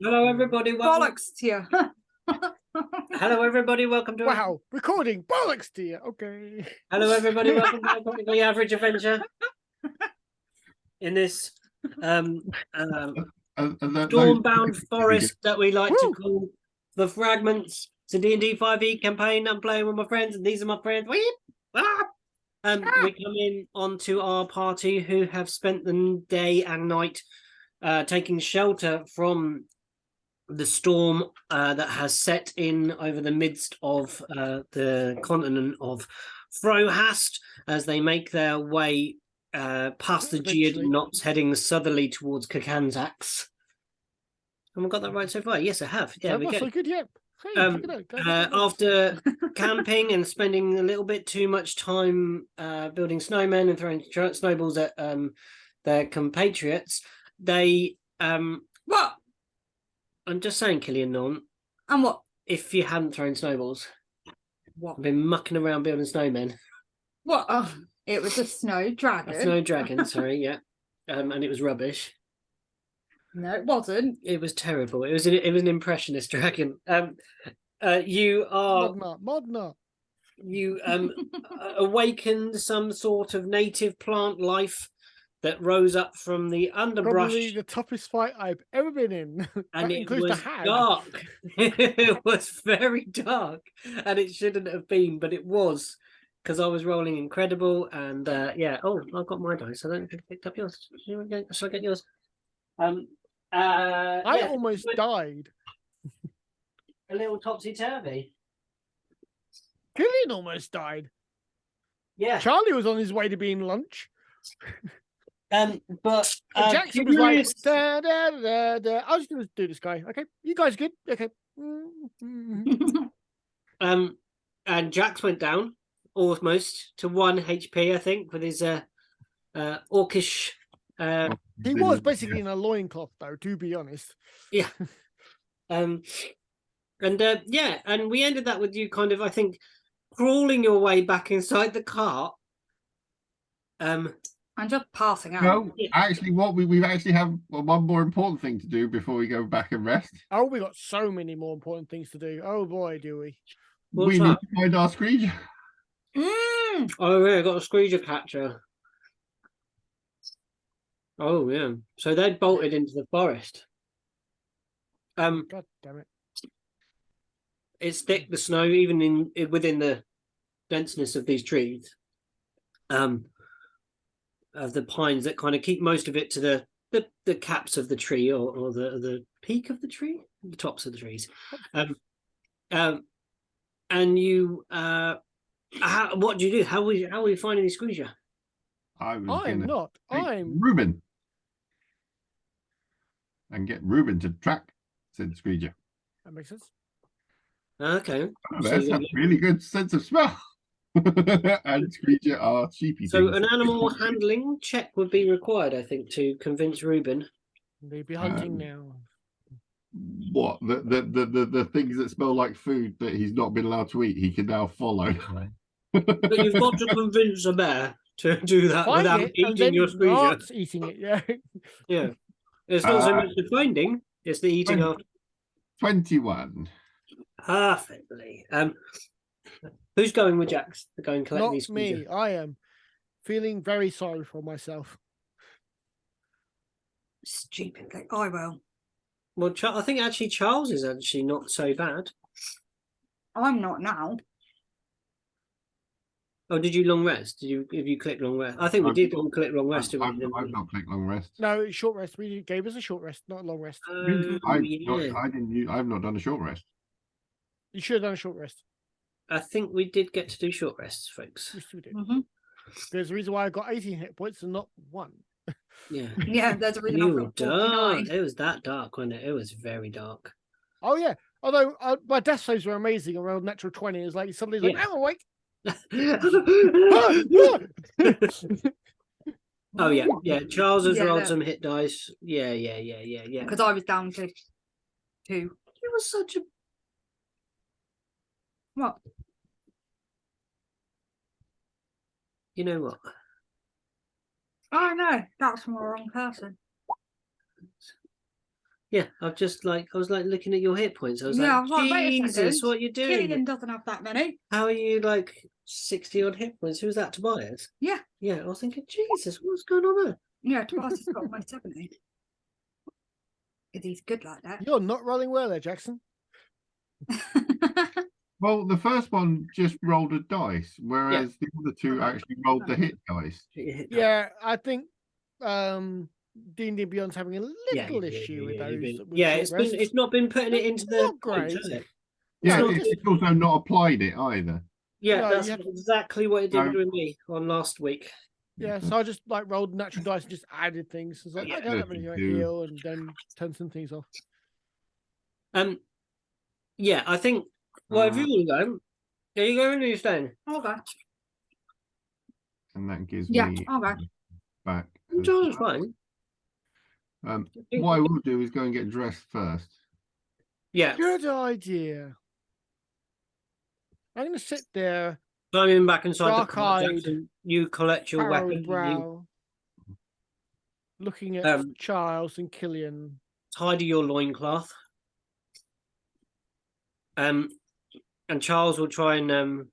Hello, everybody. Welcome. Bollocks to you. Hello, everybody. Welcome to. Wow, recording bollocks to you. Okay. Hello, everybody. Welcome to the average adventure. In this storm-bound forest that we like to call the Fragments. It's a D&D 5e campaign. I'm playing with my friends, and these are my friends. We come in onto our party who have spent the day and night taking shelter from the storm that has set in over the midst of the continent of Frohast as they make their way past the Geode knots heading southerly towards Kakanzax. Have I got that right so far? Yes, I have. Yeah, we go. So good, yeah. Hey, after camping and spending a little bit too much time building snowmen and throwing snowballs at their compatriots, they What? I'm just saying, Killian Norn. And what? If you hadn't thrown snowballs, What? I've been mucking around building snowmen. What? Oh, it was a snow dragon. A snow dragon, sorry, yeah. And it was rubbish. No, it wasn't. It was terrible. It was an impressionist dragon. You are Modna. You awakened some sort of native plant life that rose up from the underbrush. Probably the toughest fight I've ever been in. And it was dark. It was very dark. And it shouldn't have been, but it was. Because I was rolling incredible. And yeah. Oh, I've got my dice. I don't think I picked up yours. Shall I get yours? I almost died. A little topsy-turvy. Killian almost died. Yeah. Charlie was on his way to being lunch. But Jackson was like, da, da, da, da. I was going to do this guy. Okay, you guys good? Okay. And Jax went down almost to 1 HP, I think, with his orcish. He was basically in a loincloth, though, to be honest. Yeah. And we ended that with you kind of, I think, crawling your way back inside the cart. And just passing out. No, actually, what we actually have one more important thing to do before we go back and rest. Oh, we got so many more important things to do. Oh boy, do we! We need to find our Screeger. Oh yeah, got a Screeger catcher. Oh yeah, so they bolted into the forest. God damn it! It's thick, the snow, even within the denseness of these trees. Of the pines that kind of keep most of it to the caps of the tree or the peak of the tree, the tops of the trees. And you, what do you do? How are we finding the Screeger? I'm Reuben and get Reuben to track said Screeger. That makes sense. Okay, oh, that's a really good sense of smell. And Screeger are sheepy. So an animal handling check would be required, I think, to convince Reuben. They'd be hunting now. What the things that smell like food that he's not been allowed to eat, he can now follow. But you've got to convince a bear to do that without eating your Screeger. Eating it, yeah. Yeah, it's not so much the finding; it's the eating of. 21. Perfectly. Who's going with Jax to go and collect these? Not me. I am feeling very sorry for myself. Stupid thing. I will. Well, I think actually Charles is actually not so bad. I'm not now. Oh, did you long rest? Have you clicked long rest? I think we did all click long rest. I've not clicked long rest. No, it's short rest. We gave us a short rest, not a long rest. I've not done a short rest. You should have done a short rest. I think we did get to do short rests, folks. Yes, we did. Mm-hmm. There's a reason why I got 18 hit points and not 1. Yeah. Yeah, there's a reason. You were dark. It was that dark, wasn't it? It was very dark. Oh, yeah. Although my death saves were amazing around natural 20. It's like somebody's like, I'm awake. Oh, yeah. Yeah. Charles has rolled some hit dice. Yeah. Because I was down to 2. You were such a. What? You know what? Oh no, that's the wrong person. Yeah, I've just I was like looking at your hit points. I was Yeah, I like, was like, wait a Jesus, second. what you doing? Killian doesn't have that many. How are you like 60 odd hit points? Who's that, Tobias? Yeah. Yeah, I was thinking, Jesus, what's going on there? Yeah, Tobias has got my 70. Because he's good like that. You're not rolling well there, Jackson. Well, the first one just rolled a dice, whereas the other two actually rolled the hit dice. Yeah, I think D&D Beyond's having a little issue with those. with it's not been putting it into the not great. points, has it? Yeah, not- it's also not applied it either. Yeah, No, that's you have- exactly what it did No. with me on last week. Yeah, so I just like rolled natural dice and just added things. It's like, Yeah, okay, that many do. heal and then turn some things off. Yeah, I think. Well, if you want to go, are you going or are you staying? Okay. And that gives Yeah, me okay. back. John's fine. What I will do is go and get dressed first. Yeah, Good idea. I'm going to sit there, climbing back inside the car, Dark-eyed, Jackson, you collect your furrowed weapon. You brow, looking at Um, Charles and Killian. tidy your loincloth. And Charles will try and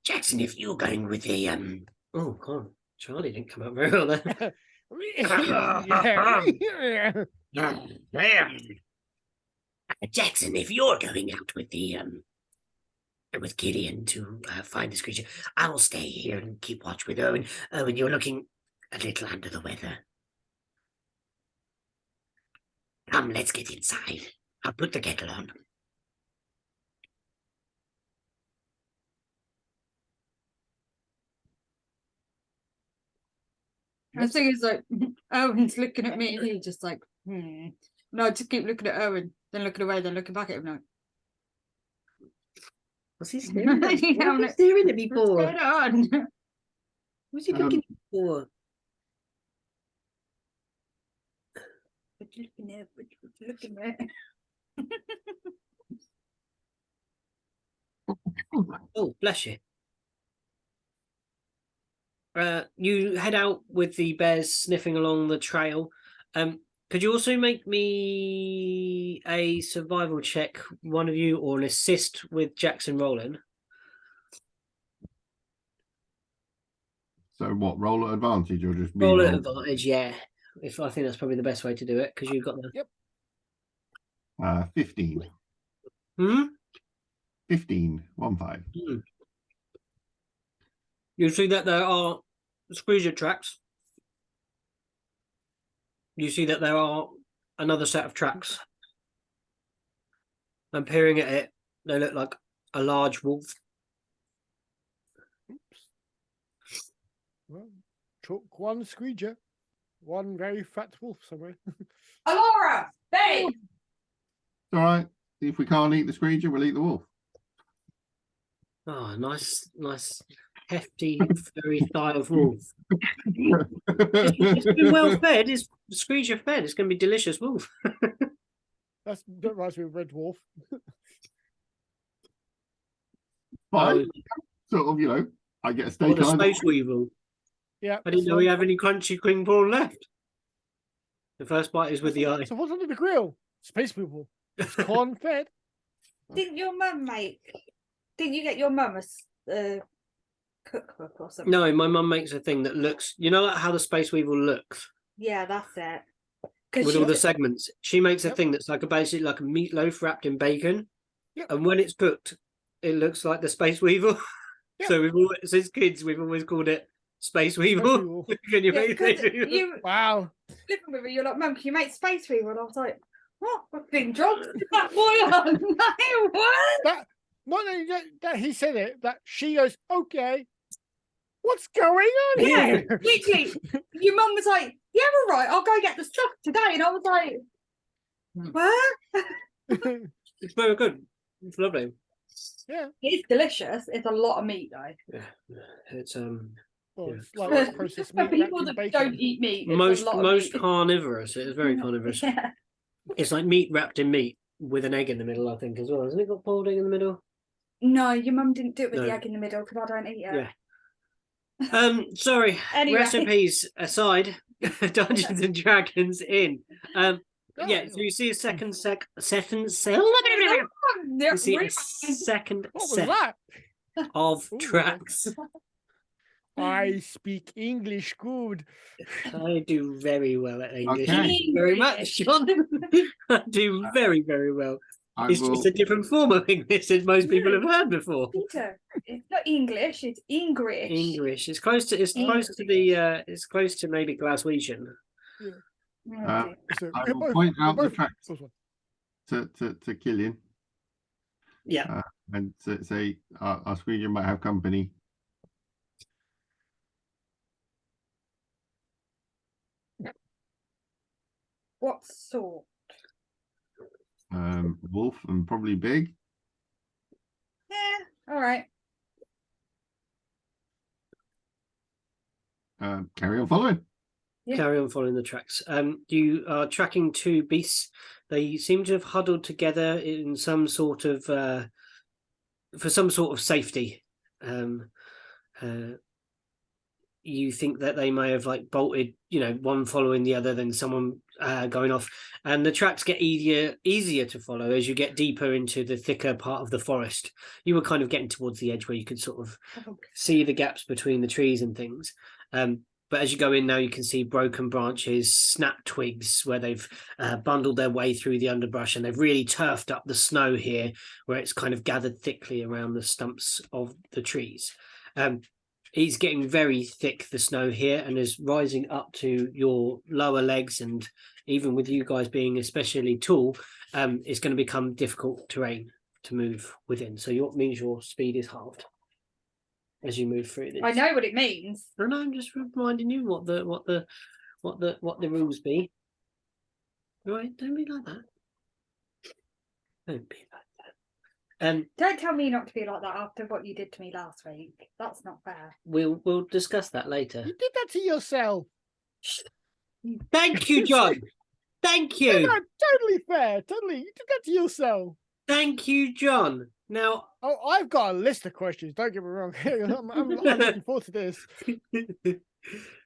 Jackson, if you're going with the oh god, Charlie didn't come out very well there. Yeah. Jackson, if you're going out with the with Gideon to find this creature, I'll stay here and keep watch with Erwin. Erwin, you're looking a little under the weather. Come, let's get inside. I'll put the kettle on. The thing is, like, Erwin's looking at me, and he's just like, No, I just keep looking at Erwin, then looking away, then looking back at him. Like, What's he staring at? Yeah, What I'm are you like, staring at me what's for? going on? What's he looking for? What you looking at? What you looking at? Oh, bless you. You head out with the bears sniffing along the trail. Could you also make me a survival check, one of you, or an assist with Jackson rolling? So what? Roll at advantage or just me Roll at roll? advantage, yeah. If I think that's probably the best way to do it, because you've got the 15. 15. 1-5. You see that there are squeezer tracks. You see that there are another set of tracks. And peering at it, they look like a large wolf. Well, took one screeger, one very fat wolf somewhere. Alora, babe. It's all right. If we can't eat the screecher, we'll eat the wolf. Oh, nice, hefty, furry thigh of wolf. It's been well fed. It's screezer fed. It's going to be delicious wolf. That reminds me of Red Wolf. Fine. Sort of, I get a Or steak the eye. space weevil. Yeah. I didn't know we have any crunchy king prawn left. The first bite is with the eye. So what's under the grill? Space people. It's corn fed. Didn't your mum Didn't you get your mum a cookbook or something? No, my mum makes a thing that looks, like how the space weevil looks Yeah, that's it. with all the segments. She makes a thing that's basically like a meatloaf wrapped in bacon. Yep. And when it's cooked, it looks like the space weevil. Yep. So since kids, we've always called it space weevil. Can you make it? You Wow. living with her, you're like, Mum, can you make space weevil? And I was like, what? I've been drunk. That boy on. No, what? Not only that he said it, that she goes, okay, what's going on Yeah, here? literally. Your mum was like, yeah, all right, I'll go get the stuff today. And I was like, what? It's very good. It's lovely. Yeah. It's delicious. It's a lot of meat, though. Yeah. It's Well, it's like processed For meat. people wrapped that in don't bacon. eat meat, it's most a lot of most meat. carnivorous. It is very carnivorous. Yeah. It's like meat wrapped in meat with an egg in the middle, I think, as well. Hasn't it got boiled egg in the middle? No, your mum didn't do it with No. the egg in the middle because I don't eat it. Yeah. Sorry. Anyway. Recipes aside, Dungeons and Dragons Inn. Yeah, so you see a second cell. You see a second What was set that? of Ooh. tracks. I speak English good. I do very well at English. Okay. Thank you very much, John. I do very, very well. I It's will. just a different form of English that most people have heard before. Peter, it's not English, it's English. English. It's close to. It's close to the. It's close to maybe Glaswegian. Yeah. Oh, So I they're will both- point they're out the both- tracks both- to Killian Yeah. and say our screener might have company. what sort? Wolf and probably big. Yeah, all right. Carry on following. Yeah. Carry on following the tracks. You are tracking two beasts. They seem to have huddled together in some sort of for some sort of safety. You think that they may have like bolted, one following the other, then someone going off, and the tracks get easier to follow as you get deeper into the thicker part of the forest. You were kind of getting towards the edge where you could sort of see the gaps between the trees and things. But as you go in now, you can see broken branches, snapped twigs where they've bundled their way through the underbrush, and they've really turfed up the snow here where it's kind of gathered thickly around the stumps of the trees. It's getting very thick, the snow here, and is rising up to your lower legs, and even with you guys being especially tall, it's going to become difficult terrain to move within. So it means your speed is halved as you move through this. I know what it means. No, I'm just reminding you what the rules be. Right, don't be like that. Don't be like that. Don't tell me not to be like that after what you did to me last week. That's not fair. We'll discuss that later. You did that to yourself. Thank you, John. Thank you. No, totally fair. Totally. You did that to yourself. Thank you, John. Now, Oh, I've got a list of questions. Don't get me wrong. I'm looking forward to this.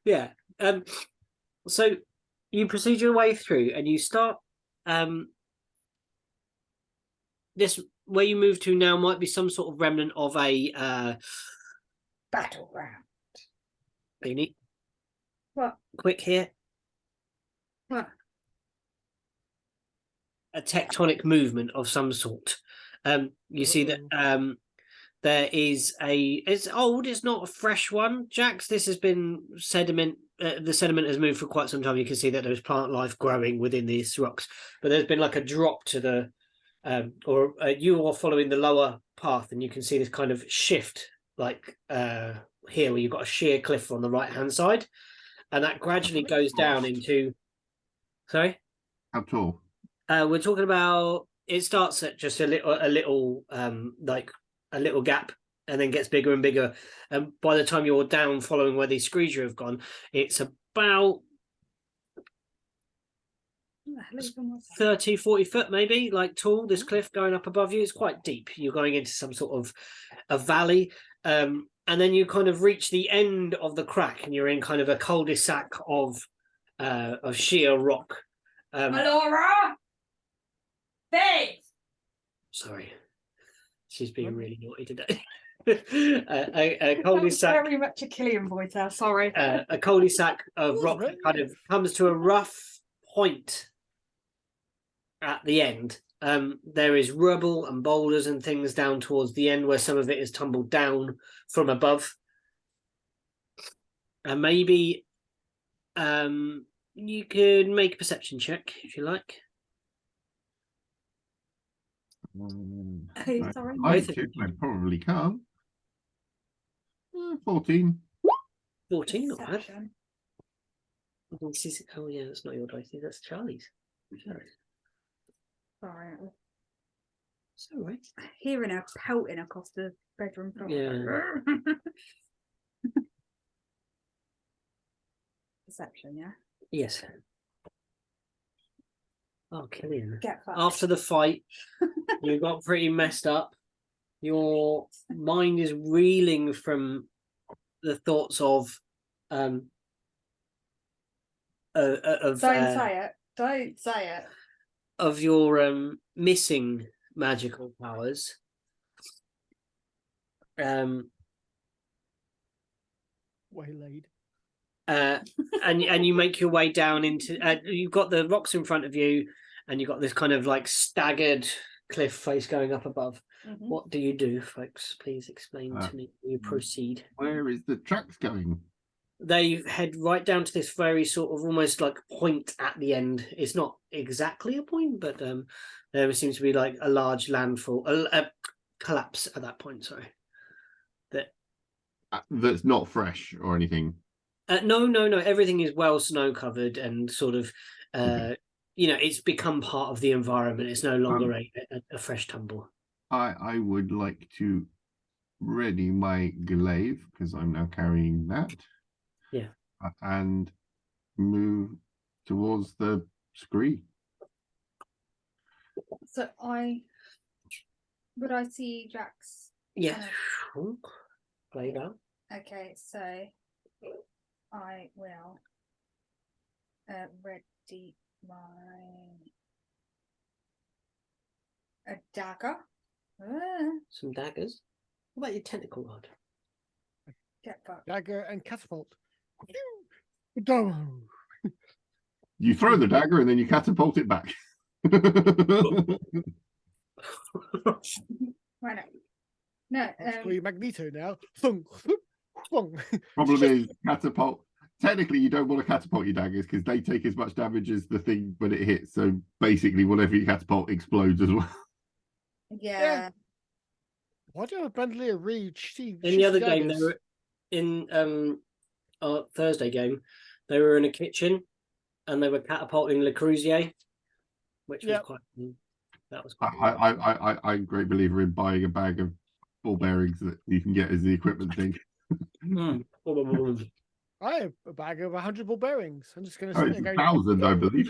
yeah. So you proceed your way through, and you start. This where you move to now might be some sort of remnant of a Battleground. Beanie. What? Quick here. What? A tectonic movement of some sort. You see that there is it's old, it's not a fresh one, Jax. This has been sediment. The sediment has moved for quite some time. You can see that there's plant life growing within these rocks, but there's been like a drop to the you are following the lower path, and you can see this kind of shift like here where you've got a sheer cliff on the right hand side, and that gradually goes down into How tall? we're talking about, it starts at just a little like a little gap, and then gets bigger and bigger, and by the time you're down following where these screeger have gone, it's about 30-40 foot maybe, like tall, this cliff going up above you. It's quite deep. You're going into some sort of a valley, and then you kind of reach the end of the crack, and you're in kind of a cul-de-sac of sheer rock. Laura! Babe! Sorry, she's being really naughty today. A cul-de-sac, Very much a Killian voice there, sorry. a cul-de-sac of rock that kind of comes to a rough point at the end. There is rubble and boulders and things down towards the end where some of it is tumbled down from above. And maybe you could make a perception check if you like. Oh, sorry. Both of you. I probably can't. 14. 14, not bad. Perception. Oh yeah, that's not your dice, that's Charlie's. Sorry. It's all right. Hearing her pelting across the bedroom floor. Yeah. Perception, yeah? Yes. Oh, Killian. Get fucked. After the fight, you got pretty messed up. Your mind is reeling from the thoughts of of Don't say it. Don't say it. of your missing magical powers. Waylaid. And you make your way down into. You've got the rocks in front of you, and you've got this kind of like staggered cliff face going up above. Mhm. What do you do, folks? Please explain to me. You proceed. Where is the tracks going? They head right down to this very sort of almost like point at the end. It's not exactly a point, but there seems to be like a large landfall, a collapse at that point. Sorry. That's not fresh or anything. No. Everything is well snow covered and sort of, Okay. It's become part of the environment. It's no longer a fresh tumble. I would like to ready my glaive because I'm now carrying that. Yeah. And move towards the scree. So would I see Jack's? Yeah. Play that. Okay, so I will ready a dagger. Some daggers. What about your tentacle rod? Get fucked. Dagger and catapult. Go. You throw the dagger and then you catapult it back. Why not? No. Screw Magneto now. Thunk, thunk. Problem is, catapult. Technically, you don't want to catapult your daggers because they take as much damage as the thing when it hits. So basically, whatever you catapult explodes as well. Yeah. Why do I have Bandolier read? In the other game, they were in our Thursday game. They were in a kitchen, and they were catapulting Le Creuset, which was quite. That was quite. I'm a great believer in buying a bag of ball bearings that you can get as the equipment thing. I have a bag of 100 ball bearings. I'm just going Oh, to it's 1,000, I believe.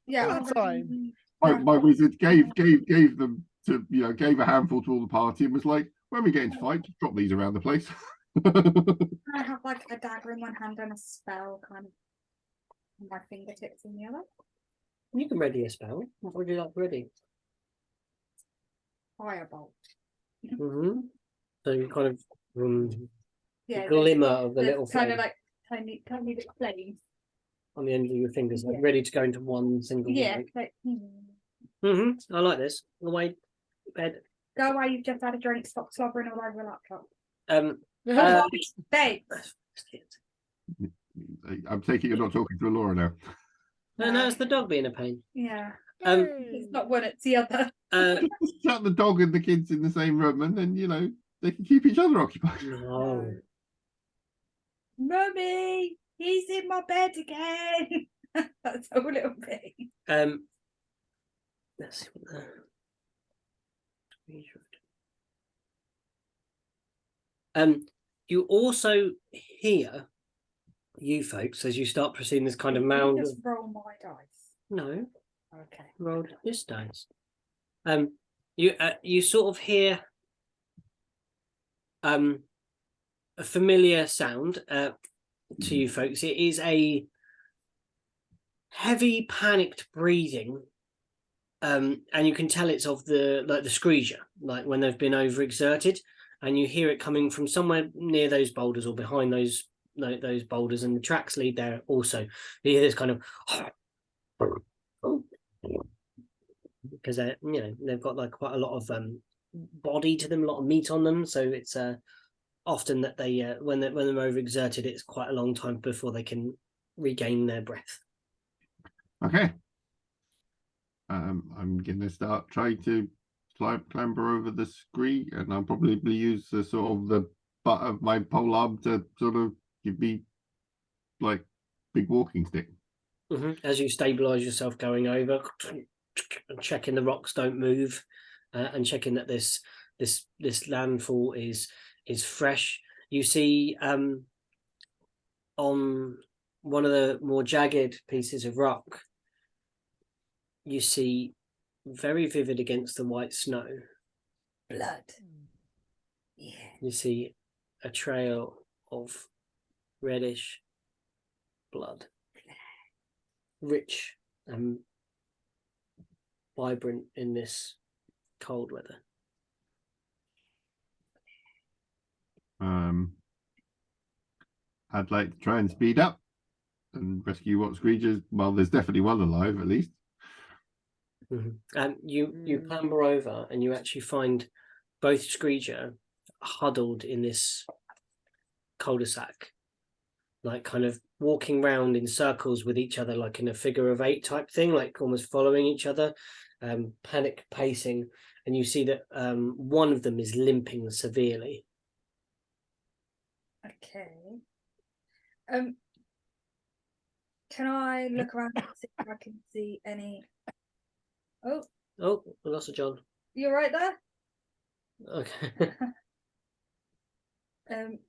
Yeah. All the time. My wizard gave them to gave a handful to all the party and was like, when we get into fight, just drop these around the place. I have like a dagger in one hand and a spell kind of on my fingertips in the other. You can ready a spell. What would you like ready? Firebolt. So you kind of Yeah. glimmer of the little kind flame of like tiny little flames on the end of your fingers, like ready to go into one single. Yeah. Like, I like this. Away, bed. Go away. You've just had a drink. Stop slobbering all over your laptop. Babe. I'm taking you're not talking to Laura now. No, it's the dog being a pain. Yeah. It's not one, it's the other. Shut the dog and the kids in the same room, and then they can keep each other occupied. No. Mummy, he's in my bed again. That's all it'll be. Let's see what you also hear, you folks, as you start proceeding this kind of mound. Just roll my dice. No. Okay. Rolled this dice. You sort of hear a familiar sound to you folks. It is a heavy, panicked breathing, and you can tell it's of the screesia, like when they've been overexerted, and you hear it coming from somewhere near those boulders or behind those boulders, and the tracks lead there also. You hear this kind of because they've got like quite a lot of body to them, a lot of meat on them, so it's often that they when they're overexerted, it's quite a long time before they can regain their breath. Okay. I'm gonna start trying to clamber over the scree, and I'll probably use the sort of the butt of my pole arm to sort of give me like big walking stick. As you stabilize yourself going over, checking the rocks don't move, and checking that this landfall is fresh. You see on one of the more jagged pieces of rock, you see very vivid against the white snow blood. Yeah. You see a trail of reddish blood. Rich and vibrant in this cold weather. I'd like to try and speed up and rescue what screeches. Well, there's definitely one alive at least. And you clamber over and you actually find both Screeger huddled in this cul-de-sac, like kind of walking round in circles with each other, like in a figure of eight type thing, like almost following each other, panic pacing. And you see that one of them is limping severely. Okay. Can I look around and see if I can see any? Oh, we lost a John. you're right there. Okay. Can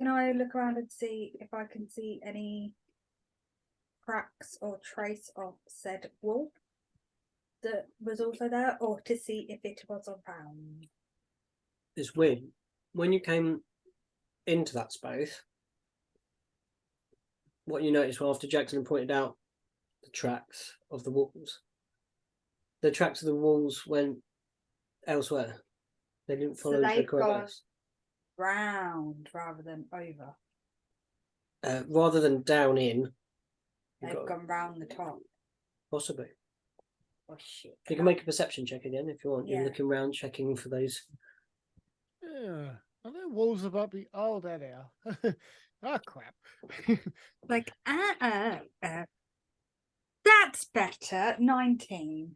I look around and see if I can see any cracks or trace of said wolf that was also there, or to see if it was around? It's weird. When you came into that space, what you noticed after Jackson pointed out the tracks of the wolves, the tracks of the wolves went elsewhere. They didn't follow the crevice. Round rather than over. Rather than down in, They've gone round the top. Possibly. Oh shit! You can make a perception check again if you want. Yeah. You're looking around, checking for those. Yeah, I know wolves about be. Oh, there they are. Ah, crap. Like, that's better. 19.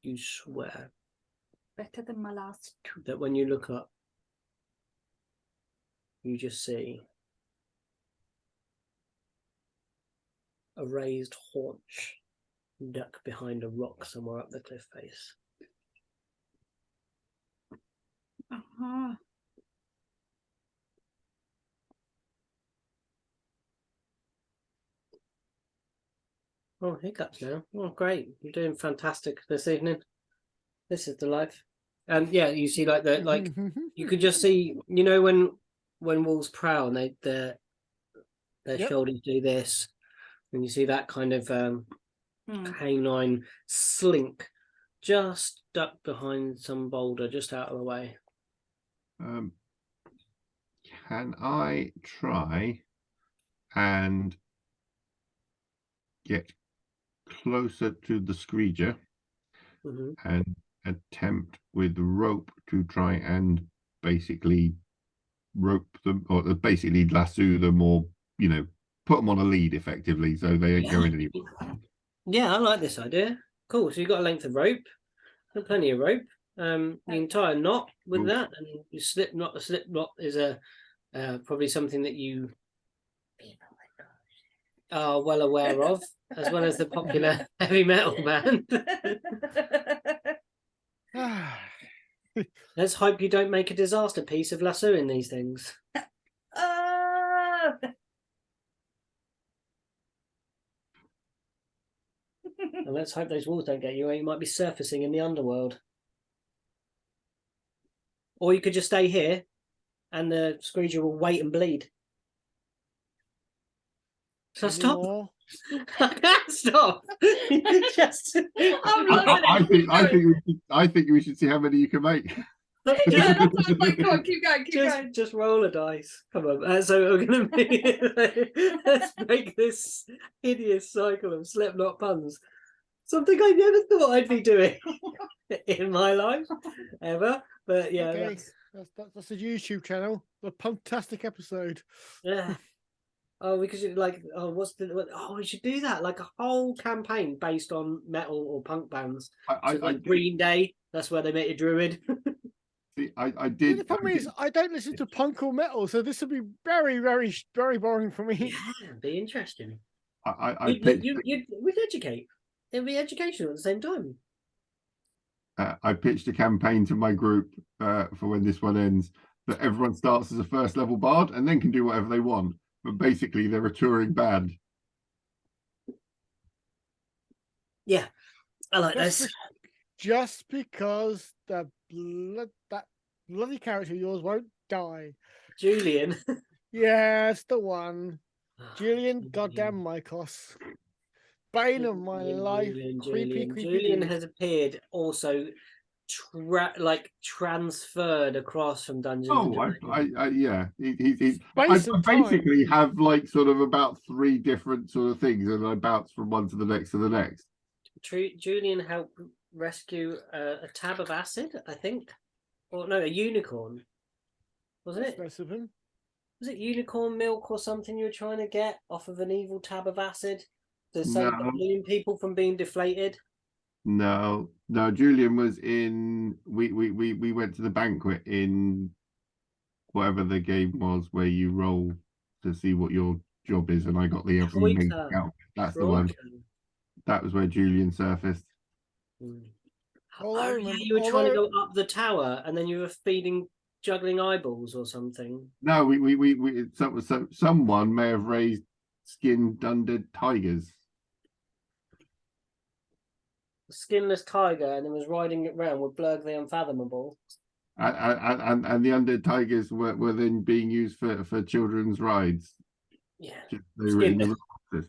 You swear Better than my last two. that when you look up, you just see a raised haunch duck behind a rock somewhere up the cliff face. Uh-huh. Oh, hiccups now. Oh, great. You're doing fantastic this evening. This is the life. And yeah, you see like you could just see, you know, when wolves prowl and their Yep. shoulders do this, and you see that kind of canine slink just ducked behind some boulder just out of the way. Can I try and get closer to the screeger and attempt with the rope to try and basically rope them, or basically lasso them, or put them on a lead effectively, so they ain't going anywhere? Yeah, I like this idea. Cool. So you've got a length of rope, plenty of rope. You can tie a knot with that, and you slip knot. A slip knot is probably something that you are well aware of, as well as the popular heavy metal band. Let's hope you don't make a disaster piece of lassoing these things. And let's hope those walls don't get you, or you might be surfacing in the underworld. Or you could just stay here, and the Screeger will wait and bleed. So stop. I can't stop. I think we should see how many you can make. Yeah, that's what I'm like. Come on, keep going. Just roll a dice. Come on. So we're going to be. Let's break this hideous cycle of slipknot puns. Something I never thought I'd be doing in my life ever. But yeah, okay. That's a YouTube channel. A fantastic episode. Yeah. Oh, we could we should do that, like a whole campaign based on metal or punk bands. Green Day, that's where they met a druid. See, I did. The problem is I don't listen to punk or metal, so this would be very, very, very boring for me. Yeah, it'd be interesting. We'd educate. It'd be educational at the same time. I pitched a campaign to my group for when this one ends, that everyone starts as a first level bard and then can do whatever they want. But basically, they're a touring band. Yeah, I like this. Just because that bloody character of yours won't die. Julian. Yeah, it's the one. Julian, goddamn Mycos. Bane of my life. Creepy Julian dude. has appeared also transferred across from Dungeons and Oh, Dragons. yeah. I Space and time. basically have like sort of about 3 different sort of things, and I bounce from one to the next to the next. Julian helped rescue a tab of acid, I think, or no, a unicorn. Wasn't That's it? nice of him. Was it unicorn milk or something you were trying to get off of an evil tab of acid to No. save the balloon people from being deflated? No. Julian was in. We went to the banquet in whatever the game was where you roll to see what your job is, and I got the amazing Troika. outfit. That's the one. That was where Julian surfaced. All I Oh, yeah, remember, you were trying to go up the tower, and then you were juggling eyeballs or something. No, someone may have raised skinned undead tigers. A skinless tiger, and then was riding it round with Blurg the Unfathomable. And the undead tigers were then being used for children's rides. Yeah, They were in the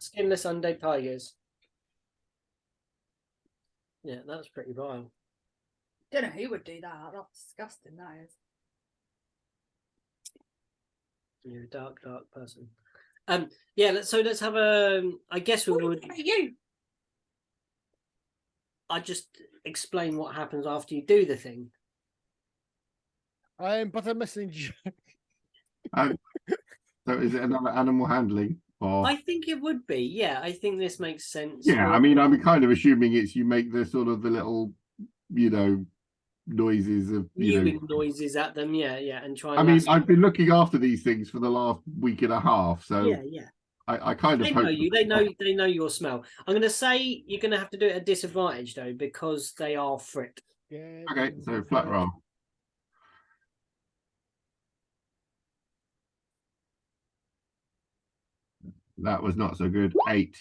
skinless undead tigers. Yeah, that was pretty vile. Don't know who would do that. That's disgusting. That is. You're a dark person. Yeah. So let's have a. I guess we would. You. I just explain what happens after you do the thing. I am but a messenger. So is it another animal handling? Or I think it would be. Yeah, I think this makes sense. yeah, I mean, I'm kind of assuming it's you make the sort of the little, noises of noises at them. Yeah, and try. And I mean, I've been looking after these things for the last week and a half, so yeah. I kind of They hope know you. They know your smell. I'm going to say you're going to have to do it at disadvantage though because they are fricked. Yeah, okay, so flat roll. That was not so good. 8.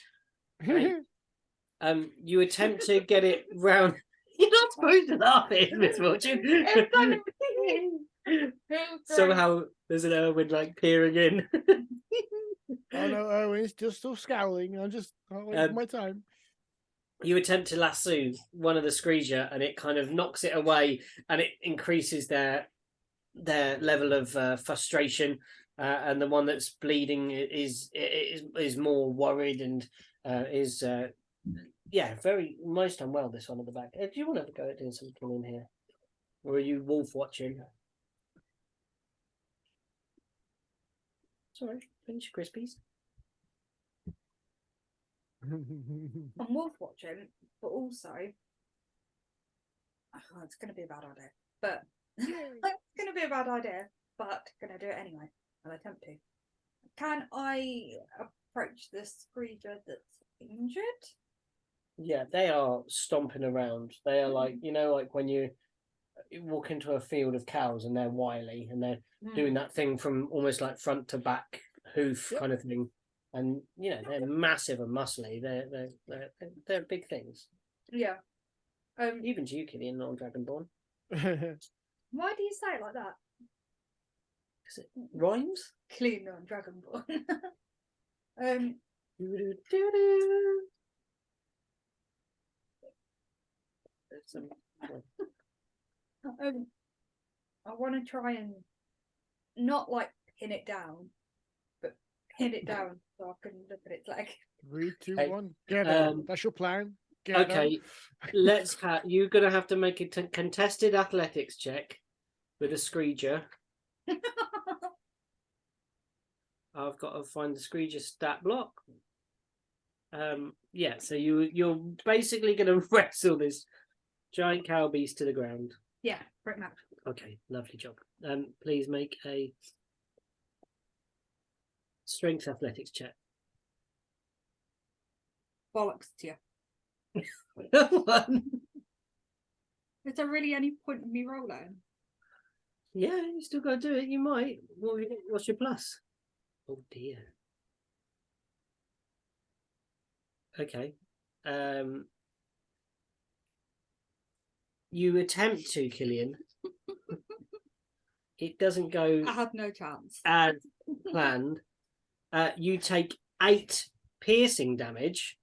You attempt to get it round. You're not supposed to laugh at it, Miss Fortune. Somehow there's an Erwin peering in. Oh no, Erwin's just still scowling. I'm just waiting for my time. You attempt to lasso one of the Screeger and it kind of knocks it away and it increases their level of frustration. And the one that's bleeding is more worried and is very most unwell. This one at the back. Do you want to go at doing something in here, or are you wolf watching? Sorry, finish your Crispies. I'm wolf watching, but also it's going to be a bad idea. But it's going to be a bad idea, but going to do it anyway. I'll attempt to. Can I approach the Screeger that's injured? Yeah, they are stomping around. They are like when you walk into a field of cows and they're wily and they're doing that thing from almost like front to back hoof kind of thing. And they're massive and muscly. They're big things. Yeah. Even to you, Killian, non-Dragonborn. Why do you say it like that? Because it rhymes. Clean non-Dragonborn. I want to try and not pin it down, but pin it down so I can look at its leg. 3, 2, 1. Get out. That's your plan. Get okay, let's have. You're gonna have to make a contested athletics check with a Screeger. I've got to find the Screeger stat block. So you're basically gonna wrestle this giant cow beast to the ground. Yeah, pretty much. Okay, lovely job. Please make a strength athletics check. Bollocks to you. One. Is there really any point in me rolling? Yeah, you still got to do it. You might. What's your plus? Oh dear. Okay. You attempt to, Killian. It doesn't go. I have no chance. As planned, you take 8 piercing damage.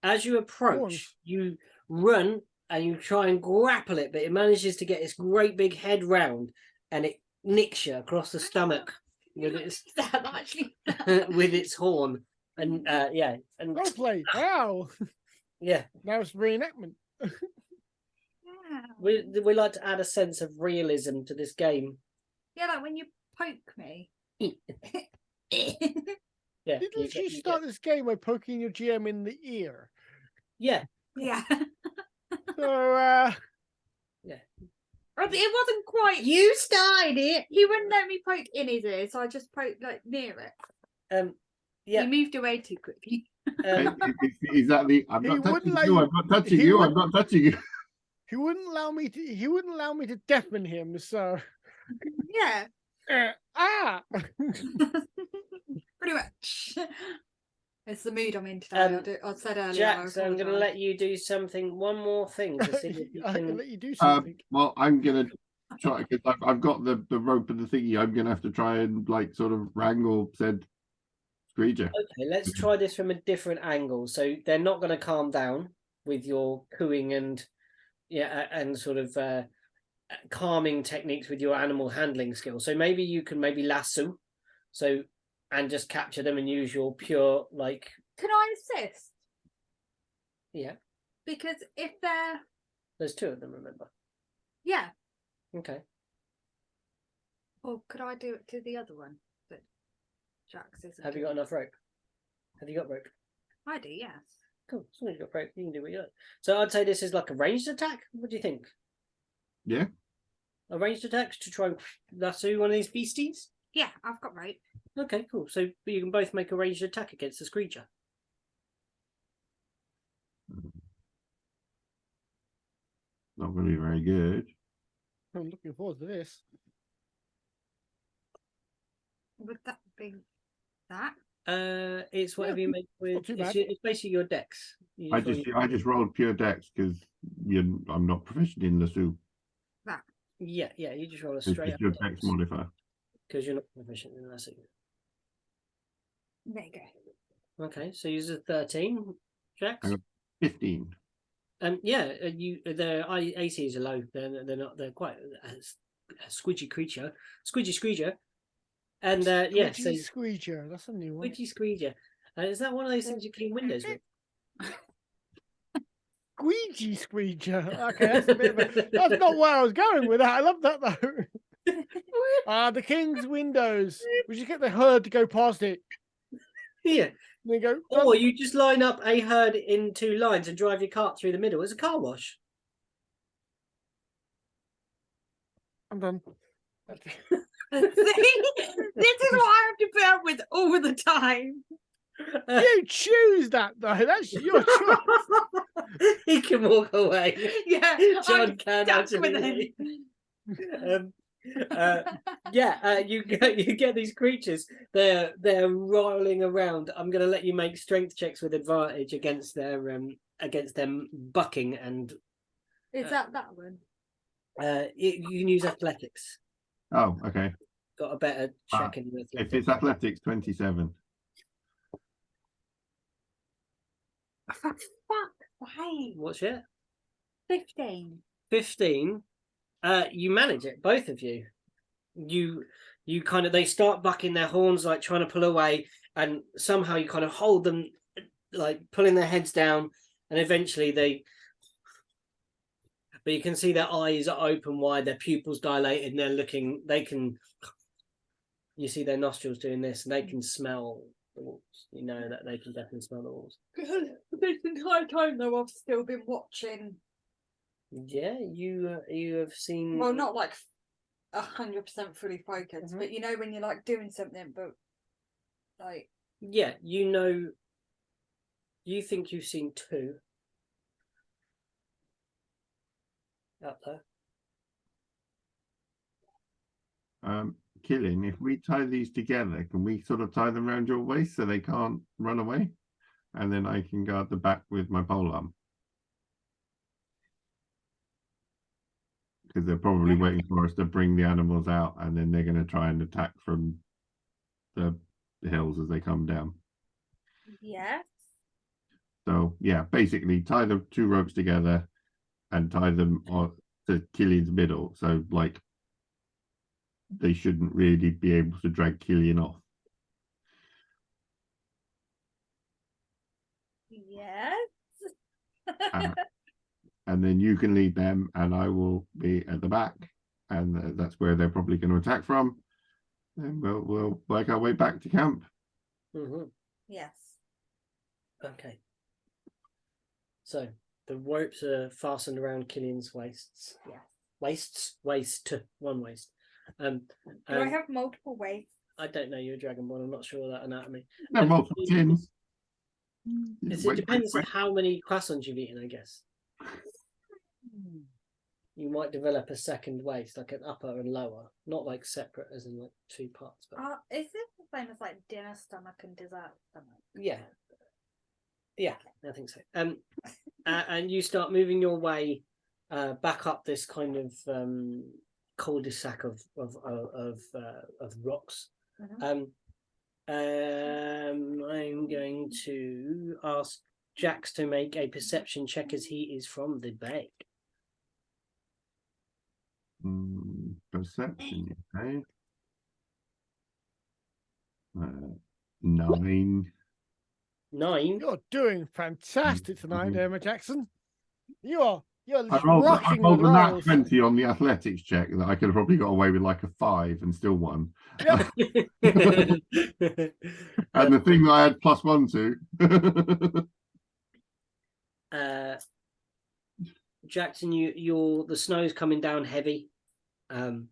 As you approach, you run and you try and grapple it, but it manages to get its great big head round and it nicks you across the stomach with its with its horn. And yeah, and roleplay. Wow. Yeah. Now it's reenactment. We like to add a sense of realism to this game. Yeah, like when you poke me. Yeah. Didn't you start this game by poking your GM in the ear? Yeah. Yeah. So yeah. It wasn't quite. You started it. He wouldn't let me poke in his ear, so I just poked like near it. Yeah. He moved away too quickly. Is that the? I'm not touching you. I'm not touching you. I'm not touching you. He wouldn't allow me to. He wouldn't allow me to deafen him. So Yeah. Pretty much. It's the mood I'm in today. I said earlier. Jax, I'm going to let you do something. One more thing to see if you I can. can let you do something. Well, I'm gonna try because I've got the rope and the thingy. I'm gonna have to try and like sort of wrangle said creature. Okay, let's try this from a different angle. So they're not going to calm down with your cooing and and sort of calming techniques with your animal handling skills. So maybe you can lasso, and just capture them and use your pure like. Can I assist? Yeah. Because if there's 2 of them, remember? Yeah. Okay. Or could I do it to the other one? But Jax isn't. Have you got enough rope? Have you got rope? I do, yes. Cool. As long as you've got rope, you can do what you like. So I'd say this is like a ranged attack. What do you think? Yeah. A ranged attack to try and lasso one of these beasties? Yeah, I've got rope. Okay, cool. So you can both make a ranged attack against this creature. Not going to be very good. I'm looking forward to this. Would that be that? It's whatever you make with. It's basically your dex. I just rolled pure dex because I'm not proficient in lasso. That. Yeah, you just roll a straight. It's your dex modifier. Because you're not proficient in lasso. There you go. Okay, so use a 13, Jax. 15. Their ACs are low. They're quite a squidgy creature, squidgy screeger, and Squidgy Screeger. That's a new one. Squidgy screeger. Is that one of those things you clean windows with? Squeegee Screeger. Okay, that's a bit of a. That's not where I was going with that. I love that though. The king's windows. We just get the herd to go past it. Yeah. They go. Or you just line up a herd in 2 lines and drive your cart through the middle. It's a car wash. I'm done. This is what I have to put up with all the time. You choose that though. That's your choice. He can walk away. Yeah, John can stuck with actually. You get these creatures. They're rolling around. I'm going to let you make strength checks with advantage against them bucking and. Is that one? You can use athletics. Oh, okay. Got a better check in athletics. If it's athletics, 27. For fuck, why? What's it? 15. 15. You manage it, both of you. You kind of, they start bucking their horns, like trying to pull away, and somehow you kind of hold them, like pulling their heads down, and eventually but you can see their eyes are open wide, their pupils dilated, and they're looking. You see their nostrils doing this, and they can smell the wolves. You know that they can definitely smell the wolves. This entire time, though, I've still been watching. Yeah, you have seen. Well, not like 100% fully focused, but you know when you're like doing something, but like. Yeah, you know. You think you've seen 2 up there. Killian, if we tie these together, can we sort of tie them around your waist so they can't run away? And then I can guard the back with my polearm. because they're probably Yeah. waiting for us to bring the animals out, and then they're going to try and attack from the hills as they come down. Yes. So yeah, basically tie the 2 ropes together and tie them on to Killian's middle. So like they shouldn't really be able to drag Killian off. Yes. And then you can lead them, and I will be at the back, and that's where they're probably going to attack from. And we'll work our way back to camp. Yes. Okay. So the ropes are fastened around Killian's waists. Yes. One waist. Do I have multiple waists? I don't know. You're a dragonborn. I'm not sure of that anatomy. No, multiple tins. It depends on how many croissants you've eaten, I guess. You might develop a second waist, like an upper and lower, not like separate as in like 2 parts. But Is it the same as like dinner stomach and dessert stomach? yeah, I think so. And you start moving your way back up this kind of cul-de-sac of rocks. Mhm. I'm going to ask Jax to make a perception check as he is from the bay. Perception, okay. 9. 9. You're doing fantastic tonight, Emma Jackson. You're I just rolled rocking a the nat rolls. 20 on the athletics check that I could have probably got away with like a 5 and still won. Yep. And the thing that I had +1 to. Jackson, the snow's coming down heavy, and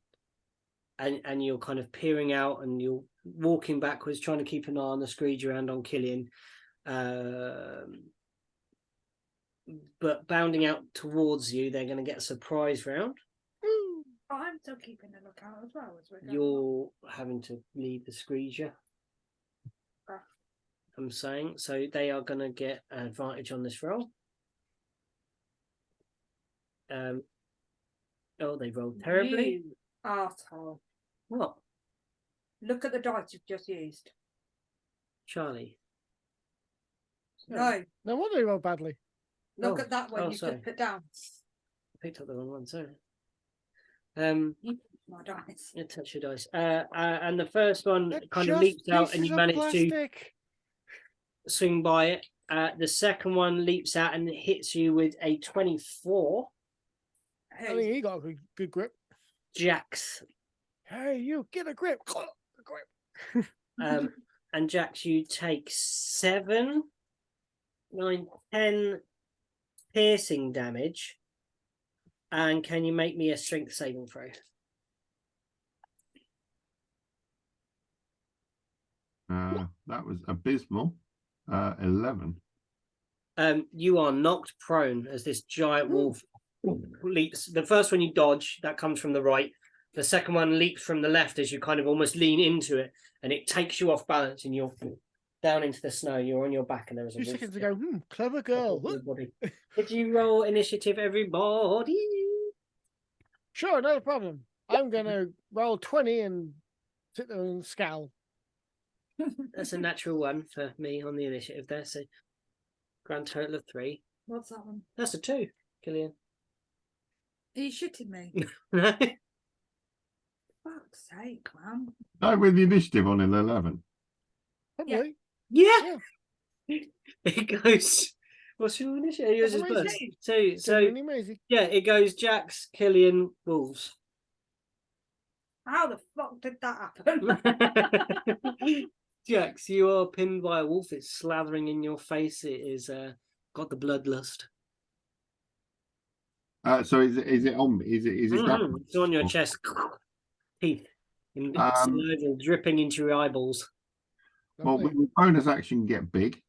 you're kind of peering out, and you're walking backwards, trying to keep an eye on the screed around on Killian, but bounding out towards you, they're going to get a surprise round. I'm still keeping a lookout as well as we're going You're having to lead the screezer. Okay. I'm saying so. They are going to get an advantage on this roll. Oh, they rolled terribly. You asshole. What? Look at the dice you've just used. Charlie. No. No wonder you rolled badly. Look Oh, at that one oh, you sorry. just put down. I picked up the wrong one, sorry. You my dice. A touch your dice. And the first one They're kind of just leaps out and pieces you of manage to plastic. swing by it. The second one leaps out and hits you with a 24. I think he got a good grip. Jax. Hey, you get a grip. A grip. And Jax, you take 7, 9, 10 piercing damage. And can you make me a strength saving throw? That was abysmal. 11. You are knocked prone as this giant wolf leaps. The first one you dodge, that comes from the right. The second one leaps from the left as you kind of almost lean into it, and it takes you off balance, and you're down into the snow. You're on your back, and there is a 2 wolf seconds ago, clever girl. Everybody. Did you roll initiative, everybody? Sure, no problem. I'm going to roll 20 and sit there and scowl. That's a natural one for me on the initiative there. So grand total of 3. What's that one? That's a 2, Killian. Are you shitting me? No. Fuck's sake, man. No, with the initiative on in 11. Probably. Yeah. It goes. What's your initiative? Yours is That's first. amazing. So Really amazing. yeah, it goes Jax, Killian, Wolves. How the fuck did that happen? Jax, you are pinned by a wolf. It's slathering in your face. It is got the bloodlust. So is it on me? Is it down? It's on your chest. Teeth. And saliva dripping into your eyeballs. Well, Lovely. with bonus action, get big.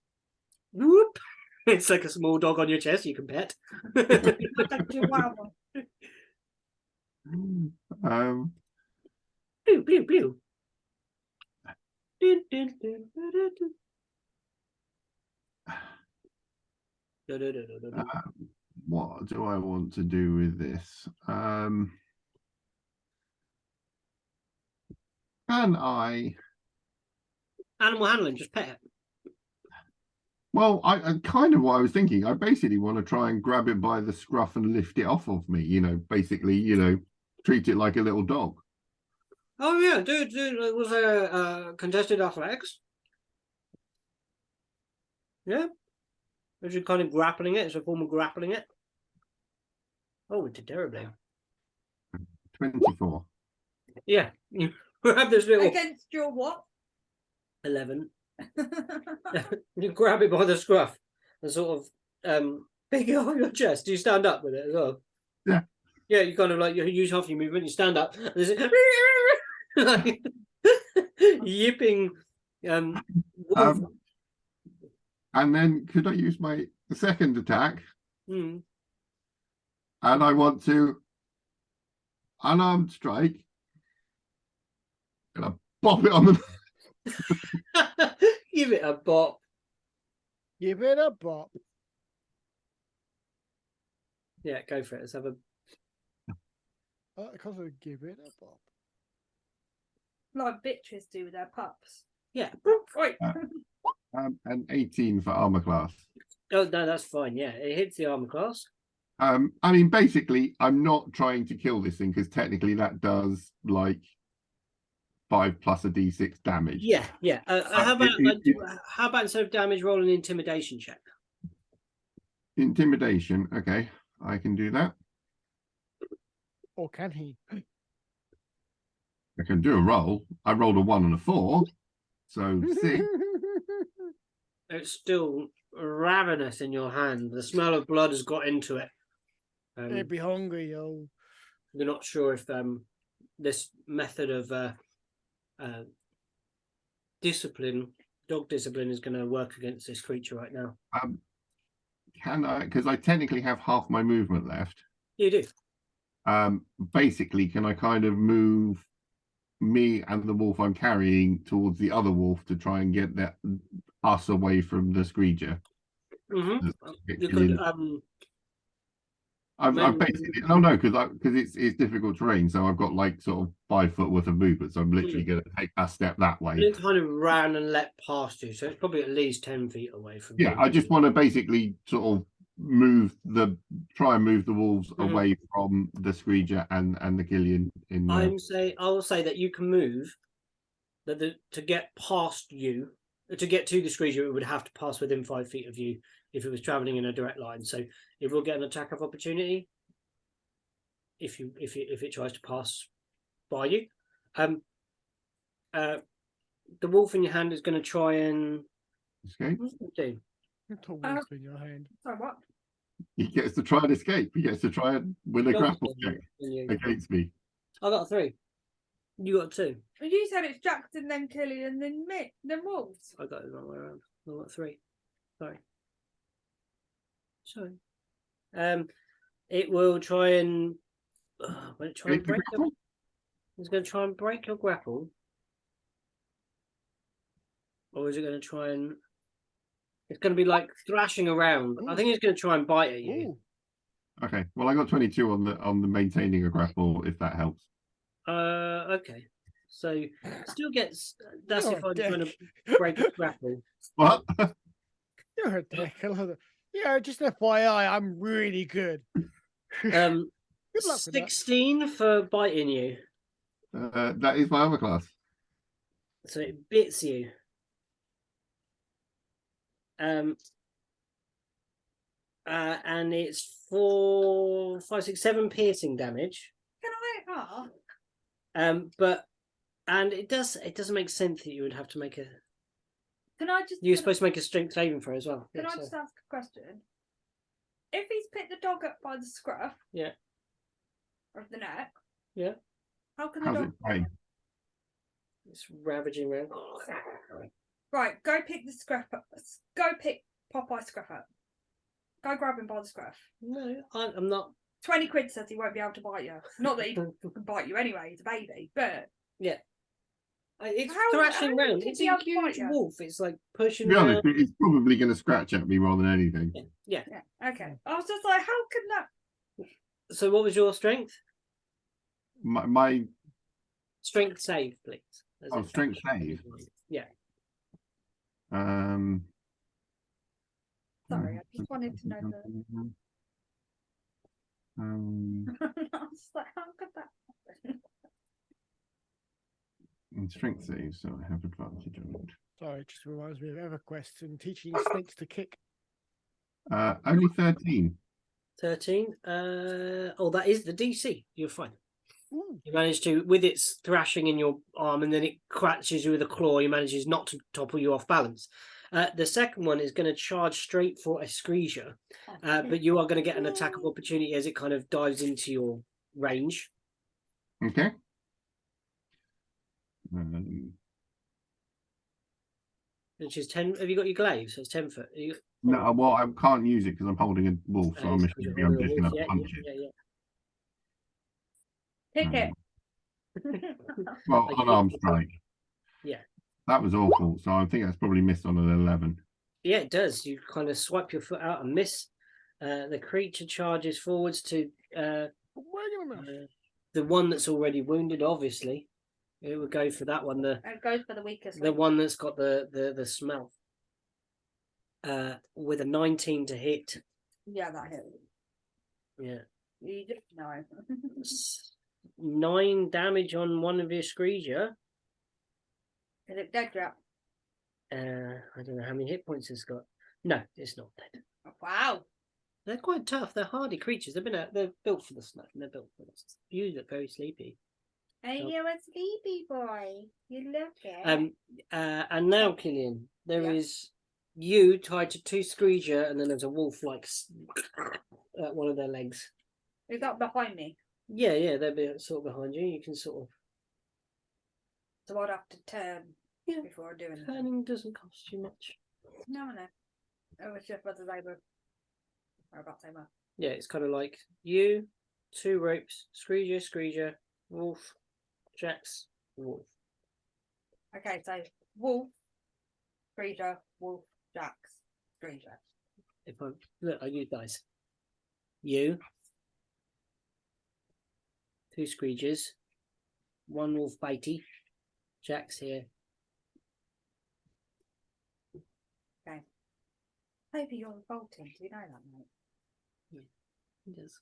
Whoop. It's like a small dog on your chest you can pet. Pew, pew, pew. What do I want to do with this? Can I? Animal handling, just pet it. Well, I kind of what I was thinking. I basically want to try and grab it by the scruff and lift it off of me. Basically, treat it like a little dog. Oh yeah, dude, it was a contested athletics. Yeah, which is kind of grappling it. It's a form of grappling it. Oh, it did terribly. 24. Yeah, you grab this little Against your what? 11. You grab it by the scruff and sort of pick it off your chest. Do you stand up with it as well? Yeah. Yeah, you kind of like you use half your movement. You stand up. There's like, yipping. Wolf. And then could I use my second attack? Mm. And I want to unarmed strike. And I bop it on the. Give it a bop. Give it a bop. Yeah, go for it. Let's have a. Because of give it a bop. Like bitches do with their pups. Yeah. Right. An 18 for armor class. Oh no, that's fine. Yeah, it hits the armor class. I mean, basically, I'm not trying to kill this thing because technically that does like 5 plus a d6 damage. Yeah, yeah. How about instead of damage, roll an intimidation check? Intimidation. Okay, I can do that. Or can he? I can do a roll. I rolled a 1 and a 4, so 6. It's still ravenous in your hand. The smell of blood has got into it. They'd be hungry, yo. You're not sure if this method of dog discipline, is going to work against this creature right now. Can I? Because I technically have half my movement left. You do. Basically, can I kind of move me and the wolf I'm carrying towards the other wolf to try and get us away from the screecher? Mm-hmm. You could. I've basically no, because it's difficult terrain, so I've got like sort of 5 foot worth of movement, so I'm literally going to take a step that way. It kind of ran and leapt past you, so it's probably at least 10 feet away from you. Yeah, I just want to basically sort of try and move the wolves away from the screecher and the Killian. I will say that you can move. To get past you, to get to the screecher, it would have to pass within 5 feet of you if it was traveling in a direct line. So it will get an attack of opportunity if it tries to pass by you. The wolf in your hand is going to try and escape. What's it do? The wolf in your hand. Sorry, what? He gets to try and escape. He gets to try and win a grapple check against me. I got 3. You got 2. You said it's Jackson, then Killian, then me, then Wolves. I got it the wrong way around. I got 3. Sorry. It will try and break it's going to try and break your grapple, or is it going to try and? It's going to be like thrashing around. I think it's going to try and bite at you. Ooh. Okay. Well, I got 22 on the maintaining a grapple, if that helps. Okay. So still gets. That's You're if I'm a trying to dick. break a grapple. What? You're a dick. I love it. Yeah, just FYI, I'm really good. Good luck with that. 16 for biting you. That is my armor class. So it bits you. And it's 4, 5, 6, 7 piercing damage. Can I And it doesn't make sense that you would have to make a. Can I just? You're supposed to make a strength saving throw as well. Can I just ask a question? If he's picked the dog up by the scruff, Yeah. of the neck, Yeah. how can the How's dog? it playing? It's ravaging around. Right, go pick the scruff up. Go pick Popeye's scruff up. Go grab him by the scruff. No, I'm not. 20 quid says he won't be able to bite you. Not that he can bite you anyway, he's a baby, but Yeah. It's How- thrashing how around. could It's he a outbite huge you? wolf. It's like To pushing be honest, around. it's probably going to scratch at me rather than anything. Yeah. yeah, okay. I was just like, how can that? So what was your strength? My Strength save, please. as Oh, it strength actually save. is. Yeah. Sorry, I just wanted to know the. I was like, how could that happen? Strength save, so I have advantage on it. Sorry, it just reminds me of EverQuest and teaching snakes to kick. Only 13. 13. Oh, that is the DC. You're fine. Ooh. You manage to, with its thrashing in your arm, and then it catches you with a claw. He manages not to topple you off balance. The second one is going to charge straight for a Screesia, but you are going to get an attack of opportunity as it kind of dives into your range. Okay. Which is 10. Have you got your glaive? So it's 10 foot. No, well, I can't use it because I'm holding a wolf, so I'm Because assuming you're I'm holding a just wolf. going to punch it. Pick it. Well, Like, unarmed strike. Yeah. That was awful. So I think that's probably missed on an 11. Yeah, it does. You kind of swipe your foot out and miss. The creature charges forwards to the one that's already wounded, obviously. It would go for that one. It goes for the weakest. The one that's got the smell. With a 19 to hit. Yeah, that hit. Yeah. You just know. 9 damage on one of your Screesia. Is it dead yet? I don't know how many hit points it's got. No, it's not dead. Wow. They're quite tough. They're hardy creatures. They're built for the snow. They're built for this. You look very sleepy. Are you a sleepy boy? You look it. And now, Killian, there is you tied to 2 Screesia, and then there's a wolf like at one of their legs. Is that behind me? Yeah, they're sort of behind you. You can sort of. So I'd have to turn before doing it. Turning doesn't cost you much. No. It was just whether they were about they were. Yeah, it's kind of like you, 2 ropes, Screesia, wolf, Jax, wolf. Okay, so wolf, Screesia, wolf, Jax, Screesia. If I look, I use dice. You, 2 Screegias, 1 wolf bitey, Jax here. Okay. Maybe you're revolting. Do you know that, mate? He does.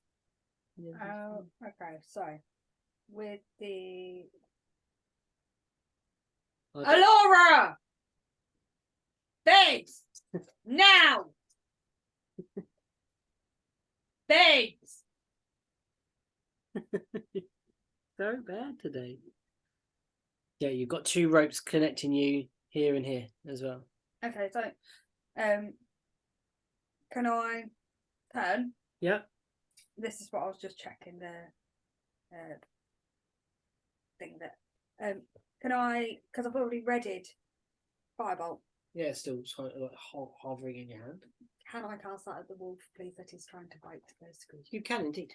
Oh, okay. So, with the Alora, babes, now, babes. So bad today. Yeah, you've got 2 ropes connecting you here and here as well. Okay, so, can I turn? Yeah. This is what I was just checking the thing that can I, because I've already readied Firebolt. Yeah, it's still sort of like hovering in your hand. Can I cast that at the wolf, please, that is trying to bite the screen? You can indeed.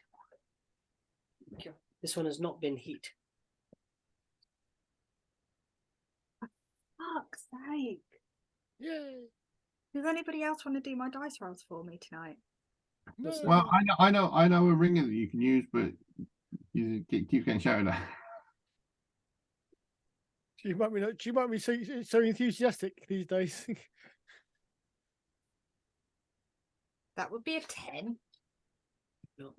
Sure. This one has not been hit. Fuck's sake. Yay. Does anybody else want to do my dice rolls for me tonight? No. Well, I know a ringer that you can use, but you keep getting shouted at. She might be so enthusiastic these days. That would be a 10. No.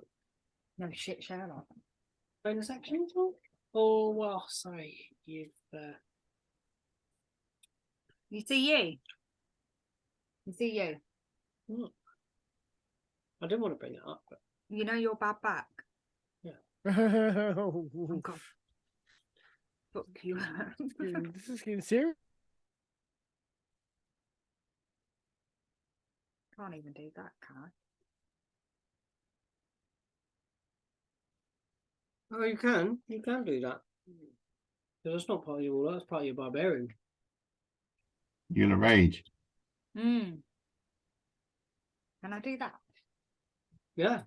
No shit, Sherlock. Bonus action? Oh, well, sorry. You've. You see you. You see you. I didn't want to bring it up, but. You know your bad back. Oh, God. Fuck you. This is getting serious. Can't even do that, can I? Oh, you can. You can do that. Because that's not part of your wall, that's part of your barbarian. You're gonna rage. Can I do that? Yeah.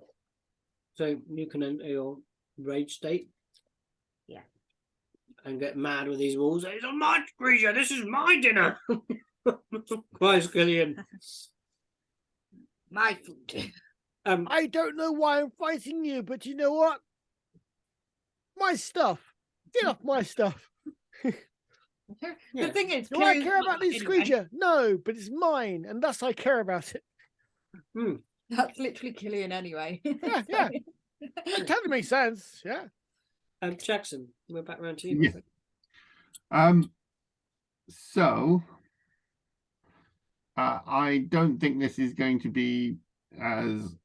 So you can enter your rage state. Yeah. And get mad with these walls. It's a my creature. This is my dinner. Christ, Killian. My food. I don't know why I'm fighting you, but you know what? My stuff. Get off my stuff. Yeah. The thing is, Do I Killian's care got about that this anyway. creature? No, but it's mine, and thus I care about it. That's literally Killian anyway. Yeah, yeah. It totally makes sense. Yeah. Jackson, we're back around to you. Yeah. my friend. So I don't think this is going to be as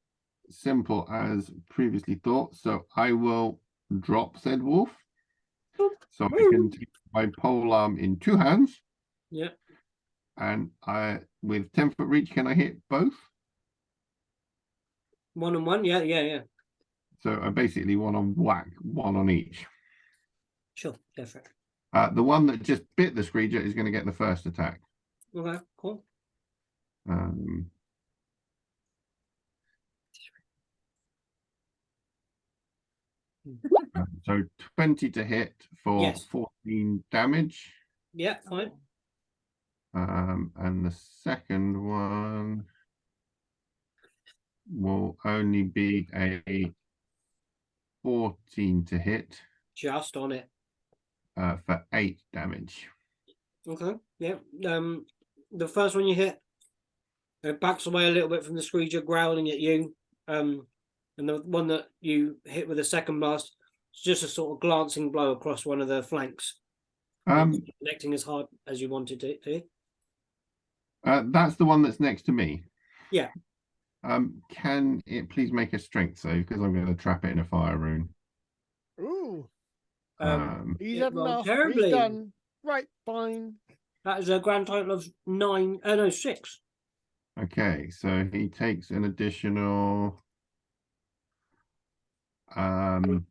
simple as previously thought. So I will drop said wolf. So I can take my polearm in 2 hands, Yeah. and I with 10-foot reach, can I hit both? 1 and 1. Yeah. So I basically want to whack one on each. Sure, go for it. The one that just bit the Screeger is going to get the first attack. Okay, cool. So 20 to hit for Yes. 14 damage. Yeah, fine. And the second one will only be a 14 to hit Just on it. for 8 damage. Okay. Yeah. The first one you hit, it backs away a little bit from the Screeger growling at you. And the one that you hit with the second blast, it's just a sort of glancing blow across one of the flanks. Connecting as hard as you wanted to. That's the one that's next to me. Yeah. Can it please make a strength save, because I'm going to trap it in a fire rune. Ooh. He's It had rolled enough. terribly. He's done. Right, fine. That is a grand total of 9. No, 6. Okay, so he takes an additional 9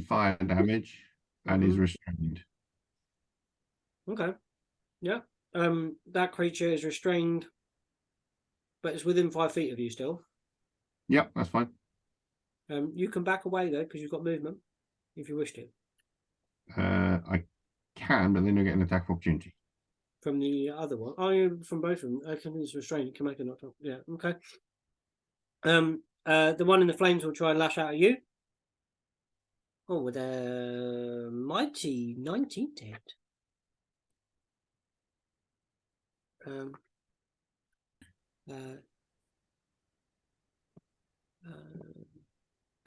fire damage and is restrained. Okay. Yeah. That creature is restrained, but it's within 5 feet of you still. Yep, that's fine. You can back away though, because you've got movement, if you wish to. I can, but then you'll get an attack of opportunity. From the other one. Oh, yeah, from both of them. I can use restraint. You can make a knocked off. Yeah, okay. The one in the flames will try and lash out at you. Oh, with a mighty 19 to hit.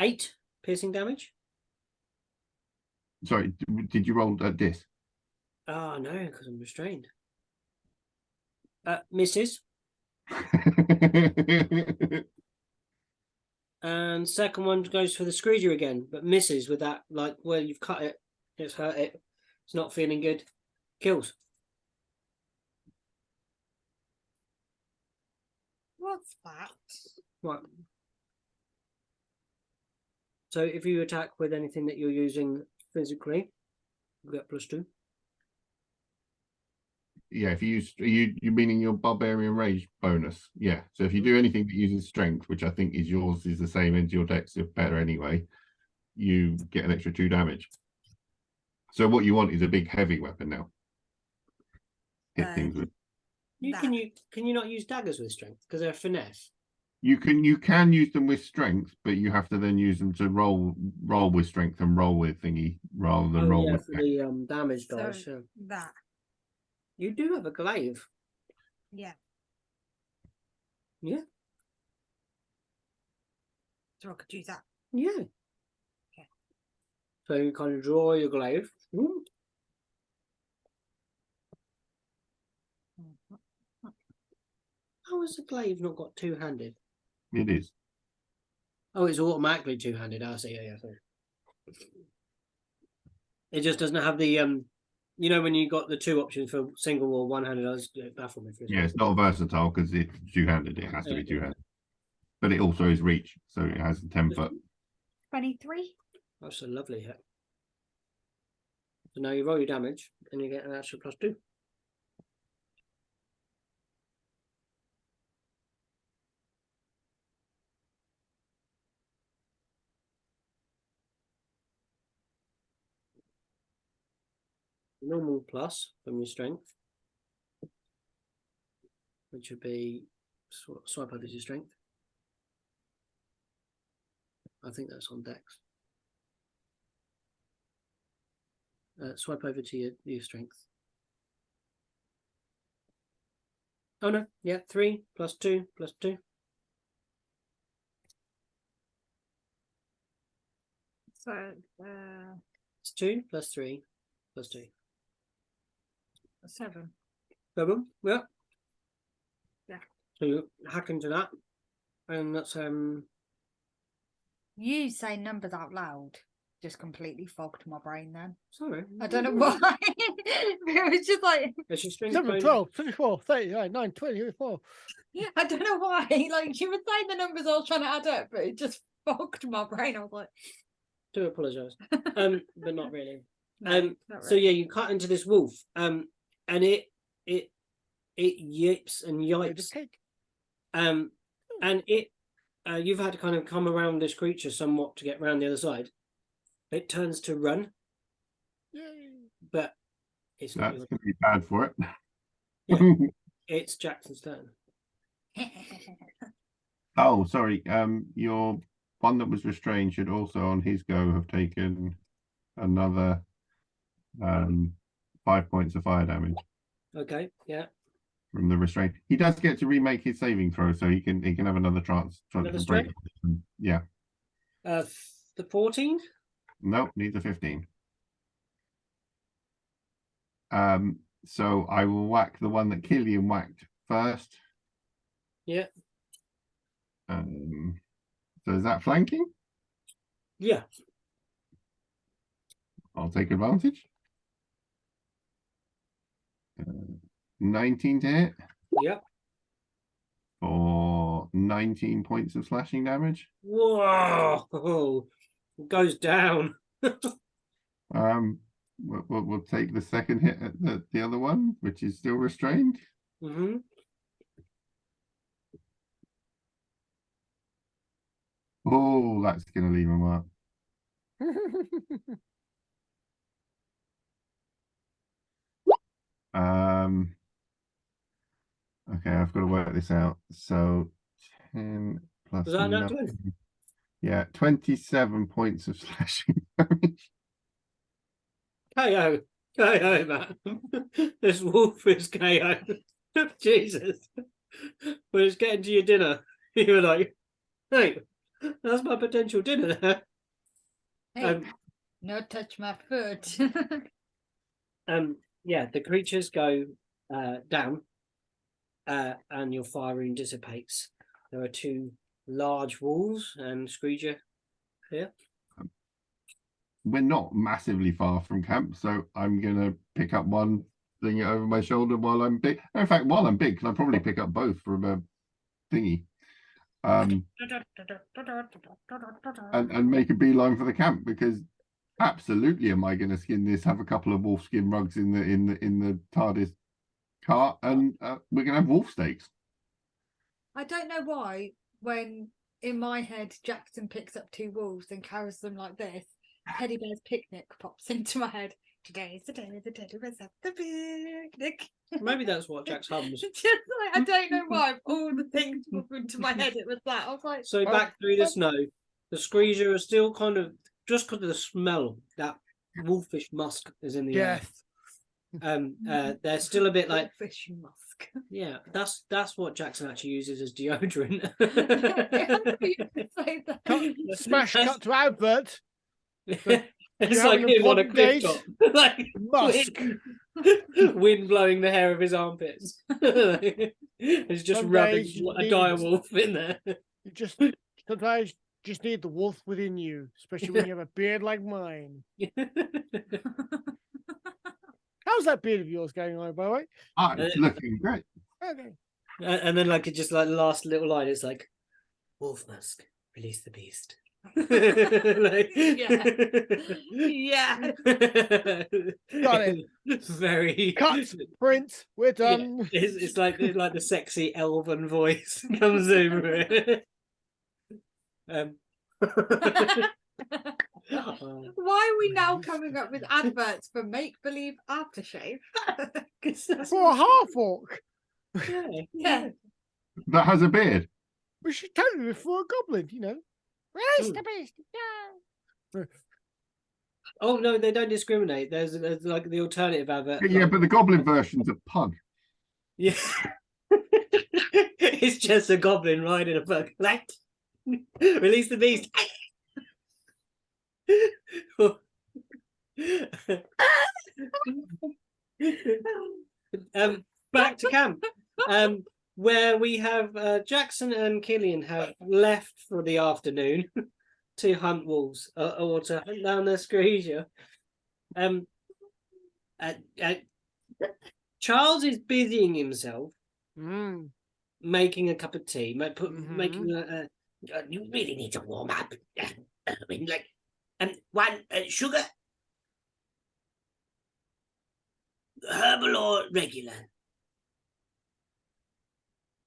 8 piercing damage. Sorry, did you roll this? Oh no, because I'm restrained. Misses. And second one goes for the Screeger again, but misses with that, like, where you've cut it, it's hurt it, it's not feeling good. Kills. What's that? Right. So if you attack with anything that you're using physically, you get +2. Yeah, if you use you meaning your barbarian rage bonus. Yeah. So if you do anything that uses strength, which I think is yours is the same as your dex, if better anyway, you get an extra 2 damage. So what you want is a big heavy weapon now. Hit things with. Can you not use daggers with strength because they're finesse? You can use them with strength, but you have to then use them to roll with strength and roll with thingy rather than roll with for the damage dice. So that. You do have a glaive. Yeah. Yeah. So I could use that. Yeah. Okay. So you kind of draw your glaive. Ooh. How has the glaive not got 2-handed? It is. Oh, it's automatically 2-handed. I see. Yeah. Sorry. It just doesn't have the you know, when you got the 2 options for single or one-handed. I was baffled me for a second. Yeah, it's not versatile because it's 2-handed. It has to be 2-handed, but it also is reach, so it has 10 foot. 23. That's a lovely hit. So now you roll your damage and you get an extra +2. Normal plus from your strength, which would be swipe over your strength. I think that's on dex. Swipe over to your strength. Oh no, yeah, 3 plus 2 plus 2. So, It's 2 plus 3 plus 2. 7. Boom, yeah. Yeah. So you hack into that, and that's You say numbers out loud just completely fogged my brain then. sorry. I don't know why. It was just like, It's your strength 7, bonus. 12, 24, 39, 9, 20, 24. I don't know why. Like, you were saying the numbers I was trying to add up, but it just fogged my brain. I was like, Do apologise. But not really. no, not So really. yeah, you cut into this wolf, and it yips and Bit of yipes, cake. and it you've had to kind of come around this creature somewhat to get around the other side. It turns to run, Yay. but it's not That's your, going to be bad for it. Yeah. It's Jackson's turn. Oh, sorry. Your one that was restrained should also, on his go, have taken another 5 points of fire damage Okay, yeah. from the restraint. He does get to remake his saving throw, so he can have another chance. Another to break. Yeah. The 14. Nope, needs a 15. So I will whack the one that Killian whacked first. Yeah. So is that flanking? Yeah. I'll take advantage. 19 to hit Yep. for 19 points of slashing damage. Whoa! It goes down. We'll take the second hit at the other one, which is still restrained. Mm-hmm. Oh, that's going to leave a mark. Okay, I've got to work this out. So 10 plus Was that not 9. 20? Yeah, 27 points of slashing damage. KO. KO, man. This wolf is KO. Jesus. When it's getting to your dinner, you were like, hey, that's my potential dinner there. Hey, no touch my foot. Yeah, the creatures go down, and your fire rune dissipates. There are 2 large wolves and Screeger here. We're not massively far from camp, so I'm gonna pick up one, thing it over my shoulder while I'm big. In fact, while I'm big, can I probably pick up both from a thingy, and make a beeline for the camp, because absolutely am I gonna skin this, have a couple of wolf skin rugs in the TARDIS cart, and we're gonna have wolf steaks. I don't know why, when in my head Jackson picks up 2 wolves and carries them like this, Teddy Bear's Picnic pops into my head. Today's the day the teddy bears have the picnic. Maybe that's what Jack's hums. Just like, I don't know why, of all the things pop into my head, it was that. I was like, So back through the snow, the Screeger are still kind of, just because of the smell, that wolfish musk is in the air. They're still a bit like fish musk. Yeah, that's what Jackson actually uses as deodorant. Smash cut to advert. It's You're like having him on a important cliff days. top, like Musk. wind blowing the hair of his armpits. It's just Some rubbing days you a need- dire wolf in there. You sometimes just need the wolf within you, especially when you have a beard like mine. How's that beard of yours going on, by the way? It's looking great. Okay. And then like it just like the last little line is like, wolf musk, release the beast. Like, Yeah. Got it. Very Cut, print, we're Yeah, done. it's like the sexy elven voice comes over it. Why are we now coming up with adverts for make-believe aftershave? For a half orc. Yeah. That has a beard. We should totally be for a goblin, you know. Release Mm. the beast. Yeah. Oh no, they don't discriminate. There's like the alternative advert. Yeah, like- but the goblin version's a pug. yeah. It's just a goblin riding a bug. Like, release the beast. Back to camp. Where we have Jackson and Killian have left for the afternoon to hunt wolves or to hunt down their screesia. Charles is busying himself Mm. making a cup of tea, making You really need to warm up. Erwin, like, one sugar, herbal or regular,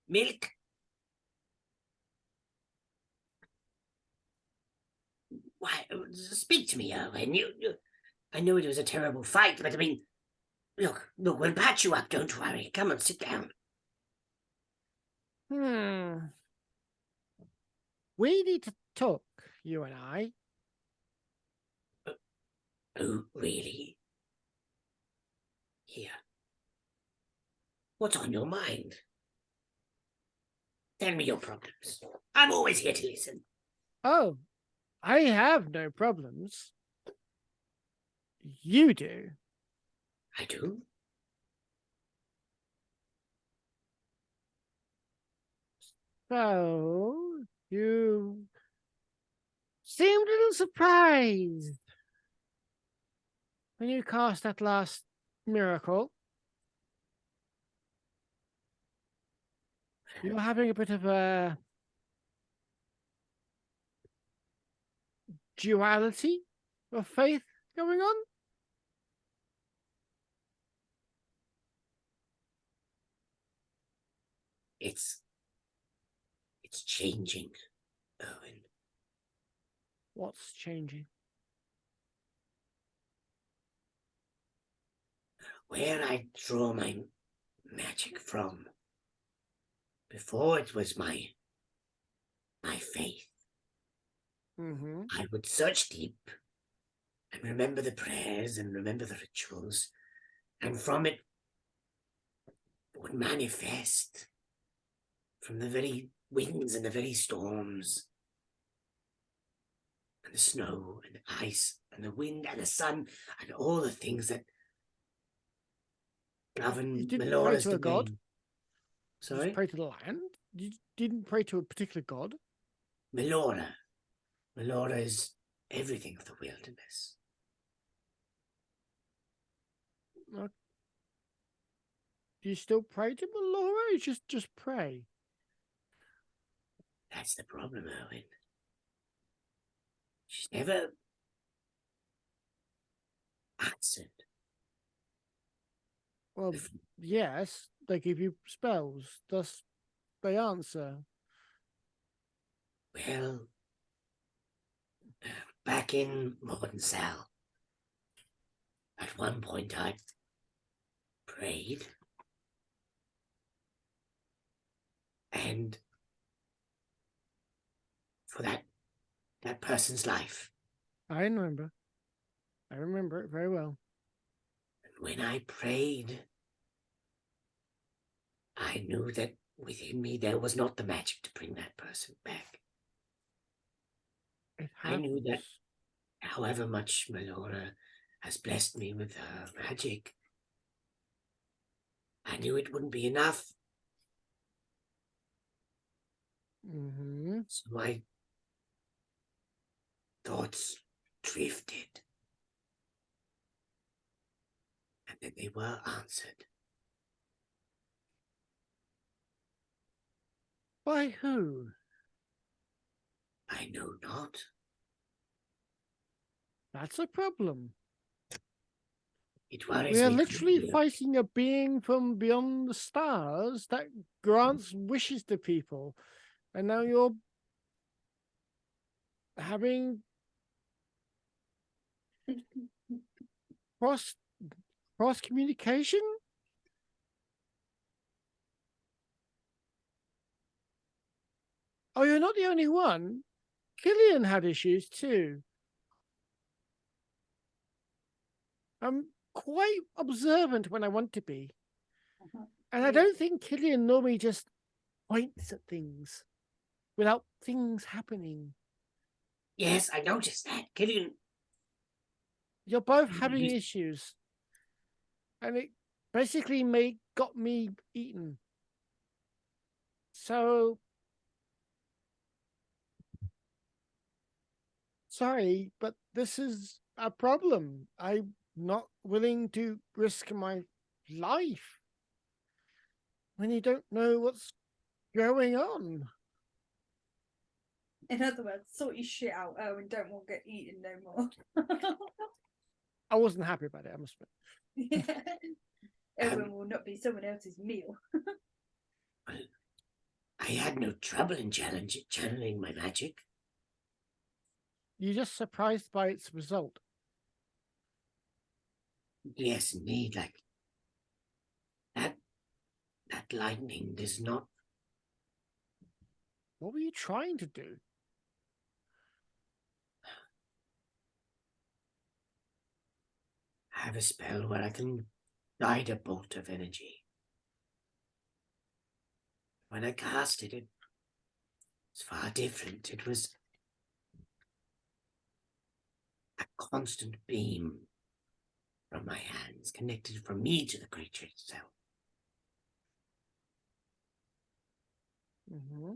milk. Why? Speak to me, Erwin. I know it was a terrible fight, but I mean, look, we'll patch you up. Don't worry. Come on, sit down. We need to talk, you and I. Oh, really? Here. What's on your mind? Tell me your problems. I'm always here to listen. Oh, I have no problems. You do. I do? So, you seemed a little surprised when you cast that last miracle. You're having a bit of a duality of faith going on. It's changing, Erwin. What's changing? Where I draw my magic from. Before it was my faith. Mm-hmm. I would search deep and remember the prayers and remember the rituals, and from it would manifest from the very winds and the very storms and the snow and the ice and the wind and the sun and all the things that govern You didn't pray Melora's to a god? domain. Just Sorry? pray to the land? You didn't pray to a particular god? Melora. Melora is everything of the wilderness. Do you still pray to Melora? You just pray. That's the problem, Erwin. She's never answered. Well, yes, they give you spells. Thus, they answer. Well, back in Modern Cell, at one point I prayed, and for that person's life. I remember. I remember it very well. When I prayed, I knew that within me there was not the magic to bring that person back. I knew that however much Melora has blessed me with her magic, I knew it wouldn't be enough. Mm-hmm. So my thoughts drifted. And then they were answered. By who? I know not. That's a problem. It worries We are me literally greatly. fighting a being from beyond the stars that grants wishes to people. And now you're having cross communication? Oh, you're not the only one. Killian had issues too. I'm quite observant when I want to be. Mhm. And I don't think Killian normally just points at things without things happening. Yes, I noticed that. Killian, You're both having issues. And it basically got me eaten. So sorry, but this is a problem. I'm not willing to risk my life when you don't know what's going on. In other words, sort your shit out, Erwin. Don't want to get eaten no more. I wasn't happy about it, I must admit. Erwin will not be someone else's meal. I had no trouble in channeling my magic. You're just surprised by its result. Yes, indeed, like that lightning does not. What were you trying to do? I have a spell where I can guide a bolt of energy. When I cast it, it was far different. It was a constant beam from my hands, connected from me to the creature itself. Mm-hmm.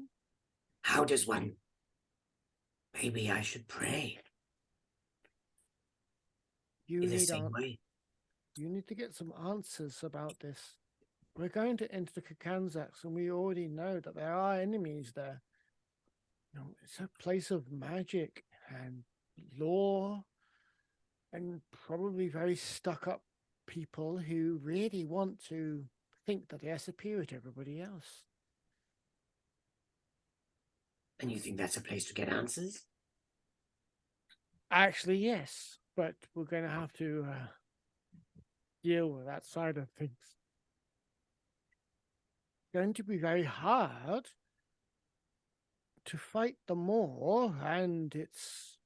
How does one? Maybe I should pray You in the need same way. You need to get some answers about this. We're going to enter the Kakanzaks, and we already know that there are enemies there. It's a place of magic and law, and probably very stuck-up people who really want to think that they're superior to everybody else. And you think that's a place to get answers? Actually, yes, but we're going to have to deal with that side of things. It's going to be very hard to fight the Maw and its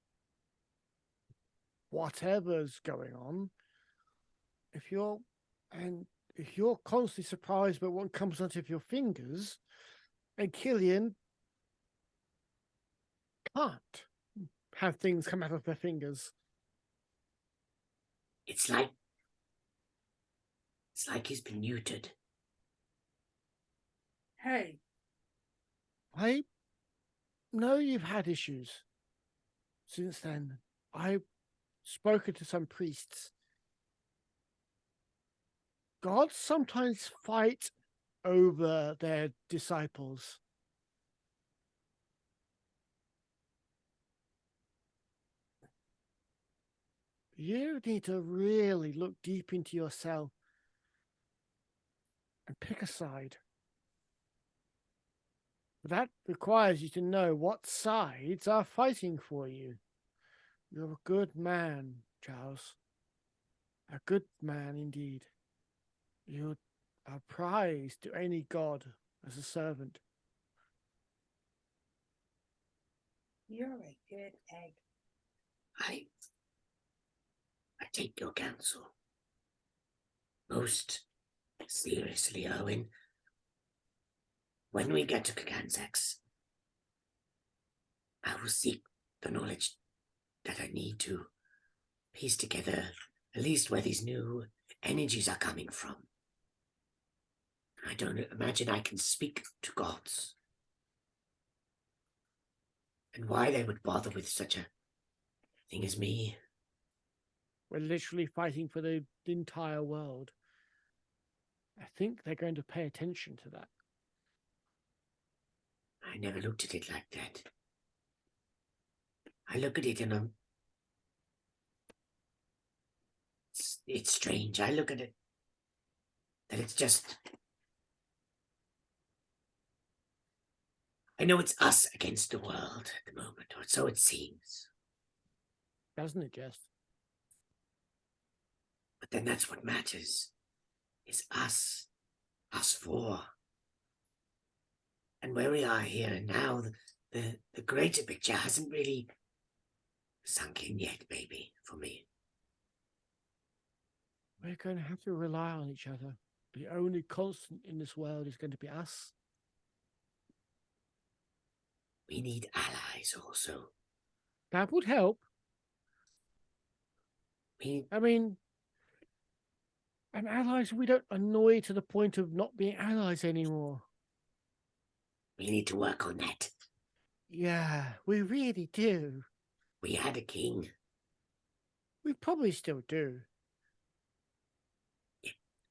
whatever's going on. If you're constantly surprised by what comes out of your fingers, and Killian can't have things come out of their fingers. It's like he's been neutered. Hey, I know you've had issues since then. I've spoken to some priests. Gods sometimes fight over their disciples. You need to really look deep into yourself and pick a side. That requires you to know what sides are fighting for you. You're a good man, Charles. A good man indeed. You're a prize to any god as a servant. you're a good egg. I take your counsel most seriously, Erwin. When we get to Kaganzax, I will seek the knowledge that I need to piece together at least where these new energies are coming from. I don't imagine I can speak to gods. And why they would bother with such a thing as me. We're literally fighting for the entire world. I think they're going to pay attention to that. I never looked at it like that. I look at it and it's strange. I look at it that it's just... I know it's us against the world at the moment, or so it seems. Doesn't it, Jess? But then that's what matters, is us four. And where we are here and now, the greater picture hasn't really sunk in yet, maybe, for me. We're going to have to rely on each other. The only constant in this world is going to be us. We need allies also. That would help. We I mean, and allies we don't annoy to the point of not being allies anymore. need to work on that. Yeah, we really do. We had a king. We probably still do.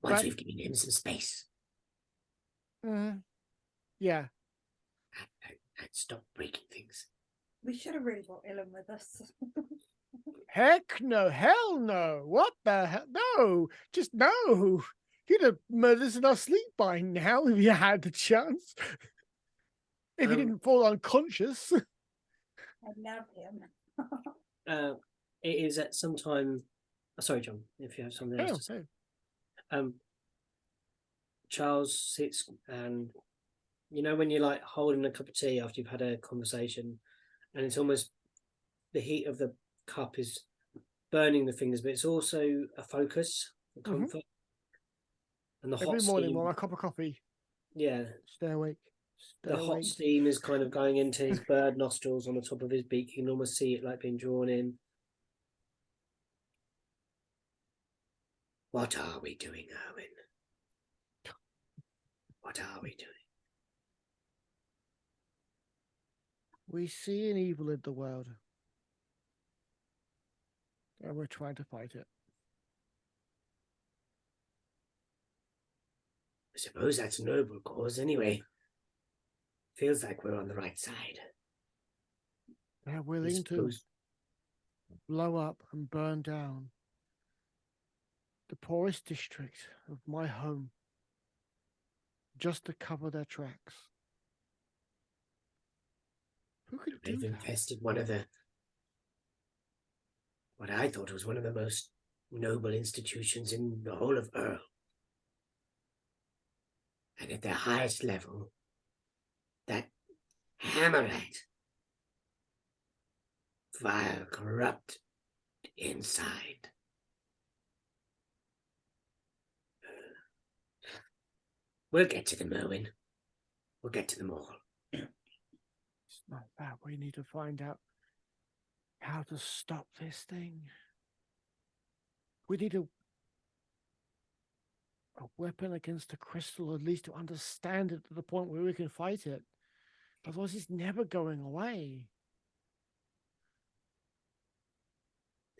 Once But- we've given him some space. Yeah. And stop breaking things. We should have really brought Ilum with us. Heck no, hell no. What the hell? No, just no. He'd have murdered us in our sleep by now if you had the chance. If he didn't fall unconscious. I love him. It is at some time. Sorry, John, if you have something else to say. Charles sits and when you're like holding a cup of tea after you've had a conversation, and it's almost the heat of the cup is burning the fingers, but it's also a focus, a comfort, and the Every hot morning steam. while I cup of coffee. Yeah, Stay awake. the hot steam is kind of going into his bird nostrils on the top of his beak. You can almost see it like being drawn in. What are we doing, Erwin? What are we doing? We see an evil in the world. And we're trying to fight it. I suppose that's a noble cause anyway. Feels like we're on the right side. They're willing to blow up and burn down the poorest district of my home just to cover their tracks. Who could do They've that? infested what I thought was one of the most noble institutions in the whole of Earl. And at their highest level, that hammerhead, vile, corrupt inside. We'll get to them, Erwin. We'll get to them all. It's not that. We need to find out how to stop this thing. We need a weapon against the crystal, at least to understand it to the point where we can fight it. Otherwise, it's never going away.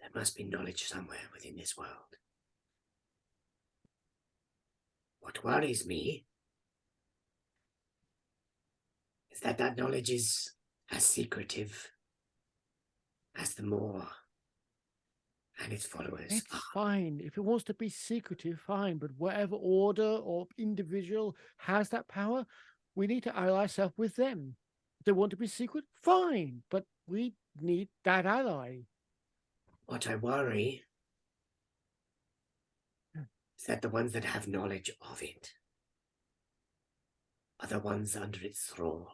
There must be knowledge somewhere within this world. What worries me is that knowledge is as secretive as the Moor and its followers It's are. fine. If it wants to be secretive, fine. But whatever order or individual has that power, we need to ally ourselves with them. If they want to be secret, fine. But we need that ally. What I worry is that the ones that have knowledge of it are the ones under its thrall.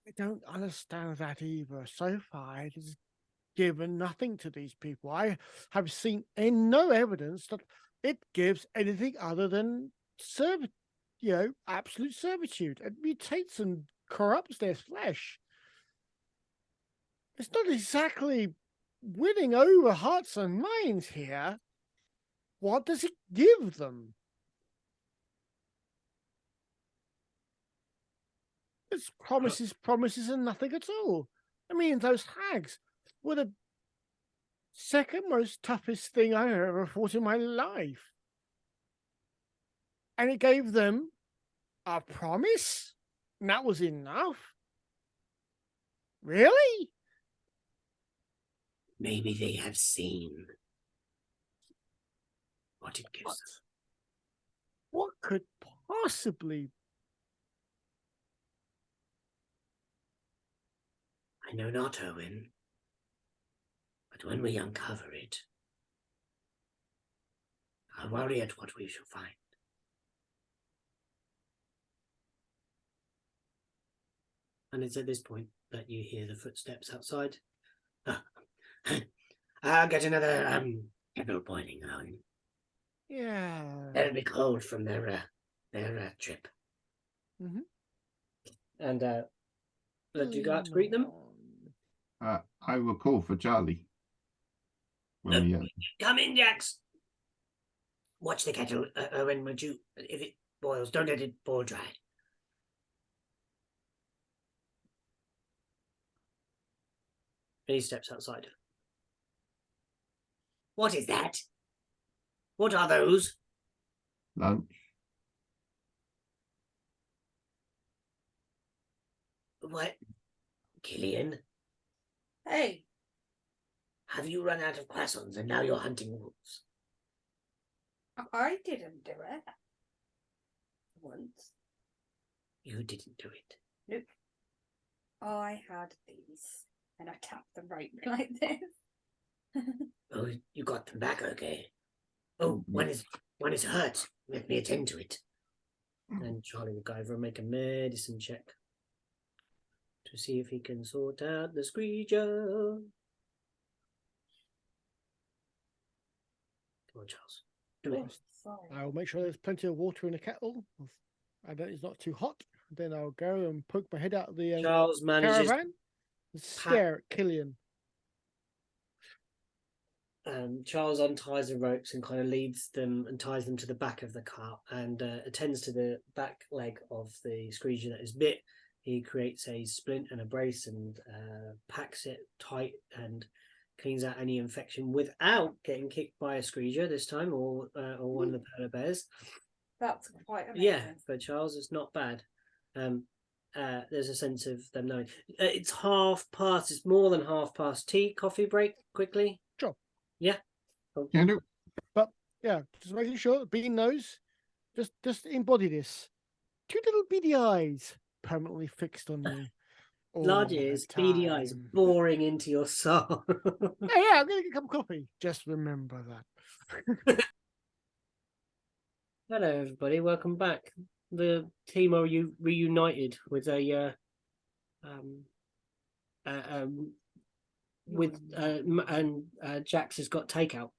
I don't understand that either. So far, it has given nothing to these people. I have seen no evidence that it gives anything other than absolute servitude. It mutates and corrupts their flesh. It's not exactly winning over hearts and minds here. What does it give them? It's promises, and nothing at all. I mean, those hags were the second most toughest thing I ever fought in my life. And it gave them a promise? And that was enough? Really? Maybe they have seen what it gives them. What could possibly? I know not, Erwin, but when we uncover it, I worry at what we shall find. And it's at this point that you hear the footsteps outside. I'll get another kettle boiling going. Yeah. They'll be cold from their trip. And do you go out to greet them? I will call for Charlie. When we, Come in, Jax. Watch the kettle, Erwin. Would you, if it boils, don't let it boil dry. And he steps outside. What is that? What are those? lunch. What? Killian, Hey, have you run out of croissants and now you're hunting wolves? I didn't do it. Once. You didn't do it. Nope. I had these, and I tapped them right like this. Oh, you got them back, okay. Oh, one is hurt. Let me attend to it. And Charlie will go over and make a medicine check to see if he can sort out the screeger. Come on, Charles. Do it. Sorry. I'll make sure there's plenty of water in the kettle. And that it's not too hot. Then I'll go and poke my head out of the Charles manages. caravan and stare at Killian. Charles unties the ropes and kind of leads them and ties them to the back of the cart and attends to the back leg of the screeger that is bit. He creates a splint and a brace and packs it tight and cleans out any infection without getting kicked by a screeger this time or one of the polar bears. That's quite amazing. Yeah, for Charles, it's not bad. There's a sense of them knowing. It's it's more than half past tea. Coffee break quickly. Sure. Yeah. Can do. But yeah, just making sure Bean knows. Just embody this. 2 little beady eyes permanently fixed on you. Large all the ears, beady eyes, time. boring into your soul. Yeah, I'm gonna get a cup of coffee. Just remember that. Hello, everybody. Welcome back. The team are reunited with a Jax has got takeout.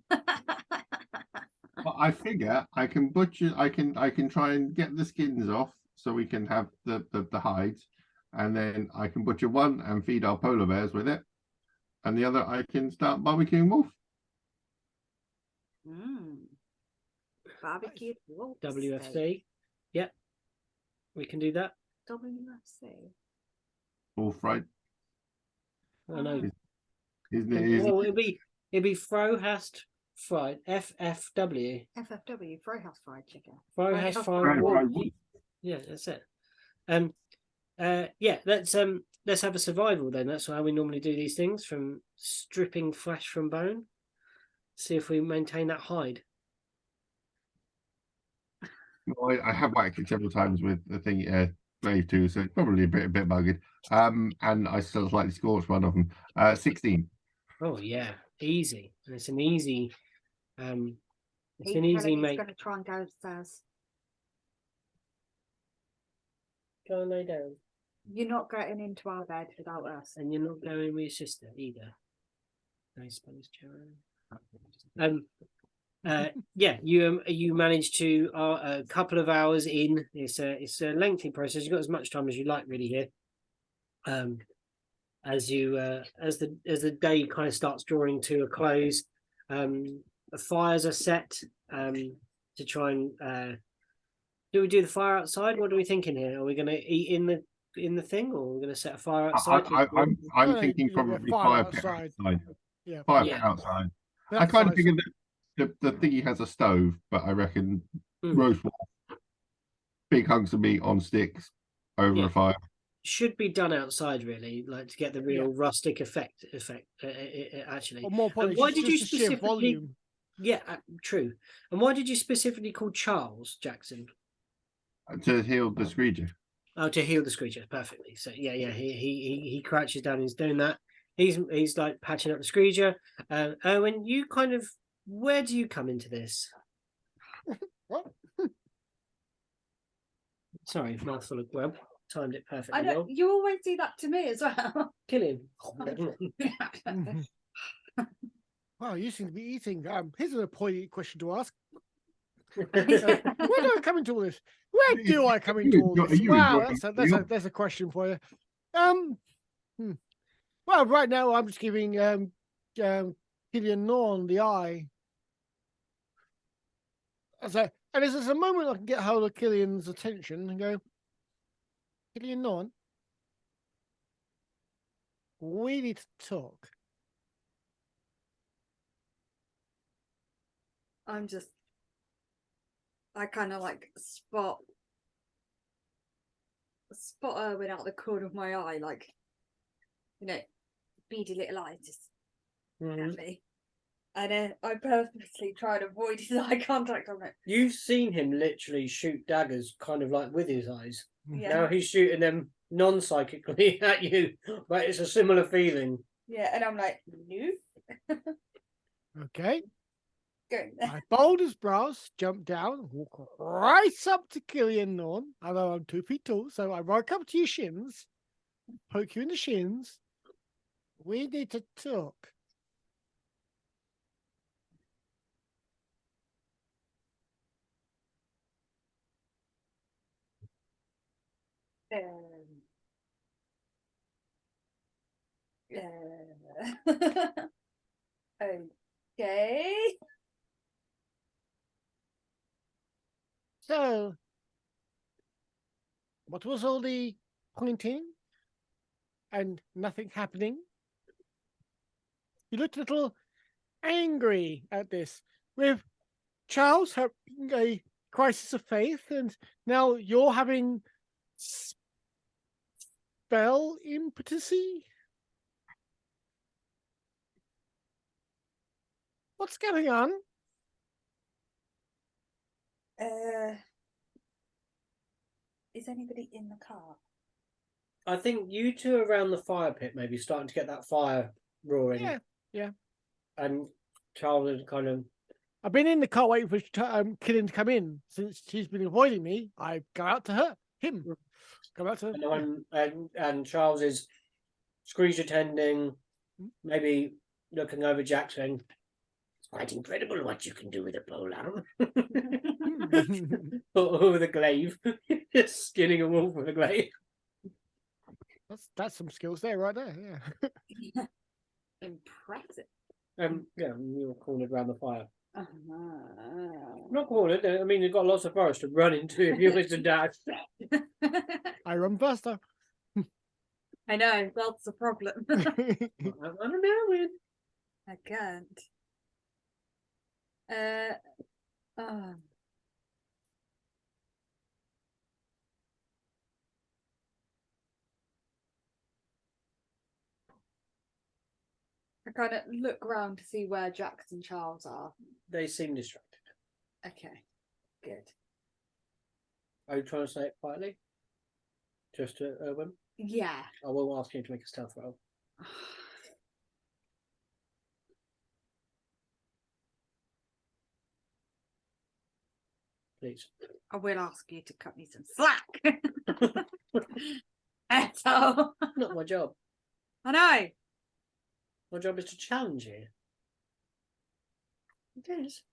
But I figure I can butcher. I can try and get the skins off so we can have the hides, and then I can butcher one and feed our polar bears with it, and the other I can start barbecuing wolf. Barbecue wolf WFC. steak. Yep, we can do that. WFC. Wolf fried. I know. Isn't it? Well, it'd be Frohast fried. FFW. FFW, Frohouse fried chicken. Frohast Fried fried. wolf. Yeah, that's it. Yeah, let's have a survival then. That's how we normally do these things, from stripping flesh from bone. See if we maintain that hide. Well, I have whacked it several times with the thing Brave 2, so it's probably a bit buggered. And I still slightly scorched one of them. 16. Oh yeah, easy. And it's an easy it's He's an easy telling me make. he's going to try and go upstairs. Go and lay down. You're not getting into our bed without us. And you're not going with your sister either. I suppose, Joanne. Yeah, you managed to a couple of hours in. It's a lengthy process. You've got as much time as you like really here. As the day kind of starts drawing to a close, the fires are set to try and do we do the fire outside? What are we thinking here? Are we going to eat in the thing, or are we going to set a fire outside? I'm thinking probably fire pit outside. outside. Yeah, Fire Yeah. pit outside. That I kind of size- figured that the thingy has a stove, but I reckon roast wolf, big hunks of meat on sticks over Yeah. a fire. Should be done outside, really, like to get the real Yeah. rustic effect. Actually, Or more importantly, why just, did you just the sheer specifically- volume? yeah, true. And why did you specifically call Charles Jackson? To heal the screeger. Oh, to heal the screecher perfectly. So yeah, he crouches down and he's doing that. He's like patching up the screecher. Erwin, you kind of, where do you come into this? What? Sorry, mouthful of grub. Timed it perfectly I know well. you always do that to me as well. Kill him. Mhm. Wow, you seem to be eating. Here's a poignant question to ask. Where do I come into all this? Where do I come into all this? Wow, that's a question for you. Well, right now I'm just giving Killian Norn the eye. So, and there's a moment I can get hold of Killian's attention and go, Killian Norn, we need to talk. I kind of like spot Erwin out the corner of my eye, like, beady little eyes, just at me. And I purposely try to avoid his eye contact on it. You've seen him literally shoot daggers kind of like with his eyes. Yeah. Now he's shooting them non-psychically at you, but it's a similar feeling. Yeah, and I'm like, no. Okay. Going My boldest brows jump down, walk right up to Killian Norn, although I'm 2 feet tall, so I walk up to your shins, poke you in the shins. We need to talk. Okay. So, what was all the pointing and nothing happening? You looked a little angry at this, with Charles having a crisis of faith, and now you're having spell impotency. What's going on? Is anybody in the car? I think you two are around the fire pit, maybe starting to get that fire roaring. Yeah. And Charles is kind of. I've been in the car waiting for Killian to come in. Since she's been avoiding me, I go out to him. Go out to him. And Charles is screech attending, maybe looking over Jack saying, "It's quite incredible what you can do with a polearm." or with a glaive. Just skinning a wolf with a glaive. That's some skills there, right there. Yeah. Impressive. Yeah, you were cornered around the fire. Not cornered. I mean, you've got lots of forest to run into if you wish to dash. I run faster. I know, that's the problem. I don't know. I can't. I kind of look around to see where Jax and Charles are. They seem distracted. Okay, good. Are you trying to say it quietly? Just to Erwin? Yeah. I will ask you to make a stealth roll. Please. I will ask you to cut me some slack. So, Not my job. I know. My job is to challenge you. It is.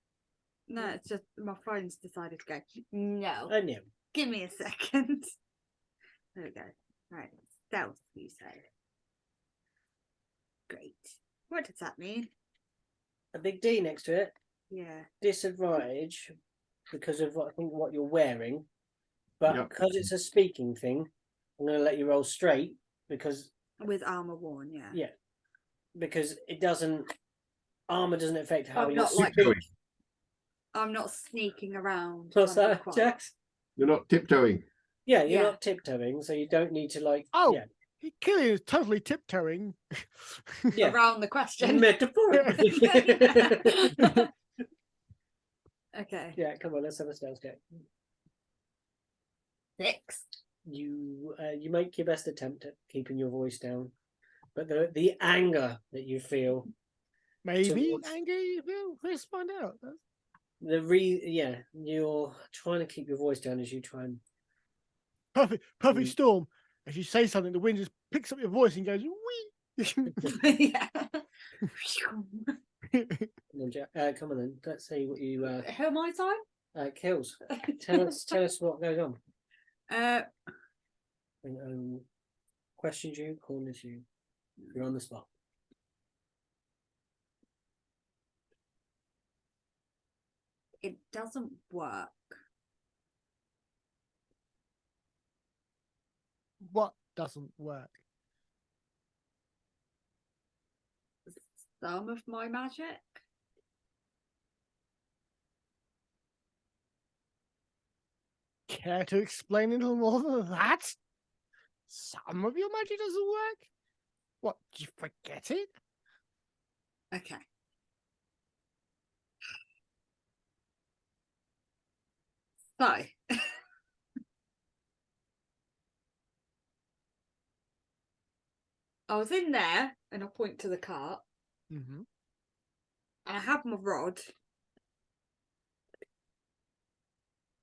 No, it's just my phone's decided to go. No. I know. Give me a second. There we go. Right. Stealth, you say. Great. What does that mean? A big D next to it. Yeah. Disadvantage because of what you're wearing. But because it's a speaking thing, I'm going to let you roll straight because... With armor worn, yeah. Yeah. Because it doesn't... Armor doesn't affect how I'm you not speak. I'm not sneaking around. What's that, Jax? You're not tiptoeing. Yeah, you're not tiptoeing, so you don't need to like... Oh, yeah. Killian is totally tiptoeing. Yeah. Around the question. Metaphorically. Okay. Yeah, come on, let's have a stealth check. 6. You make your best attempt at keeping your voice down, but the anger that you feel, Maybe towards- anger you feel. Let's find out. you're trying to keep your voice down as you try and Perfect storm. As you say something, the wind just picks up your voice and goes wee. Yeah. Come on then. Let's see what you Who am I, time? kills. Tell us what goes on. Questions you, corners you. You're on the spot. It doesn't work. What doesn't work? Some of my magic. Care to explain a little more than that? Some of your magic doesn't work? What, did you forget it? Okay. So, I was in there, and I point to the cart, Mm-hmm. and I have my rod,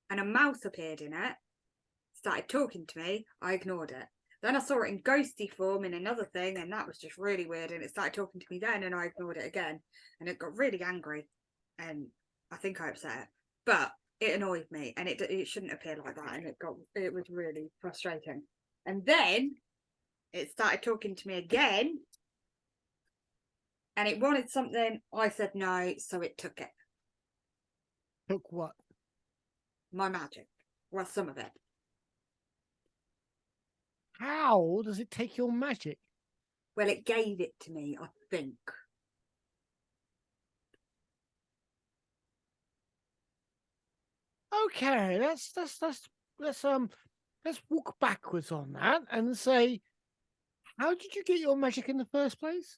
and a mouse appeared in it, started talking to me. I ignored it. Then I saw it in ghosty form in another thing, and that was just really weird, and it started talking to me then, and I ignored it again, and it got really angry, and I think I upset it, but it annoyed me, and it shouldn't appear like that, and it was really frustrating. And then it started talking to me again, and it wanted something. I said no, so it took it. Took what? My magic. Well, some of it. How does it take your magic? Well, it gave it to me, I think. Okay, let's walk backwards on that and say, how did you get your magic in the first place?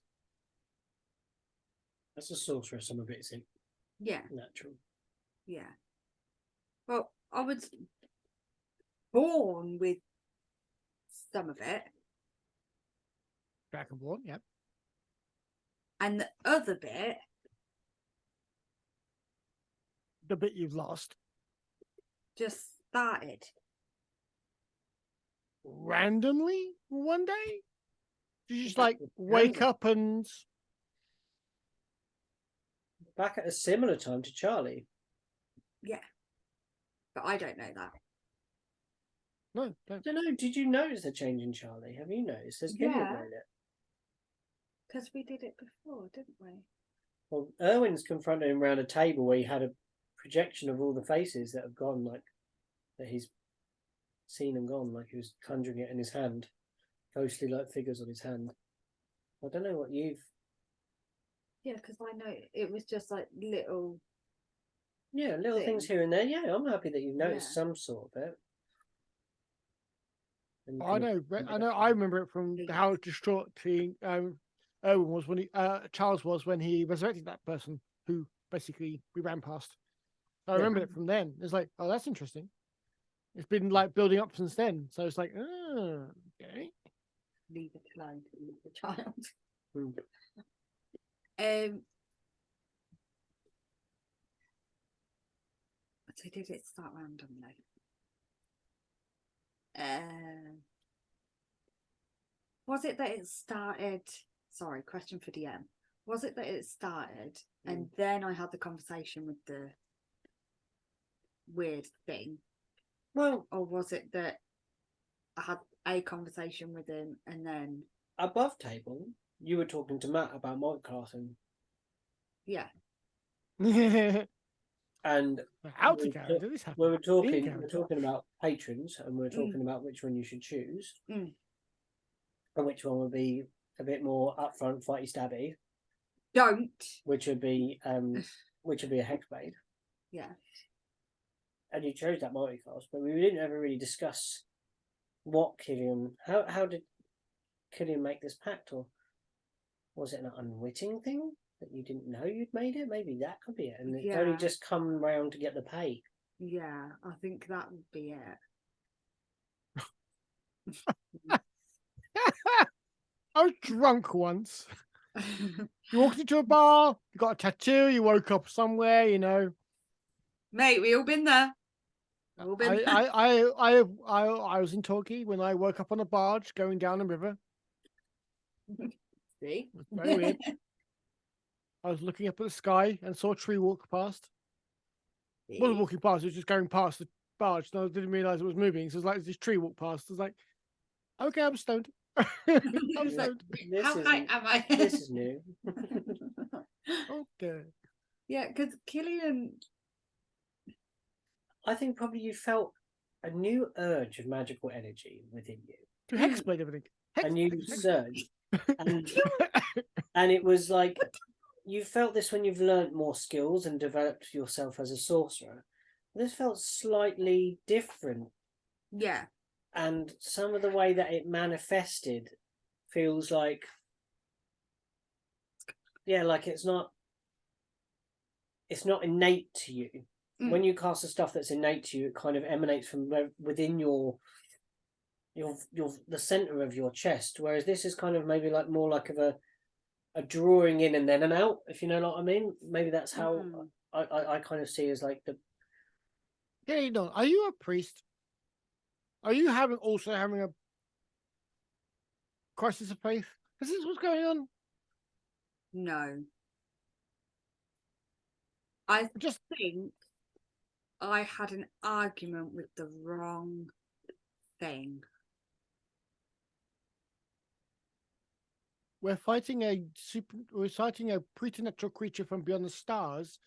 That's a sorcerer. Some of it's in Yeah, natural. yeah. Well, I was born with some of it, Dragonborn, yep. and the other bit, The bit you've lost. just started. Randomly one day? Did you just That like was wake random. up and Back at a similar time to Charlie. Yeah, but I don't know that. no, don't. I don't know. Did you notice a change in Charlie? Have you noticed? Has Killian Yeah. known it? Because we did it before, didn't we? Well, Erwin's confronted him around a table where he had a projection of all the faces that have gone, like that he's seen and gone, like he was conjuring it in his hand, ghostly like figures on his hand. I don't know what you've. Yeah, because I know it was just like little. Yeah, little things Thing. here and there. Yeah, I'm happy that you've noticed Yeah. some sort of it. And you I can- know. I remember it from how distraught Erwin was when Charles was when he resurrected that person who basically we ran past. I Yeah. remember it from then. It's like, oh, that's interesting. It's been like building up since then. So it's like, oh, okay. Leave it alone, leave the child. Hmm. So did it start randomly? Was it that it started? Sorry, question for DM. Was it that it started and then I had the conversation with the weird thing? Well, Or was it that I had a conversation with him and then above table, you were talking to Matt about multiclassing, yeah, and How we to were character ta- this happened. we were talking. character. We're talking about patrons, and we're talking about which one you should choose, Mm. and which one would be a bit more upfront, fighty, stabby, don't. which would be a hexblade. Yeah. And you chose that multiclass, but we didn't ever really discuss what Killian. How did Killian make this pact, or was it an unwitting thing that you didn't know you'd made it? Maybe that could be it, and it's only Yeah. just come round to get the pay. Yeah, I think that would be I was drunk once. it. You walked into a bar, you got a tattoo, you woke up somewhere, you know. Mate, we all been there. All been there. I was in Torquay when I woke up on a barge going down a river. See? It's very weird. I was looking up at the sky and saw a tree walk past. It wasn't walking past, it was just going past the barge. And I didn't realise it was moving. So it was like this tree walked past. I was like, okay, I'm stoned. I'm It's like, stoned. how high am I? This is new. Okay. Yeah, because Killian, I think probably you felt a new urge of magical energy within you. To hexblade everything. And you surged. And it was like you felt this when you've learnt more skills and developed yourself as a sorcerer. This felt slightly different. yeah, And some of the way that it manifested feels like, yeah, like it's not innate to you. When you cast the stuff that's innate to you, it kind of emanates from within your the center of your chest, whereas this is kind of maybe like more like of a drawing in and then an out, if you know what I mean. Maybe that's how I kind of see as like the. Yeah, you know, are you a priest? Are you also having a crisis of faith? Is this what's going on? no. I Just think I had an argument with the wrong thing. we're fighting a preternatural creature from beyond the stars,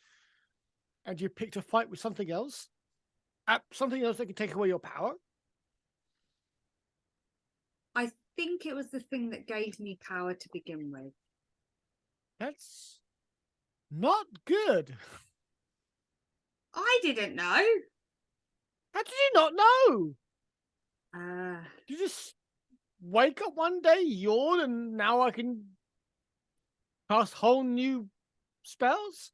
and you picked a fight with something else. Something else that can take away your power. I think it was the thing that gave me power to begin with. That's not good. I didn't know. How did you not know? Uh, You just wake up one day, yawn, and now I can cast whole new spells?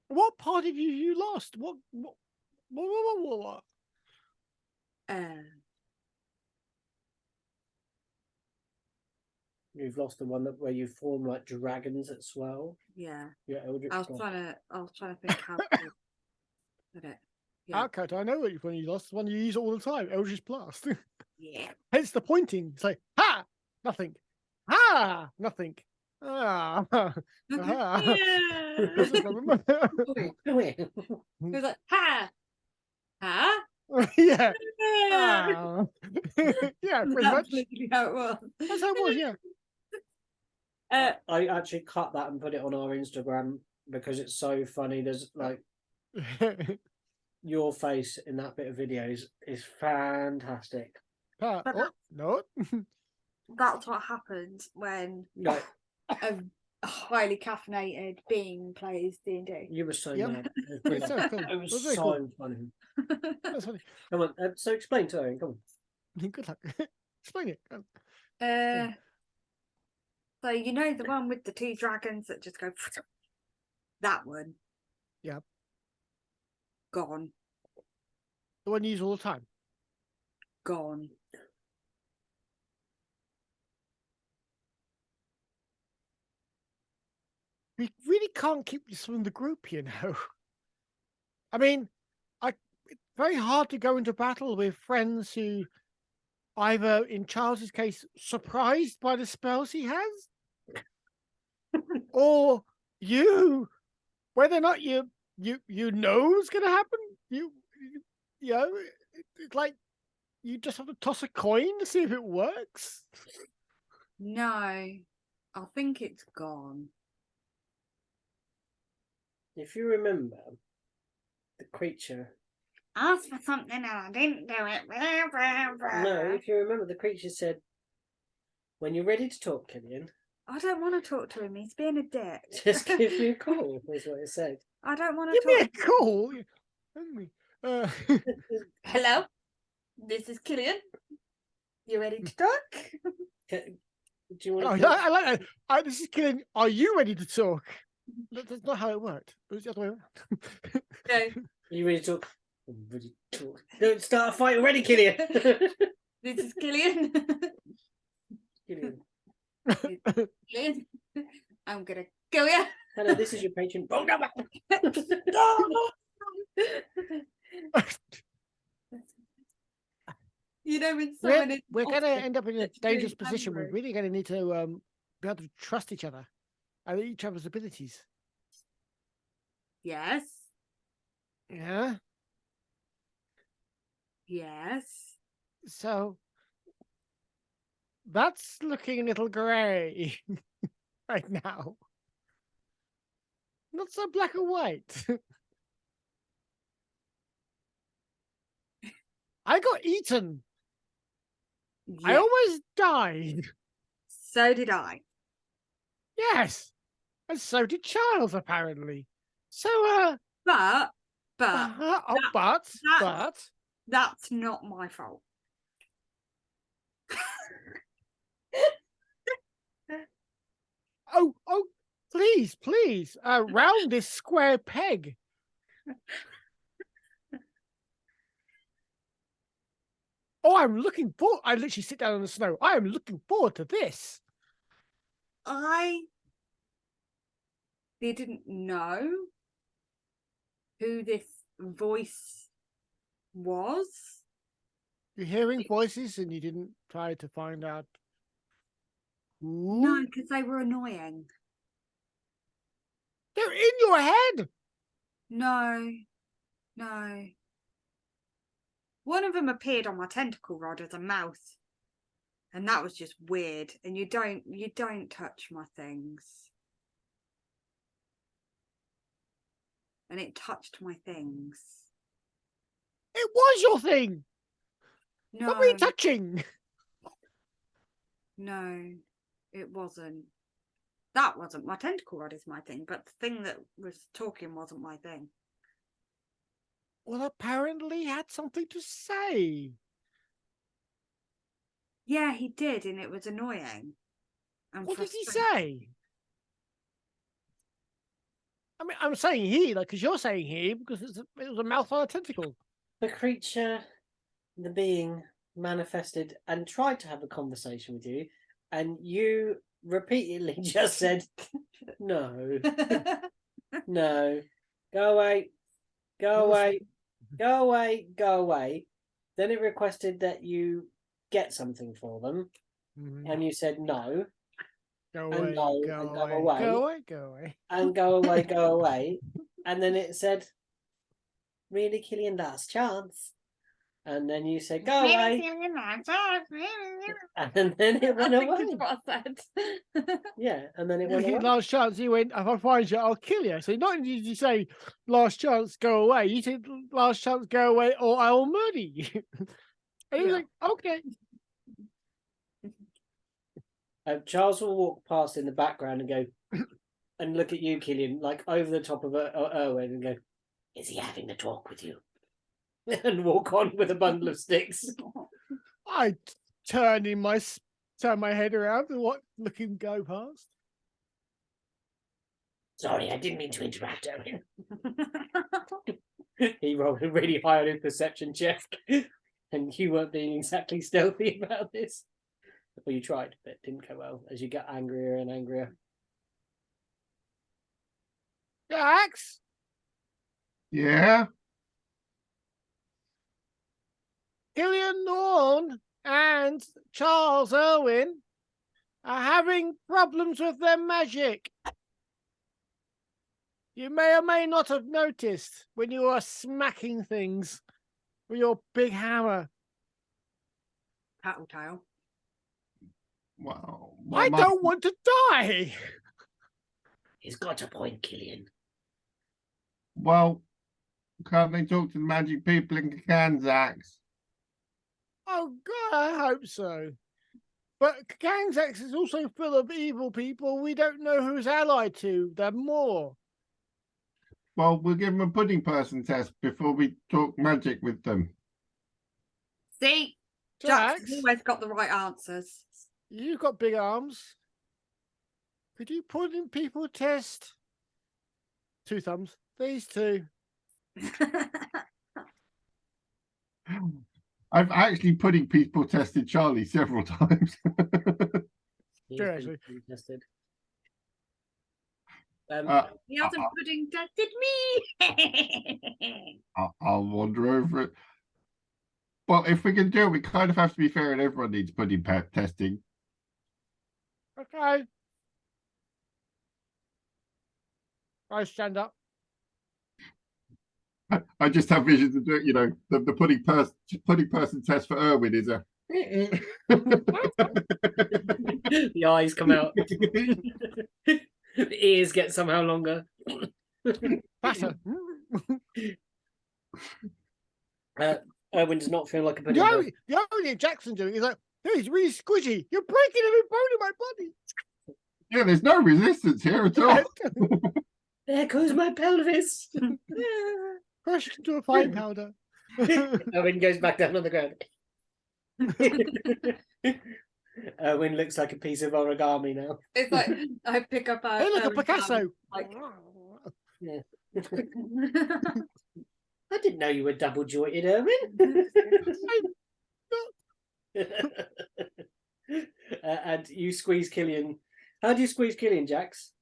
What part of you lost? What? You've lost the one where you form like dragons at swell. yeah. Yeah, I was trying to think how to put it. Yeah. Okay, I know which one you lost. The one you use all the time, Eldritch Blast. Yeah. Hence the pointing. It's like, ha! Nothing. Ha! Nothing. Ah. Ah. That's the problem. It was like, ha! Ha! Yeah. Ah. Yeah, pretty That's much. literally how it was. That's how it was, yeah. I actually cut that and put it on our Instagram because it's so funny. There's like your face in that bit of videos is fantastic. Oh, no. That's what happens when Like a highly caffeinated being plays D&D. you were so Yep. mad. It It's was, so cool. it was It was very so cool. funny. That's funny. Come on, so explain to Erwin. Come on. Good luck. Explain it. So you know the one with the two dragons that just go that one? Yep. Gone. The one you use all the time. Gone. We really can't keep this from the group, you know. I mean, it's very hard to go into battle with friends who either, in Charles's case, surprised by the spells he has, or you, whether or not you know what's going to happen. You know, it's like you just have to toss a coin to see if it works. No, I think it's gone. If you remember, the creature. Asked for something and I didn't do it. No, if you remember, the creature said, "When you're ready to talk, Killian, I don't want to talk to him. He's being a dick. just give me a call." Is what it said. I don't want to Give me a talk. call. Hello, this is Killian. You ready to talk? Do you want Oh, to? I like that. This is Killian. Are you ready to talk? That's not how it worked. It was the other way around. No. Are you ready to talk? I'm ready to talk. Don't start a fight already, Killian. This is Killian. Killian. Killian. I'm gonna kill you. Hello, this is your patron. Wrong number. You know when someone is We're going to end up in a such a good dangerous position. We're memory. really going to need to be able to trust each other and each other's abilities. Yes. Yeah. Yes. So that's looking a little grey right now. Not so black and white. I got eaten. I Yeah. almost died. So did I. Yes. And so did Charles, apparently. So, But but that's not my fault. oh, please, round this square peg. Oh, I'm looking forward. I literally sit down in the snow. I am looking forward to this. I didn't know who this voice was. You're hearing voices and you didn't try to find out who? No, because they were annoying. They're in your head. No. One of them appeared on my tentacle rod as a mouth. And that was just weird. And you don't touch my things. And it touched my things. It was your thing. No. What were you touching? No, it wasn't. That wasn't my tentacle rod is my thing, but the thing that was talking wasn't my thing. Well, apparently he had something to say. Yeah, he did, and it was annoying. And What did he frustrating. say? I mean, I'm saying he, like, because you're saying he, because it was a mouth on a tentacle. The creature, the being, manifested and tried to have a conversation with you, and you repeatedly just said, no, no, go away, go away, go away, go away. Then it requested that you get something for them, and you said no. Go And away, no, go and away, go away. go away, go away. And go away, go away. And then it said, really, Killian, last chance. And then you said, go away. And then it went I think away. is what I said. Yeah, and then it went away. Last chance, he went, if I find you, I'll kill you. So not only did you say, last chance, go away, you said, last chance, go away, or I will murder you. And he was like, okay. Charles will walk past in the background and go, and look at you, Killian, like over the top of Erwin and go, is he having a talk with you? And walk on with a bundle of sticks. I turn my head around and look him go past. Sorry, I didn't mean to interrupt, Erwin. He rolled really high on his perception check, and you weren't being exactly stealthy about this. Well, you tried, but it didn't go well as you got angrier and angrier. Jax, Yeah. Killian Norn and Charles Erwin are having problems with their magic. You may or may not have noticed when you are smacking things with your big hammer. Tattletale. Well, I don't want to die. He's got a point, Killian. Well, can't they talk to the magic people in Kansas? Oh God, I hope so. But Kansas is also full of evil people we don't know who's allied to them more. Well, we'll give them a pudding person test before we talk magic with them. See, Jax, Jack's always got the right answers. you've got big arms. Could you pudding people test? 2 thumbs. These two. I've actually pudding people tested Charlie several times. He's Sure, been actually. tested. He hasn't pudding tested me. I'll wander over it. Well, if we can do it, we kind of have to be fair, and everyone needs pudding testing. Okay. I stand up. I just have visions of you know the pudding person test for Erwin is a. The eyes come out. The ears get somehow longer. Fatter. Erwin does not feel like a pudding. The only Jackson doing is like, hey, he's really squishy. You're breaking every bone in my body. Yeah, there's no resistance here at all. There goes my pelvis. Crushed into a fine powder. Erwin goes back down on the ground. Erwin looks like a piece of origami now. It's like I pick up a. Hey, look, a Picasso. Like, Yeah. I didn't know you were double jointed, Erwin. And you squeeze Killian. How do you squeeze Killian, Jax?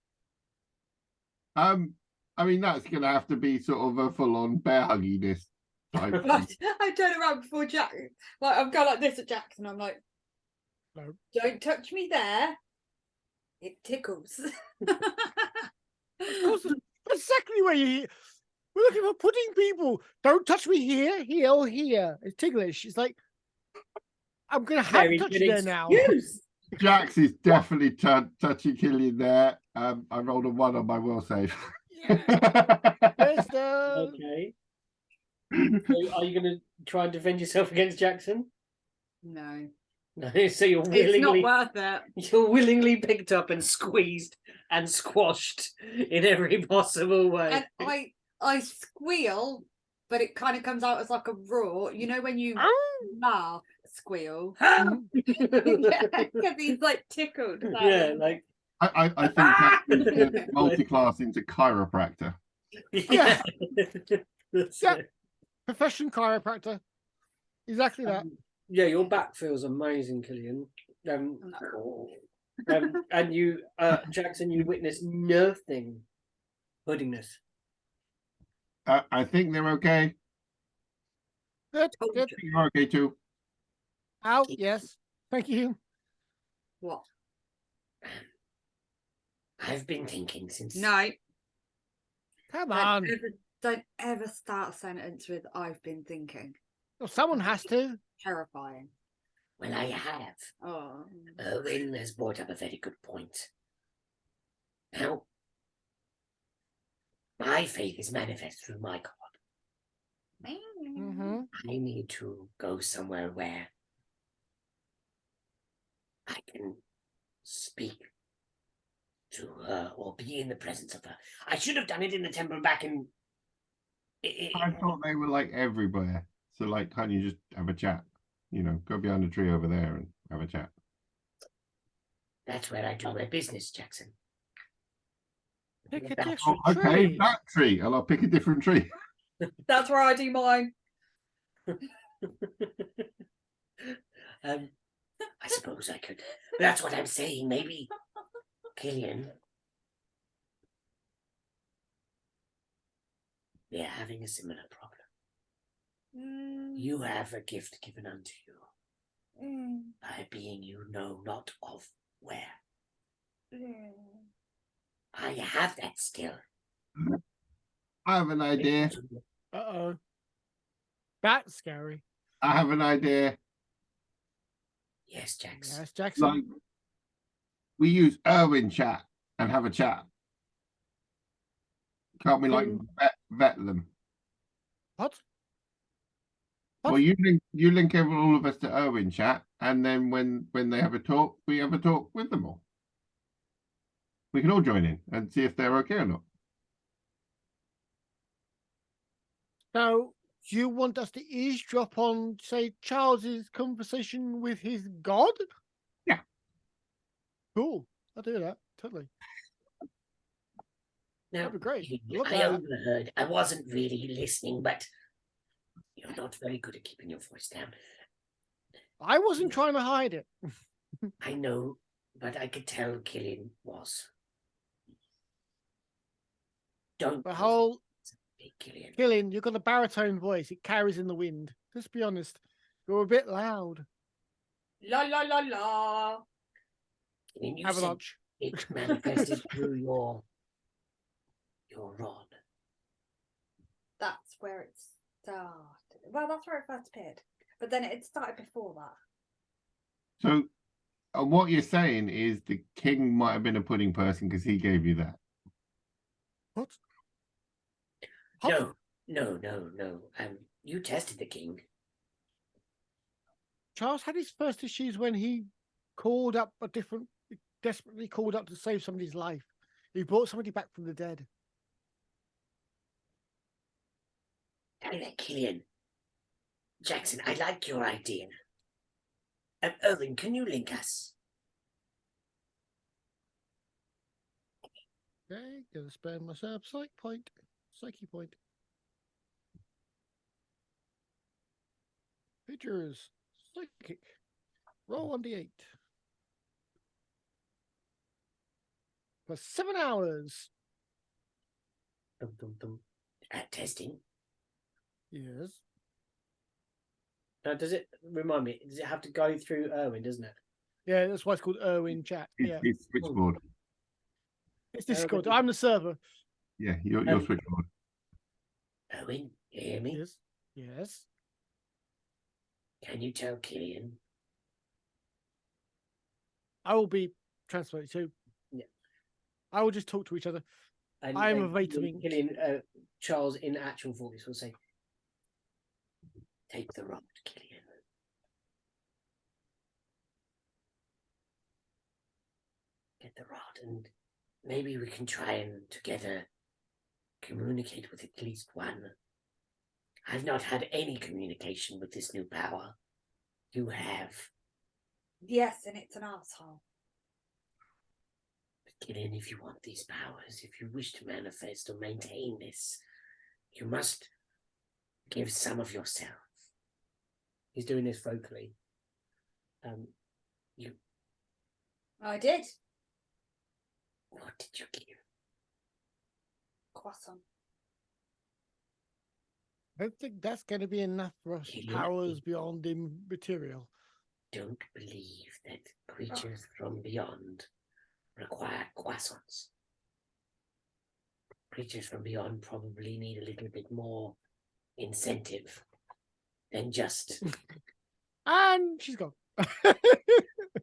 I mean that's gonna have to be sort of a full-on bear hugginess type. I turn around before Jack. Like I'm going like this at Jackson. I'm like, No. Don't touch me there. It tickles. Of course, that's exactly where you. We're looking for pudding people. Don't touch me here, here, or here. It's ticklish. It's like I'm gonna have Very touch good you there now. excuse. Jax is definitely touching Killian there. I rolled a 1 on my will save. Yes, Okay. So are you going to try and defend yourself against Jackson? No. No. So you're It's not willingly, worth it. you're willingly picked up and squeezed and squashed in every possible way. And I squeal, but it kind of comes out as like a roar. You know when you laugh, squeal. Yeah, because he's like tickled. Yeah, like I think that's multi-class into chiropractor. yeah. That's Yeah. it. Profession chiropractor. Exactly that. Yeah, your back feels amazing, Killian. And you, Jackson, you witness nothing puddingness. I think they're okay. Good, good. You're okay too. Out, yes. Thank you. What? I've been thinking since. No. Come on. Don't ever start a sentence with "I've been thinking." Well, someone has to. Terrifying. Well, I have. Oh. Erwin has brought up a very good point. Now, my faith is manifest through my God. Mm-hmm. I need to go somewhere where I can speak to her or be in the presence of her. I should have done it in the temple back in. I thought they were like everywhere. So like, can't you just have a chat? You know, go behind the tree over there and have a chat. That's where I do my business, Jackson. Pick a That- different Okay, tree. that tree, and I'll pick a different tree. That's where I do mine. I suppose I could. That's what I'm saying. Maybe, Killian, we are having a similar problem. You have a gift given unto you by being you know not of where. I have that still. I have an idea. Uh-oh. That's scary. I have an idea. Yes, Jackson. Yes, Jackson. Like, we use Erwin chat and have a chat. Can't we like vet them? What? Well, you link all of us to Erwin chat, and then when they have a talk, we have a talk with them all. We can all join in and see if they're okay or not. So, do you want us to eavesdrop on, say, Charles's conversation with his god? Yeah. Cool. I'll do that. Totally. Now, That'd be great. Love I that. overheard. I wasn't really listening, but you're not very good at keeping your voice down. I wasn't trying to hide it. I know, but I could tell Killian was. Don't The whole big Killian. Killian, you've got a baritone voice. It carries in the wind. Let's be honest. You're a bit loud. La la la la. Killian, you said Avalanche. it manifested through your your rod. That's where it started. Well, that's where it first appeared. But then it started before that. So, what you're saying is the king might have been a pudding person because he gave you that. What? No. You tested the king. Charles had his first issues when he desperately called up to save somebody's life. He brought somebody back from the dead. Killian. Jackson, I like your idea. Erwin, can you link us? Okay, gonna spend myself psyche point. Pictures. Psychic. Roll 1d8. For 7 hours. Testing. Yes. Now, does it remind me? Does it have to go through Erwin? Doesn't it? Yeah, that's why it's called Erwin chat. Yeah, It's switchboard. it's Discord. I'm the server. Yeah, your switchboard. Erwin, you hear me? Yes. Yes. Can you tell Killian? I will be transferred to. Yeah. I will just talk to each other. And, I am a vitamin. Killian, Charles, in actual voice, will say, Take the rod, Killian. Get the rod, and maybe we can try and together communicate with at least one. I've not had any communication with this new power. You have. Yes, and it's an asshole. But Killian, if you want these powers, if you wish to manifest or maintain this, you must give some of yourself. he's doing this vocally. I did. What did you give? Croissant. I don't think that's going to be enough for us. Killian, Powers beyond immaterial. Don't believe that creatures from beyond require croissants. Creatures from beyond probably need a little bit more incentive than just And she's gone.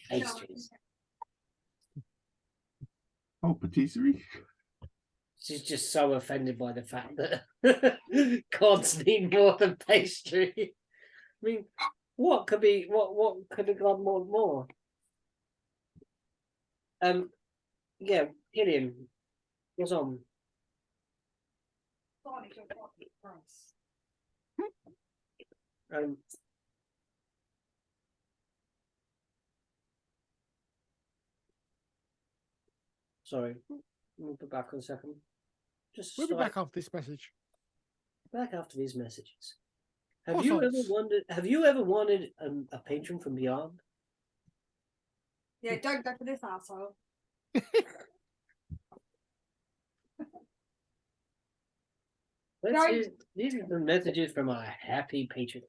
pastries. Oh, patisserie. She's just so offended by the fact that gods need more than pastry. I mean, what could have gone more? Yeah, Killian, what's on? Sorry, we'll be back in a second. We'll be back after this message. Back after these messages. Croissants. Have you ever wanted a patron from beyond? Yeah, don't go for this asshole. These are the messages from our happy patron.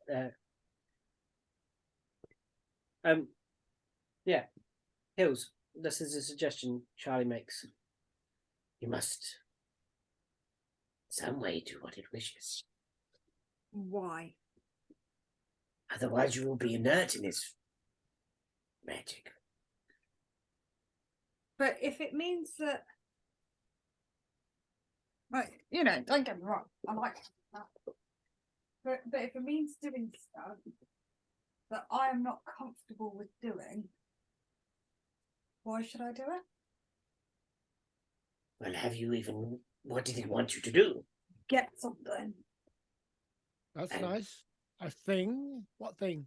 Yeah, Hills. This is a suggestion Charlie makes. You must, in some way, do what it wishes. Why? Otherwise, you will be inert in its magic. But if it means that, like, don't get me wrong, I like that. But if it means doing stuff that I am not comfortable with doing, why should I do it? Well, what did it want you to do? Get something That's nice. A thing? What thing?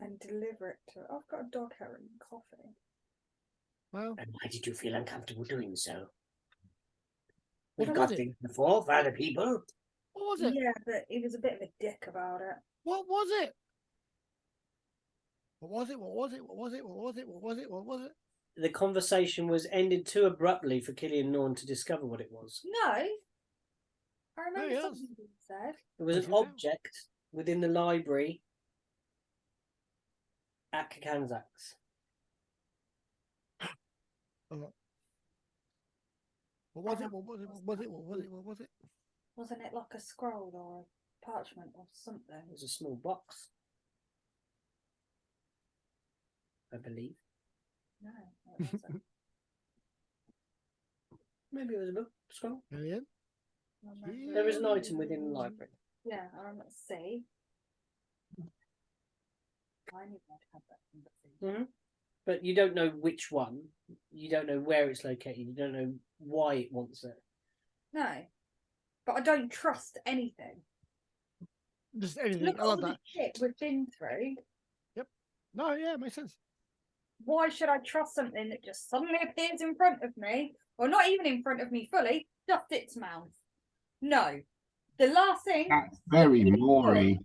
and deliver it to. I've got a dog hair and coffee. Well, And why did you feel uncomfortable doing so? What We've was got it? things before for other people. what was it? Yeah, but he was a bit of a dick about it. What was it? What was it? What was it? What was it? What was it? What was it? What was it? The conversation was ended too abruptly for Killian Norn to discover what it was. No. I remember yes. something being said. It was What an is it? object within the library at Kakanzak's. What was it? What was it? What was it? What was it? What was it? Wasn't it like a scroll or a parchment or something? It was a small box, I believe. No, it wasn't. Maybe it was a book scroll. Killian? There is an item within the library. Yeah, let's see. I knew I'd have that conversation. But you don't know which one. You don't know where it's located. You don't know why it wants it. No, but I don't trust anything. Just anything. Look at I all love the that. shit we've been through. No, yeah, it makes sense. Why should I trust something that just suddenly appears in front of me, or not even in front of me fully, just its mouth? No. The last thing. That's very Maury.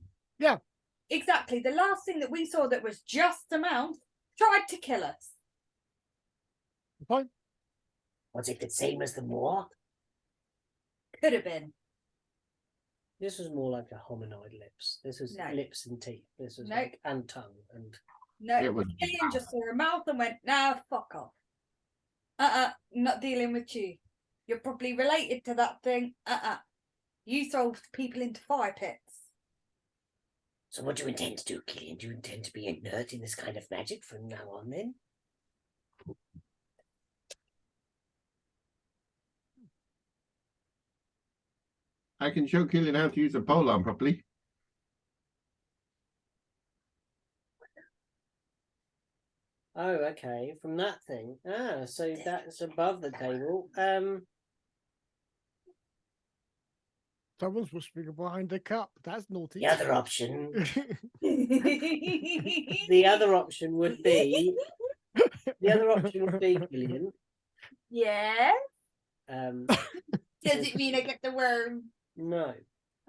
Exactly. The last thing that we saw that was just a mouth tried to kill us. Fine. Was it the same as the Moor? Could have been. This was more like a hominid lips. This was No. lips and teeth. This was Nope. like, and tongue and No, It was- Killian just saw a mouth and went, nah, fuck off. Not dealing with you. You're probably related to that thing. You sold people into fire pits. So what do you intend to do, Killian? Do you intend to be inert in this kind of magic from now on, then? I can show Killian how to use a polearm properly. oh, okay. From that thing. So that's above the table. Someone's whispering behind the cup. That's naughty. The other option. The other option would be Killian. Yeah. Um, Does it mean I get the worm? no.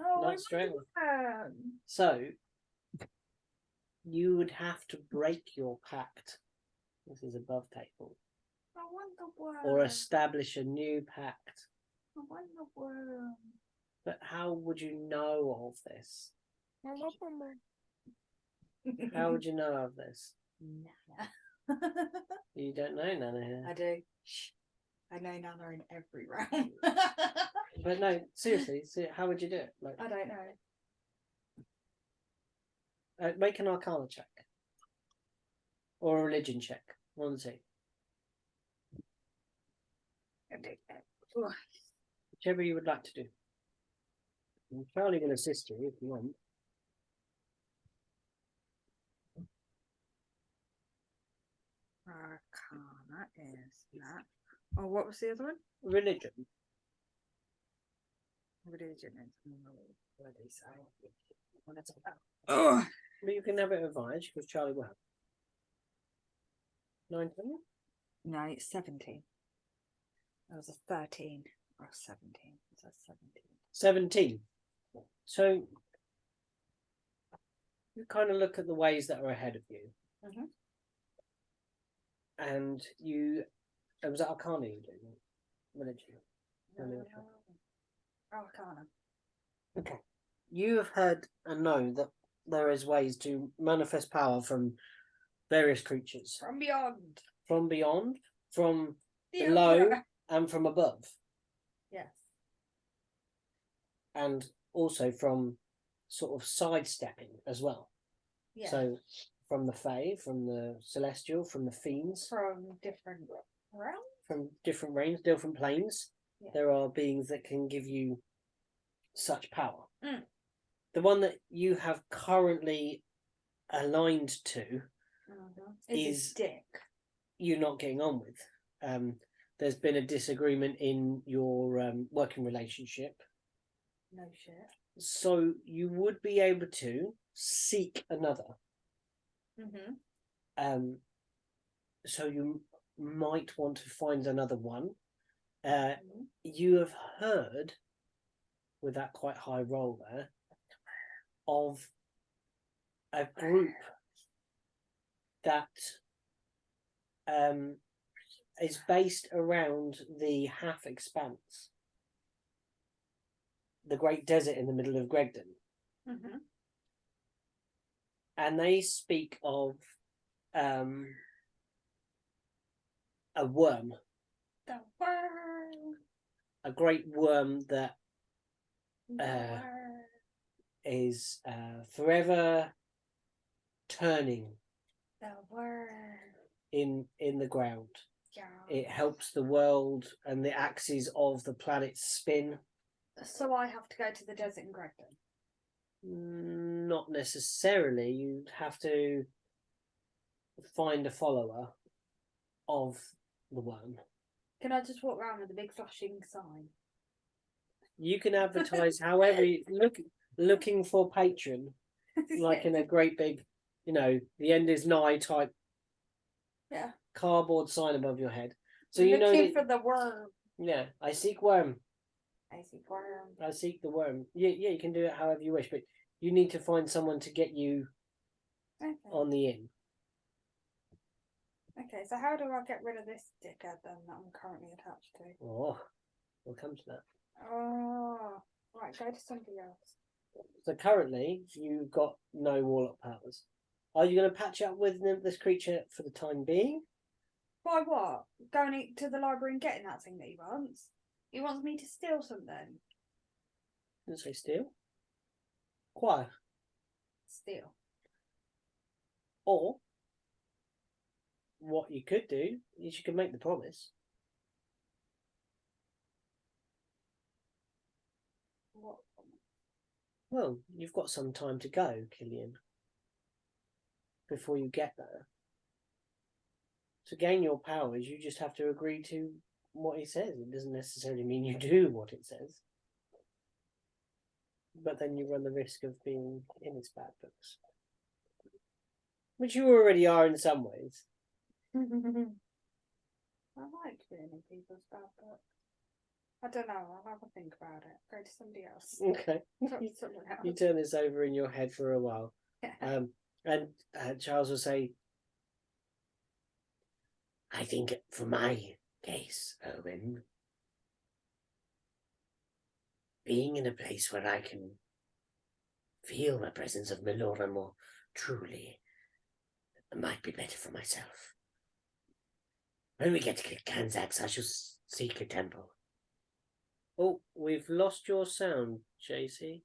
Oh, Not straight away. worm. So you would have to break your pact. This is above table, I want the worm. or establish a new pact. I want the worm. But how would you know of this? How would you know of this? Nana. You don't know Nana here. I do. Shh. I know Nana in every round. But no, seriously, how would you do it? Like, I don't know. make an Arcana check or a religion check. One of the two. Whichever you would like to do. And Charlie will assist you if you want. Arcana is that. Oh, what was the other one? Religion. Religion is what do you say? What it's about. Oh, But you can have it advantage because Charlie will have. 19? no, it's 17. That was a 13 or 17. It's a 17. 17. So you kind of look at the ways that are ahead of you. Mhm. And you. It was Arcana you do? Religion. Arcana. Okay. You have heard and know that there is ways to manifest power from various creatures. From beyond. From beyond, from The below, Emperor. and from above. Yes. And also from sort of sidestepping as well. Yes. So from the Fae, from the Celestial, from the Fiends, From different realms. from different realms, different planes, Yeah. there are beings that can give you such power. Mm. The one that you have currently aligned to Is is a dick. you're not getting on with. There's been a disagreement in your working relationship. No shit. So you would be able to seek another. Mm-hmm. So you might want to find another one. You have heard, with that quite high roll there, of a group that is based around the half expanse, the great desert in the middle of Gregdon. Mm-hmm. And they speak of a worm The worm. a great worm that The is forever turning worm. in the ground. Yeah. It helps the world and the axes of the planet spin. So I have to go to the desert and grab them. Not necessarily. You'd have to find a follower of the worm. Can I just walk around with a big flashing sign? You can advertise however you looking for patron, like in a great big, the end is nigh type Yeah. cardboard sign above your head. So Looking for the worm. Yeah, I seek worm. I see worm. I seek the worm. Yeah, you can do it however you wish, but you need to find someone to get you Okay. on the in. Okay, so how do I get rid of this sticker then that I'm currently attached to? Oh, we'll come to that. Oh, right, go to somebody else. So currently, you've got no warlock powers. Are you going to patch up with this creature for the time being? By what? Going to the library and getting that thing that he wants? He wants me to steal something. Didn't say steal. Acquire. Steal. Or, what you could do is you can make the promise. What? Well, you've got some time to go, Killian, before you get there. To gain your powers, you just have to agree to what he says. It doesn't necessarily mean you do what it says. But then you run the risk of being in his bad books. Which you already are in some ways. I like being in people's bad books. I don't know, I'll have a think about it. Go to somebody else. Okay. Talk to someone else. You turn this over in your head for a while. And Charles will say, I think for my case, Erwin, being in a place where I can feel the presence of Melora more truly might be better for myself. When we get to Kanzax, I shall seek a temple. oh, we've lost your sound, JC.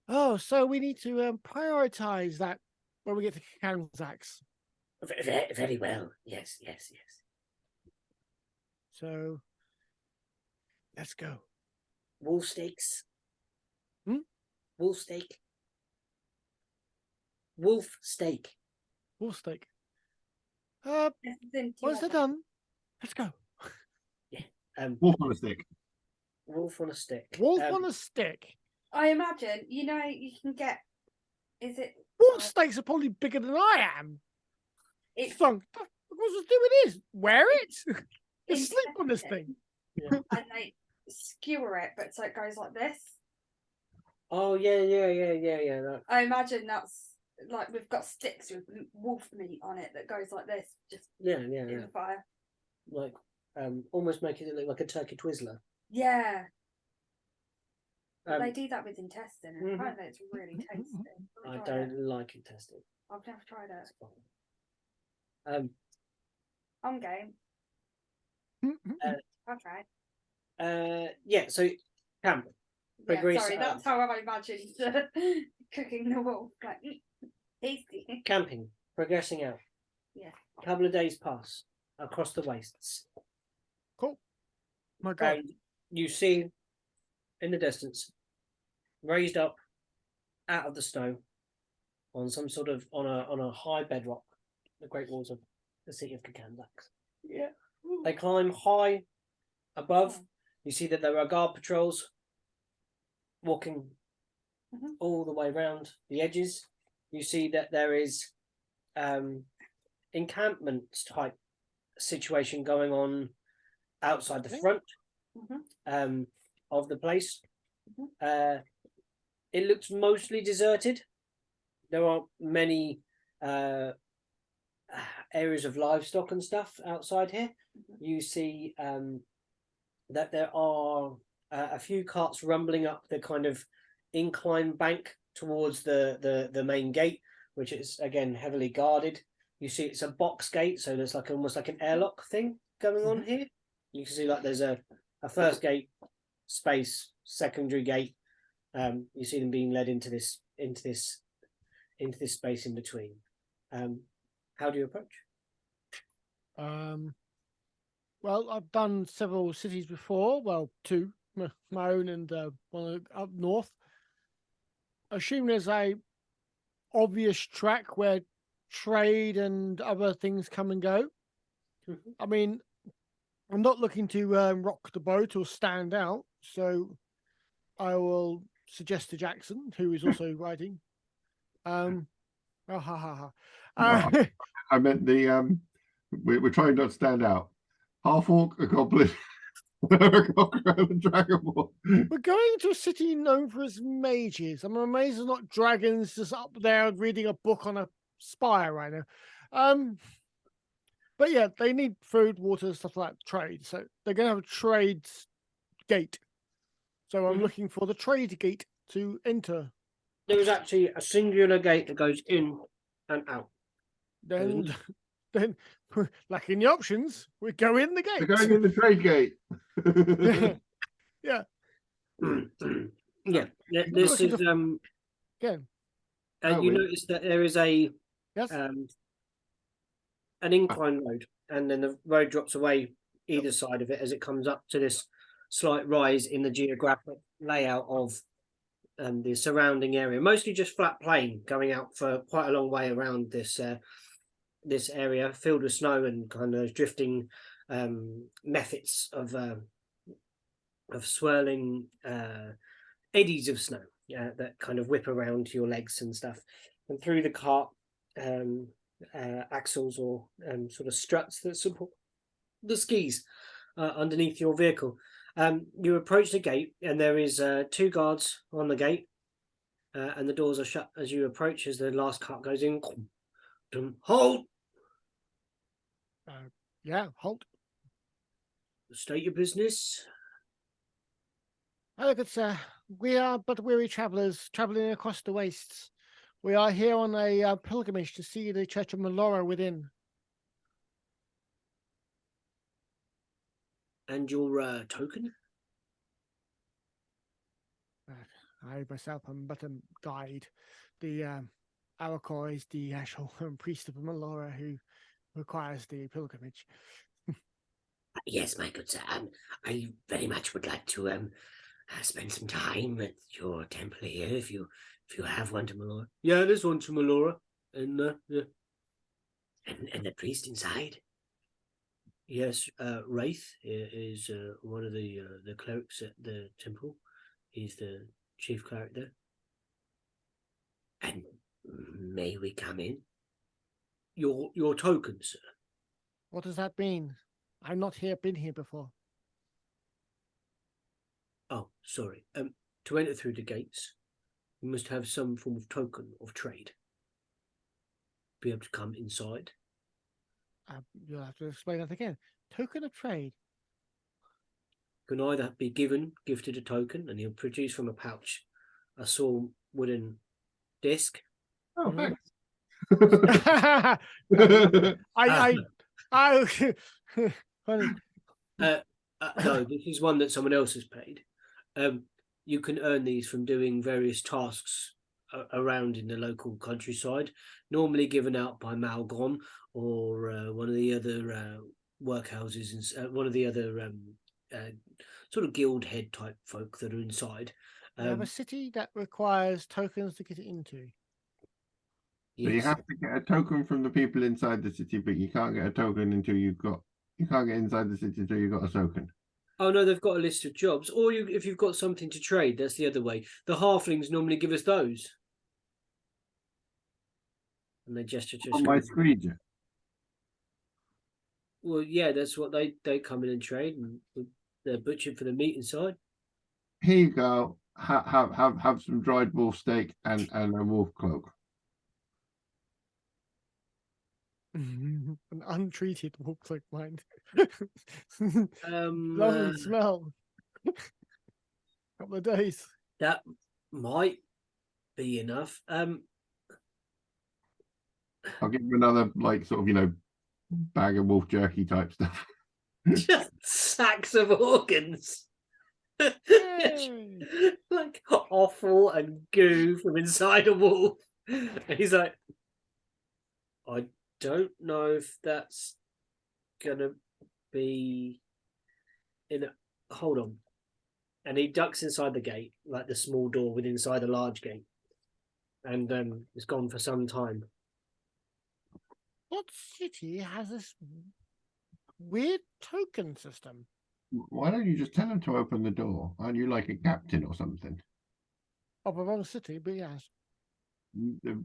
Oh, so we need to prioritize that when we get to Kanzax. Very well. Yes. So let's go. Wolf steaks. Wolf steak. Wolf steak. Wolf steak. Then Once they're done, let's go. Wolf on a stick. Wolf on a stick. Wolf on a stick. I imagine, you can get. Is it? Wolf steaks are probably bigger than I am. It's Thunk. What's to do with this? Wear it. You sleep on this thing. and they skewer it, but so it goes like this. Oh yeah. That, I imagine that's like we've got sticks with wolf meat on it that goes like this, just yeah. in the fire. Like, almost making it look like a turkey Twizzler. Yeah. They Um, do that with intestine, and Mhm. apparently it's really tasty. I I've tried don't it. like intestine. I've never tried it. It's fine. I'm game. Okay. Yeah. So, camp. Yeah, Progress sorry, up. that's how I imagined cooking the wolf. Like, tasty. Camping. Progressing out. Yeah. A couple of days pass across the wastes. Cool. My God. And you see in the distance, raised up out of the snow, on some sort of on a high bedrock, the great walls of the city of Kanzax. Yeah. They climb high above. Oh. You see that there are guard patrols walking all the way around the edges. You see that there is encampment type situation going on outside the front of the place. It looks mostly deserted. There are many areas of livestock and stuff outside here. You see that there are a few carts rumbling up the kind of incline bank towards the main gate, which is again heavily guarded. You see it's a box gate, so there's like almost like an airlock thing going on here. You can see like there's a a first gate space, secondary gate. You see them being led into this space in between. How do you approach? Well, I've done several cities before. Well, two, my own and one up north. Assume there's a obvious track where trade and other things come and go. Mm-hmm. I mean, I'm not looking to rock the boat or stand out, so I will suggest to Jackson, who is also writing. Oh, ha ha ha. No, I meant the we're trying not to stand out. Half orc, a goblin, a cockroach, and dragonborn. We're going to a city known for its mages. I'm amazed there's not dragons just up there reading a book on a spire right now. But yeah, they need food, water, stuff like that, trade. So they're going to have a trade gate. So I'm looking for the trade gate to enter. There is actually a singular gate that goes in and out. Then, lacking the options, we go in the We're gate. going in the trade gate. Yeah. Yeah. This is Again. you notice that there is a Yes. an incline road, and then the road drops away either side of it as it comes up to this slight rise in the geographic layout of the surrounding area. Mostly just flat plain going out for quite a long way around this this area filled with snow and kind of drifting methods of swirling eddies of snow that kind of whip around your legs and stuff, and through the cart axles or sort of struts that support the skis underneath your vehicle. You approach the gate, and there is 2 guards on the gate, and the doors are shut as you approach. As the last cart goes in, halt. Yeah, halt. State your business. Oh, good sir. We are but weary travellers travelling across the wastes. We are here on a pilgrimage to see the Church of Melora within. And your token? I myself am but a guide. The Arakor is the actual priest of Melora who requires the pilgrimage. Yes, my good sir. I very much would like to spend some time at your temple here, if you have one to Melora. Yeah, there's one to Melora, and yeah. And the priest inside. Yes, Wraith is one of the clerics at the temple. He's the chief cleric there. And may we come in? Your token, sir. What does that mean? I've not been here before. Oh, sorry. To enter through the gates, you must have some form of token of trade. Be able to come inside. You'll have to explain that again. Token of trade. Can either be gifted a token, and he'll produce from a pouch a small wooden disc. Oh, thanks. Funny. No, this is one that someone else has paid. You can earn these from doing various tasks around in the local countryside, normally given out by Malgon or one of the other workhouses and one of the other sort of guild head type folk that are inside. We have a city that requires tokens to get into. So you have to get a token from the people inside the city, but you can't get a token until you can't get inside the city until you've got a token. Oh no, they've got a list of jobs. Or if you've got something to trade, that's the other way. The halflings normally give us those. And they gesture to On my screen. Well, yeah, that's what they come in and trade, and they're butchered for the meat inside. Here you go. Have some dried wolf steak and a wolf cloak. An untreated wolf like mine. Um, Lovely smell. Couple of days. That might be enough. I'll give you another, like, sort of, bag of wolf jerky type stuff. Just sacks of organs. Yay. Like offal and goo from inside a wolf. And he's like, I don't know if that's gonna be in a... Hold on. And he ducks inside the gate, like the small door within inside the large gate. And it's gone for some time. What city has this weird token system? Why don't you just tell him to open the door? Aren't you like a captain or something? Of a wrong city, but yes.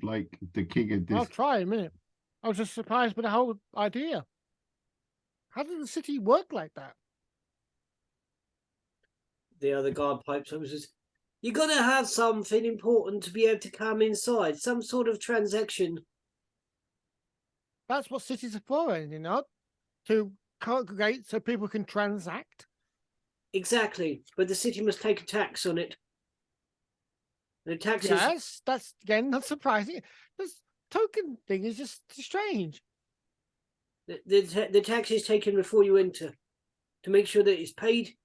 Like the king of I'll this. try in a minute. I was just surprised by the whole idea. How did the city work like that? The other guard pipes up and says, you got to have something important to be able to come inside. Some sort of transaction. That's what cities are for, you know? To congregate so people can transact. Exactly. But the city must take a tax on it. The taxes... Yes, that's, again, not surprising. This token thing is just strange. The tax is taken before you enter to make sure that it's paid,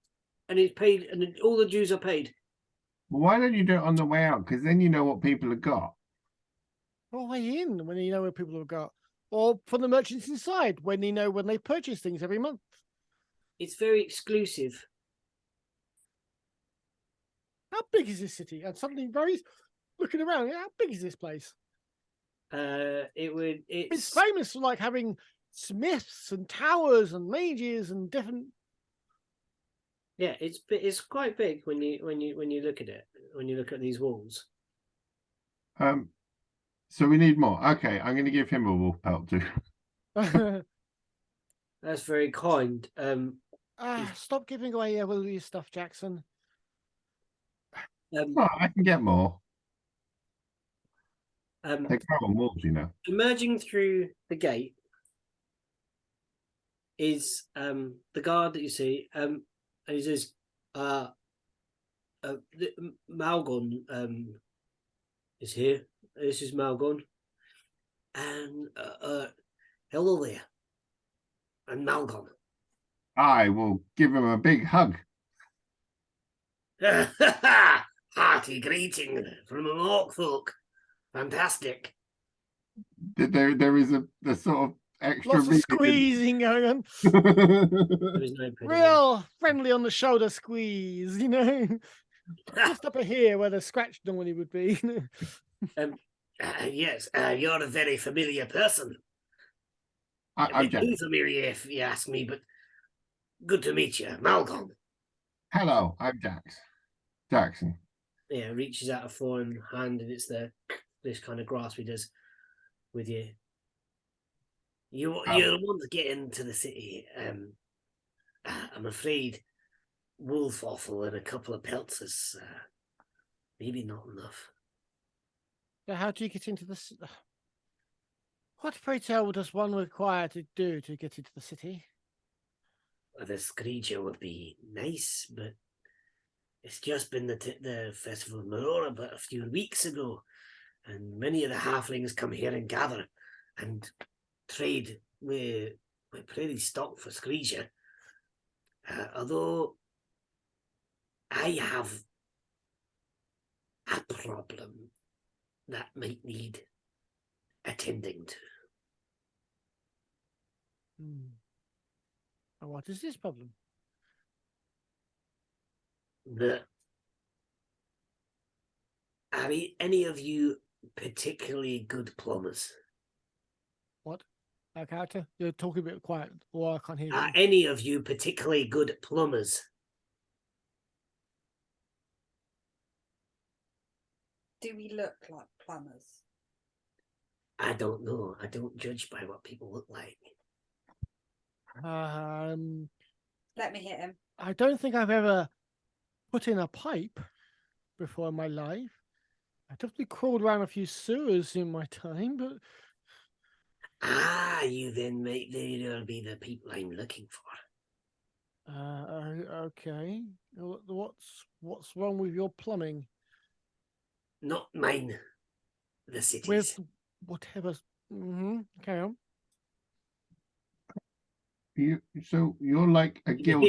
and all the dues are paid. Well, why don't you do it on the way out? Because then you know what people have got. All the way in, when you know where people have got. Or for the merchants inside, when you know when they purchase things every month. It's very exclusive. How big is this city? And suddenly Rory's looking around. How big is this place? It's It's famous for like having smiths and towers and mages and different. Yeah, it's quite big when you look at it. When you look at these walls. So we need more. Okay, I'm going to give him a wolf pelt too. That's very kind. Stop giving away all your stuff, Jackson. Oh, I can get more. They grow on walls, you know. Emerging through the gate is the guard that you see, and he says, Malgon is here. This is Malgon. And hello there. I'm Malgon. I will give him a big hug. Hearty greeting from an orc folk. Fantastic. There is a sort of extra Lots of squeezing going on. There is no Real friendly on the shoulder squeeze, you know. Just up here where the scratch normally would be. Yes, you're a very familiar person. I'm Jack. Too familiar if you ask me, but good to meet you, Malcolm. Hello, I'm Jackson. Yeah, reaches out a foreign hand, and it's this kind of grasp he does with you. You want to get into the city. I'm afraid wolf offal and a couple of pelts is maybe not enough. So how do you get into this? What, pray tell, does one require to do to get into the city? Well, the Screecher would be nice, but it's just been the Festival of Marora but a few weeks ago, and many of the halflings come here and gather and trade with pretty stock for Screecher. Although I have a problem that might need attending to. And what is this problem? Are any of you particularly good plumbers? What? Our character? You're talking a bit quiet, or I can't hear Are you. any of you particularly good plumbers? Do we look like plumbers? I don't know. I don't judge by what people look like. Let me hit him. I don't think I've ever put in a pipe before in my life. I definitely crawled around a few sewers in my time, but You then might very be the people I'm looking for. okay. What's wrong with your plumbing? Not mine. The city's. With whatever. Carry on. So you're like a guild.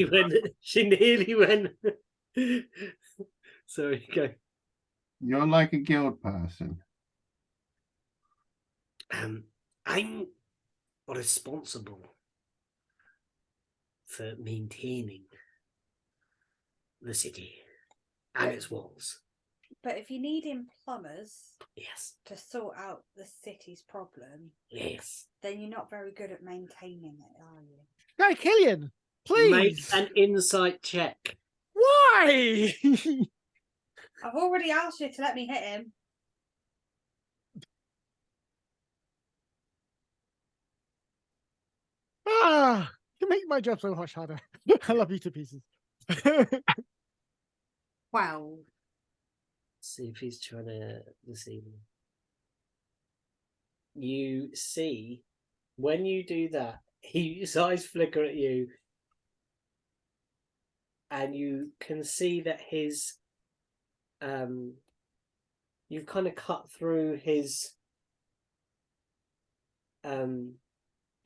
She nearly went. Sorry, go. You're like a guild person. I'm responsible for maintaining the city and its walls. But if you're needing plumbers Yes. to sort out the city's problem, Yes. then you're not very good at maintaining it, are you? Guy Killian, Make please. an insight check. Why? I've already asked you to let me hit him. You make my job so much harder. I love you to pieces. Wow. See if he's trying to deceive me. You see, when you do that, his eyes flicker at you, and you can see that his you've kind of cut through his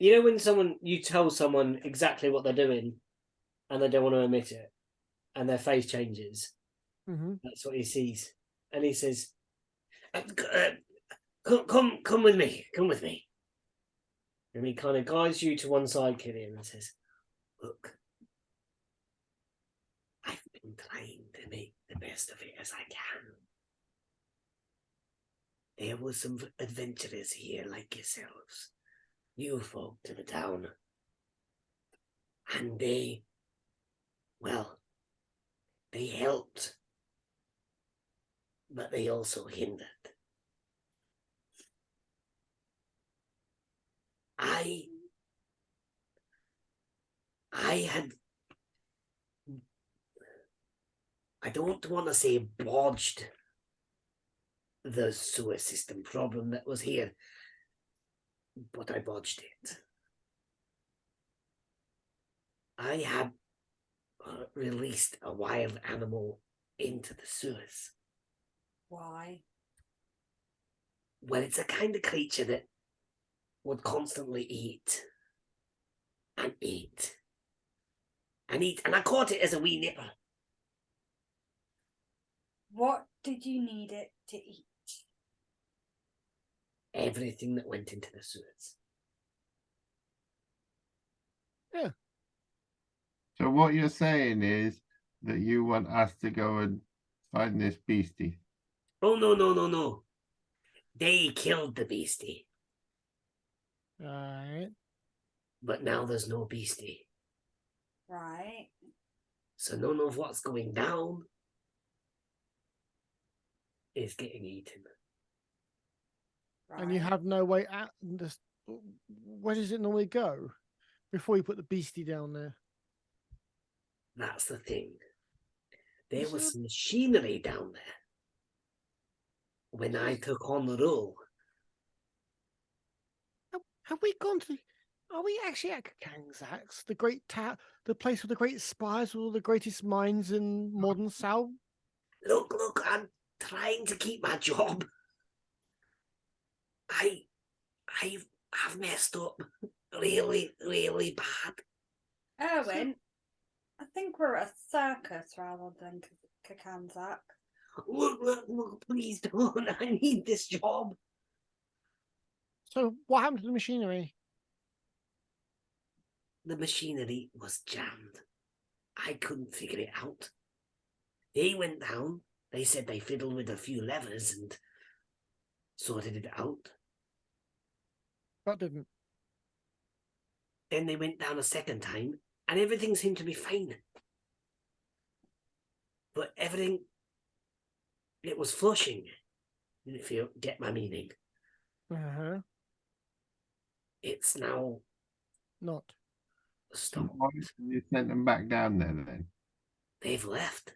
you know when you tell someone exactly what they're doing and they don't want to admit it and their face changes. Mm-hmm. That's what he sees, and he says, come with me, and he kind of guides you to one side, Killian, and says, look, I've been trying to make the best of it as I can. There were some adventurers here like yourselves, new folk to the town, and they helped, but they also hindered. I don't want to say bodged the sewer system problem that was here, but I bodged it. I had released a wild animal into the sewers. Why? Well, it's a kind of creature that would constantly eat and eat and eat, and I caught it as a wee nipper. What did you need it to eat? Everything that went into the sewers. Yeah. So what you're saying is that you want us to go and find this beastie. Oh, no. They killed the beastie. Right. But now there's no beastie. Right. So none of what's going down is getting eaten. Right. And you have no way out. Where does it normally go before you put the beastie down there? That's the thing. There Is was it- some machinery down there when I took on the role. Have we gone to? Are we actually at Kangzax, the great the place with the great spires, with all the greatest minds in modern South? Look, I'm trying to keep my job. I've messed up really, really bad. Erwin, I think we're at a circus rather than Kakanzak. Look, please don't. I need this job. So what happened to the machinery? The machinery was jammed. I couldn't figure it out. They went down. They said they fiddled with a few levers and sorted it out. That didn't. Then they went down a second time, and everything seemed to be fine. But everything, it was flushing, if you get my meaning. Uh-huh. It's now Not. So stopped. why did you send them back down there then? They've left.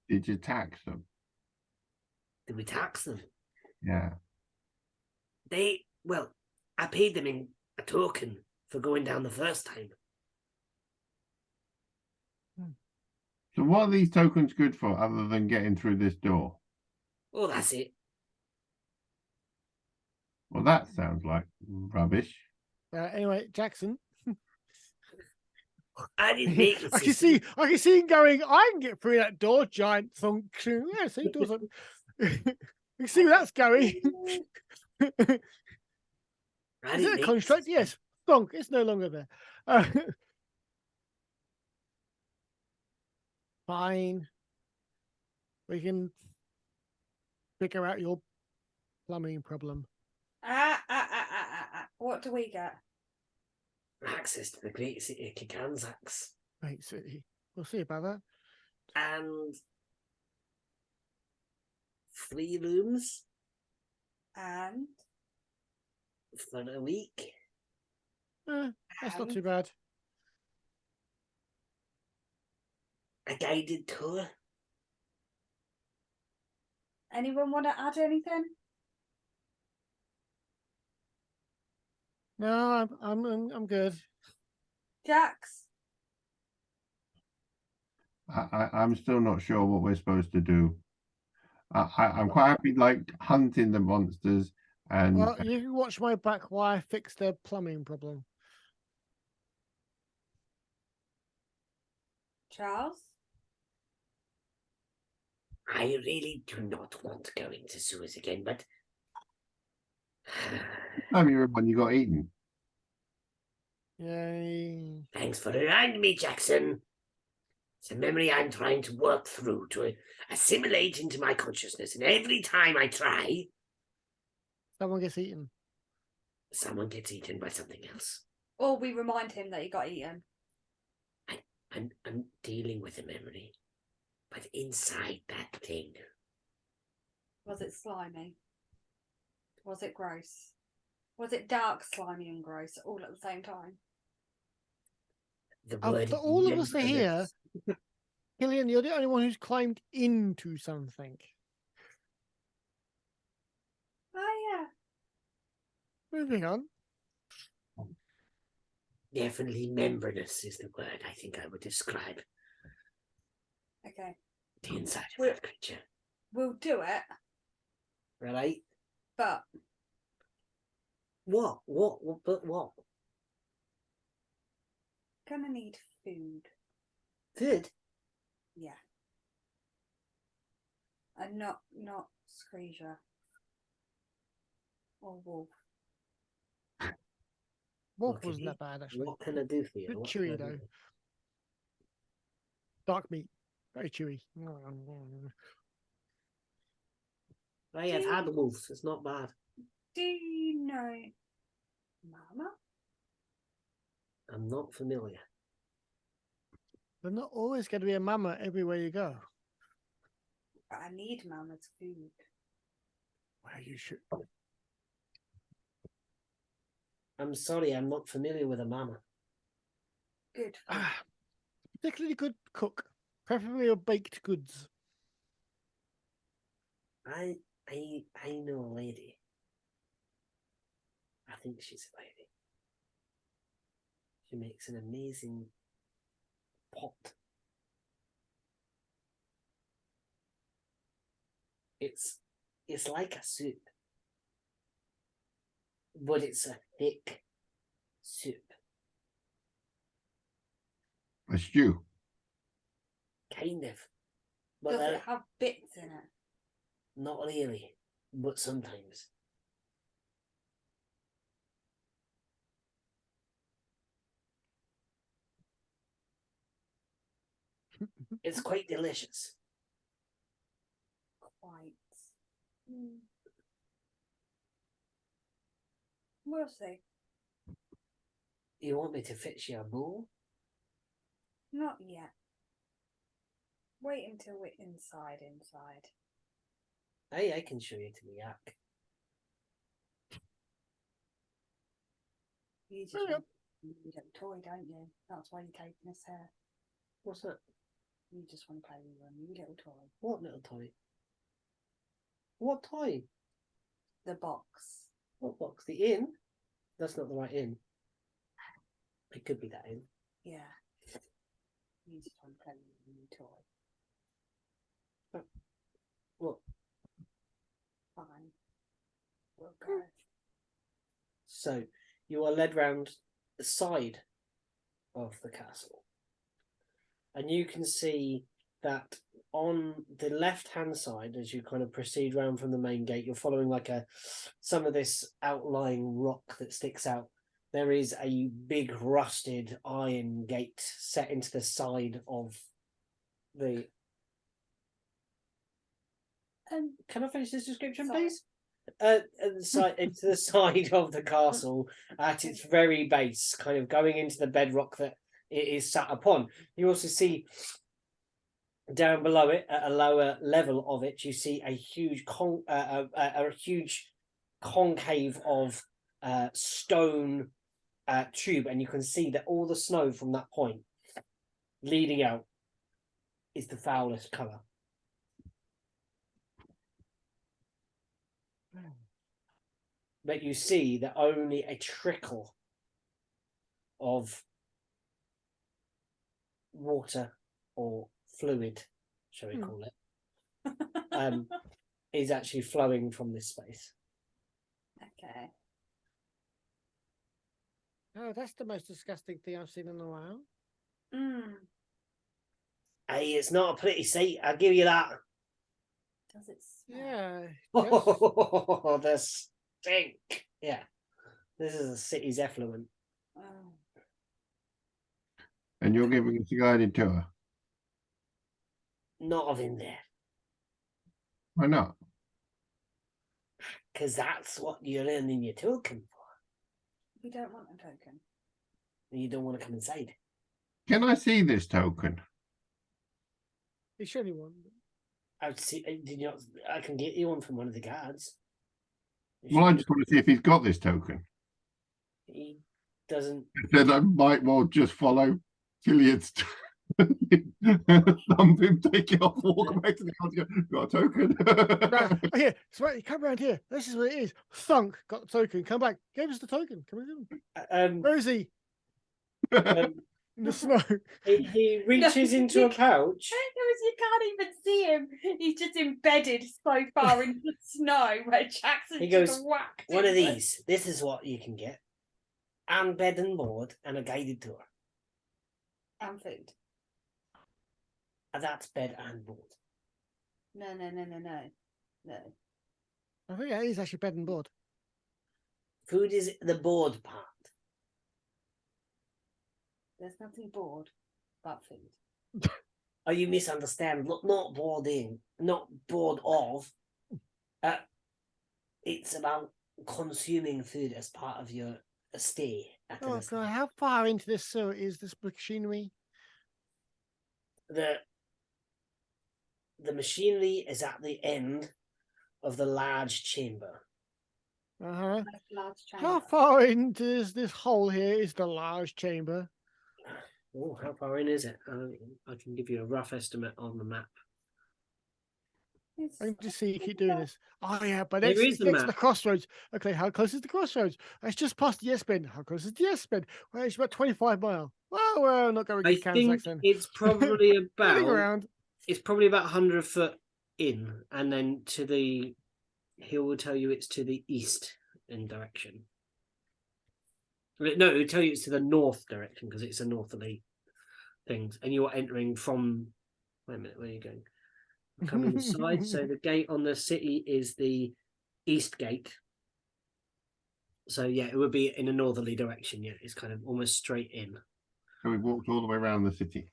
Did you tax them? Did we tax them? Yeah. I paid them in a token for going down the first time. So what are these tokens good for other than getting through this door? Oh, that's it. Well, that sounds like rubbish. Anyway, Jackson. I didn't make it. I can see him going. I can get through that door, giant thunk. Yeah, see, doors open. You can see where that's going. I Is didn't it a make construct? the Yes. Thunk. It's no longer there. Fine. We can figure out your plumbing problem. What do we get? access to the great city of Kikanzax. Great city. We'll see about that. And 3 rooms And for a week. That's not And? too bad. A guided tour. anyone want to add anything? No, I'm good. Jax? I'm still not sure what we're supposed to do. I'm quite happy, like hunting the monsters, and Well, you can watch my back while I fix their plumbing problem. Charles? I really do not want to go into sewers again, but I mean, when you got eaten. Yay. thanks for reminding me, Jackson. It's a memory I'm trying to work through to assimilate into my consciousness, and every time I try, Someone gets eaten. someone gets eaten by something else. Or we remind him that he got eaten. I'm dealing with a memory, but inside that thing, Was it slimy? Was it gross? Was it dark, slimy, and gross all at the same time? the word After all of us are here, membranous. Killian, you're the only one who's climbed into something. Oh, Moving on. Definitely membranous is the word I think I would describe yeah. Okay. the inside of Well- that creature. We'll do it, Right? but What? But what? gonna need food. Food? Yeah. And not Screesia. Or Wolf. Wolf Okay. wasn't that bad, actually. What can I do for you? Bit What can chewy, I do? though. Dark meat. Very chewy. Right, I've had wolves. It's not bad. Do you know Mama? I'm not familiar. There's not always going to be a mama everywhere you go. But I need Mama's food. Well, you should. I'm sorry, I'm not familiar with a mama. Good food. Particularly good cook. Preferably of baked goods. I know a lady. I think she's a lady. She makes an amazing pot. It's like a soup, but it's a thick soup. A stew. Kind of. But Does it have bits in it? not really, but sometimes. It's quite delicious. Quite. We'll see. You want me to fix you a bowl? Not yet. Wait until we're inside. Hey, I can show you to the yak. You just Hurry want up. you need a toy, don't you? That's why you're taking us here. What's that? You just want to play with your new little toy. What little toy? What toy? The box. What box? The inn? That's not the right inn. It could be that inn. Yeah. You just want to play with your new toy. What? Fine. We'll go. So, you are led round the side of the castle. And you can see that on the left-hand side, as you kind of proceed round from the main gate, you're following like some of this outlying rock that sticks out. There is a big rusted iron gate set into the side of the... Can I finish this description, please? Into the side of the castle at its very base, kind of going into the bedrock that it is sat upon. You also see down below it, at a lower level of it, you see a huge huge concave of stone tube, and you can see that all the snow from that point leading out is the foulest colour. But you see that only a trickle of water or fluid, shall we call it, is actually flowing from this space. Okay. Oh, that's the most disgusting thing I've seen in a while. Hey, it's not a pretty sight, I'll give you that. Does it smell? Yeah. Oh, the stink. Yeah. This is the city's effluent. Oh. And you're giving us a guided tour. Not of in there. Why not? Because that's what you're earning your token for. We don't want a token. You don't want to come inside. Can I see this token? You surely won't. I can get you one from one of the guards. Well, I just want to see if he's got this token. He doesn't. Then I might well just follow Killian's. Thumb him, take it off, walk back to the house. Got a token. Right. Oh, here, so right, come around here. This is what it is. Thunk got the token. Come back. Gave us the token. Come on. Where is he? In the snow. He reaches into a pouch. You can't even see him. He's just embedded so far into the snow where Jackson He goes, just whacked one of him. these. This is what you can get. And bed and board and a guided tour. And food. And that's bed and board. No. I think it is actually bed and board. Food is the board part. There's nothing bored but food. Oh, you misunderstand. Not boarding, not bored of. It's about consuming food as part of your stay at an Oh, estate. God, how far into this sewer is this machinery? The machinery is at the end of the large chamber. Uh-huh. Large How chamber. far into this hole here is the large chamber? Oh, how far in is it? I can give you a rough estimate on the map. I can just see you keep doing this. Oh, yeah, but There it's is the to the map. crossroads. Okay, how close is the crossroads? It's just past the yes bend. How close is the yes bend? Well, it's about 25 miles. Well, we're not going I to Kansas think then. it's probably Running about around. it's probably about 100 foot in, and then he will tell you it's to the east in direction. No, he'll tell you it's to the north direction because it's a northerly thing, and you're entering from. Wait a minute, where are you going? Coming inside. So the gate on the city is the east gate. So yeah, it would be in a northerly direction. Yeah, it's kind of almost straight in. So we've walked all the way around the city.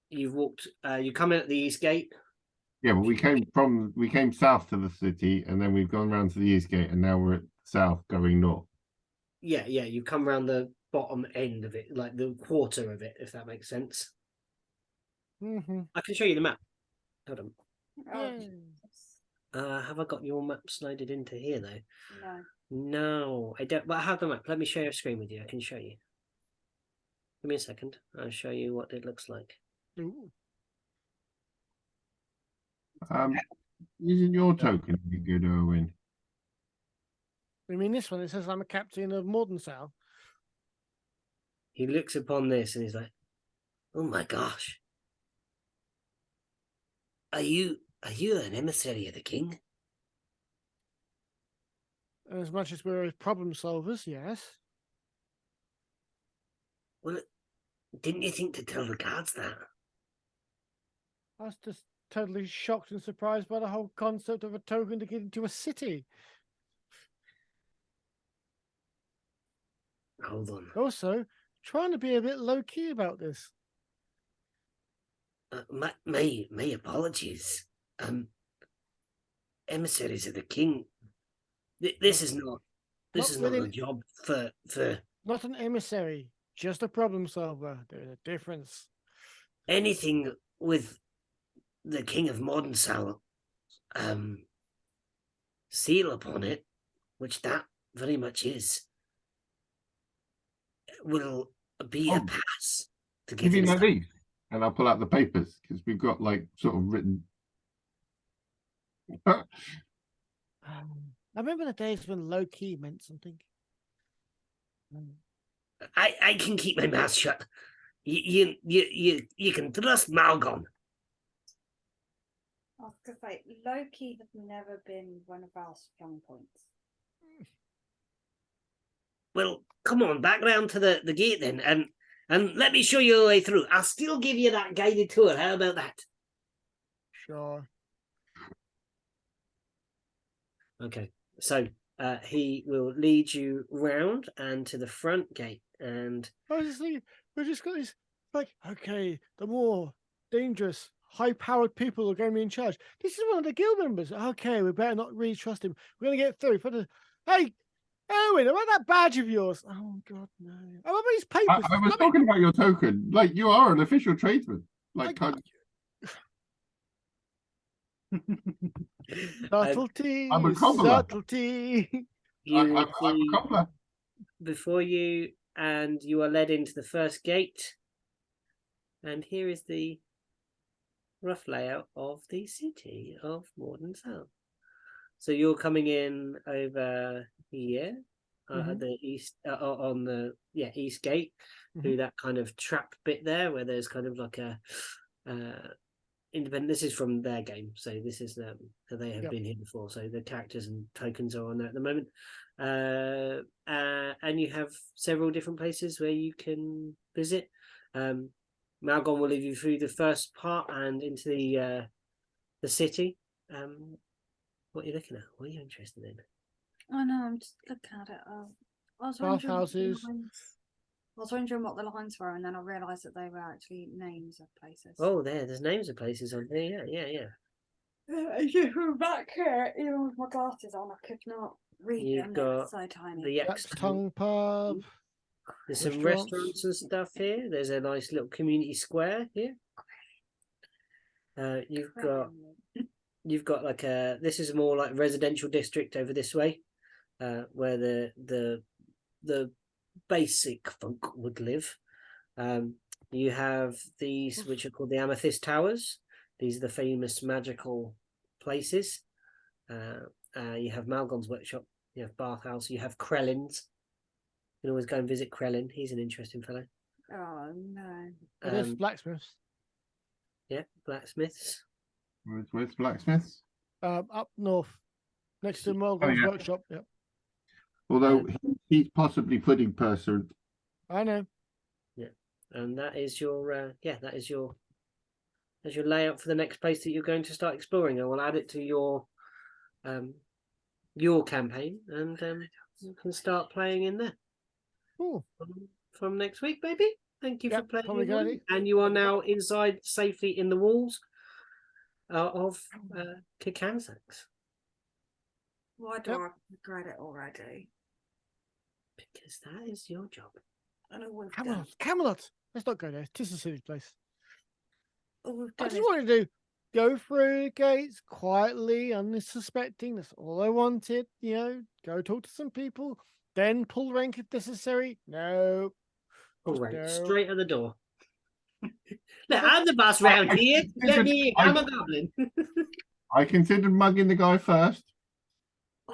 You've walked. You come in at the east gate. Yeah, but we came south to the city, and then we've gone round to the east gate, and now we're at south going north. Yeah, you come around the bottom end of it, like the quarter of it, if that makes sense. Mm-hmm. I can show you the map. Hold on. Oh, Yay. Jesus. Have I got your map slided into here though? No. No, I don't. But I have the map. Let me share a screen with you. I can show you. Give me a second. I'll show you what it looks like. Ooh. Isn't your token any good, Erwin? I mean, this one, it says I'm a captain of Mordensow. He looks upon this and he's like, "Oh my gosh, are you an emissary of the king?" As much as we're problem solvers, yes. Well, didn't you think to tell the guards that? I was just totally shocked and surprised by the whole concept of a token to get into a city. Hold on. Also, trying to be a bit low key about this. My apologies. Emissaries of the king. This is not a job for. Not an emissary, just a problem solver. There's a difference. Anything with the King of Mordenthal seal upon it, which that very much is, will be a pass to get Give you inside. these, and I'll pull out the papers because we've got like sort of written. I remember the days when low key meant something. I can keep my mouth shut. You can trust Malgon. I was gonna say, low key has never been one of our strong points. Well, come on, back round to the gate then, and let me show you the way through. I'll still give you that guided tour. How about that? Sure. Okay, so he will lead you round and to the front gate, and I was just thinking, we've just got this, like, okay, the more dangerous, high-powered people are going to be in charge. This is one of the guild members. Okay, we better not really trust him. We're going to get through. Hey, Erwin, about that badge of yours. Oh, God, no. How about these papers? I was talking about your token. Like, you are an official tradesman. Like, subtlety, I'm a cobbler. subtlety. you I'm a cobbler. before you, and you are led into the first gate. And here is the rough layout of the city of Mordenthal. So you're coming in over here, the east, on the east gate, through that kind of trap bit there, where there's kind of like a independent. This is from their game, so this is so they have been here before. So the characters and tokens are on there at the moment, and you have several different places where you can visit. Malgon will lead you through the first part and into the city. What are you looking at? What are you interested in? I know, I'm just looking at it. I was Bathhouses. wondering what the lines were, and then I realised that they were actually names of places. Oh, there's names of places on here. Yeah. From back here, even with my glasses on, I could not read You've them. got They're so tiny. The Jack's Tongue Pub. There's some restaurants and stuff here. There's a nice little community square here. You've got like this is more like residential district over this way, where the basic folk would live. You have these which are called the Amethyst Towers. These are the famous magical places. You have Malgon's workshop. You have Bathhouse. You have Krellin's. You can always go and visit Krellin. He's an interesting fellow. Oh no! There's blacksmiths. Yeah, blacksmiths. Where's blacksmiths? Up north, next to Malgon's workshop. Yep. Although he's possibly pudding purser. I know. Yeah, and that is your that's your layout for the next place that you're going to start exploring. I will add it to your campaign, and you can start playing in there. Cool. From next week, baby. Thank you for playing. Probably and you are now inside safely in the walls of Kikansax. Why do I regret it already? Because that is your job. I know we've Camelot. Let's not go there. It's a silly place. all we've I done just is wanted to go through the gates quietly, unsuspecting. That's all I wanted. Go talk to some people, then pull rank if necessary. No. All right, No. straight at the door. Look, I'm the boss round here. Let me. I'm a goblin. I considered mugging the guy first.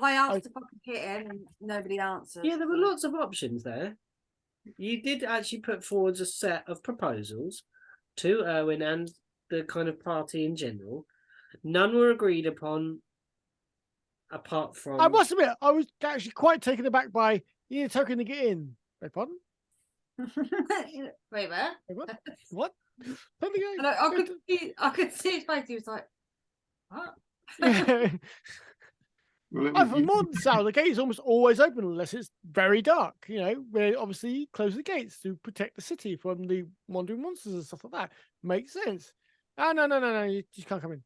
I asked if I could get in, and nobody answered. Yeah, there were lots of options there. You did actually put forward a set of proposals to Erwin and the kind of party in general. None were agreed upon, apart from. I must admit, I was actually quite taken aback by you need a token to get in. Beg pardon? Wait, where? Wait, what? Let me And go. I could see his face. He was like, "What?" Yeah. Well, it Oh, was, from modern style, the gate is almost always open unless it's very dark. You know, where obviously you close the gates to protect the city from the wandering monsters and stuff like that. Makes sense. Oh, no, you just can't come in.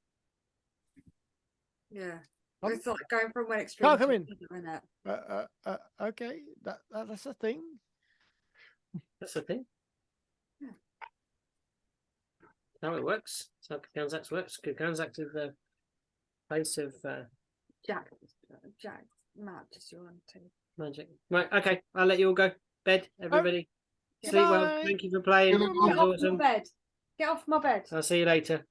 Yeah. Pardon? It's like going from one extreme Can't to come in. another, isn't it? Okay, that's a thing. That's the thing. Yeah. How it works. That's how Kakanzak's works. Kakanzak's is the place of Jack, Matt, just you want to. magic. Right, okay. I'll let you all go. Bed, everybody. Sleep well. Goodbye. Thank you for playing. It Get was Get off awesome. my bed. Get off my bed. I'll see you later.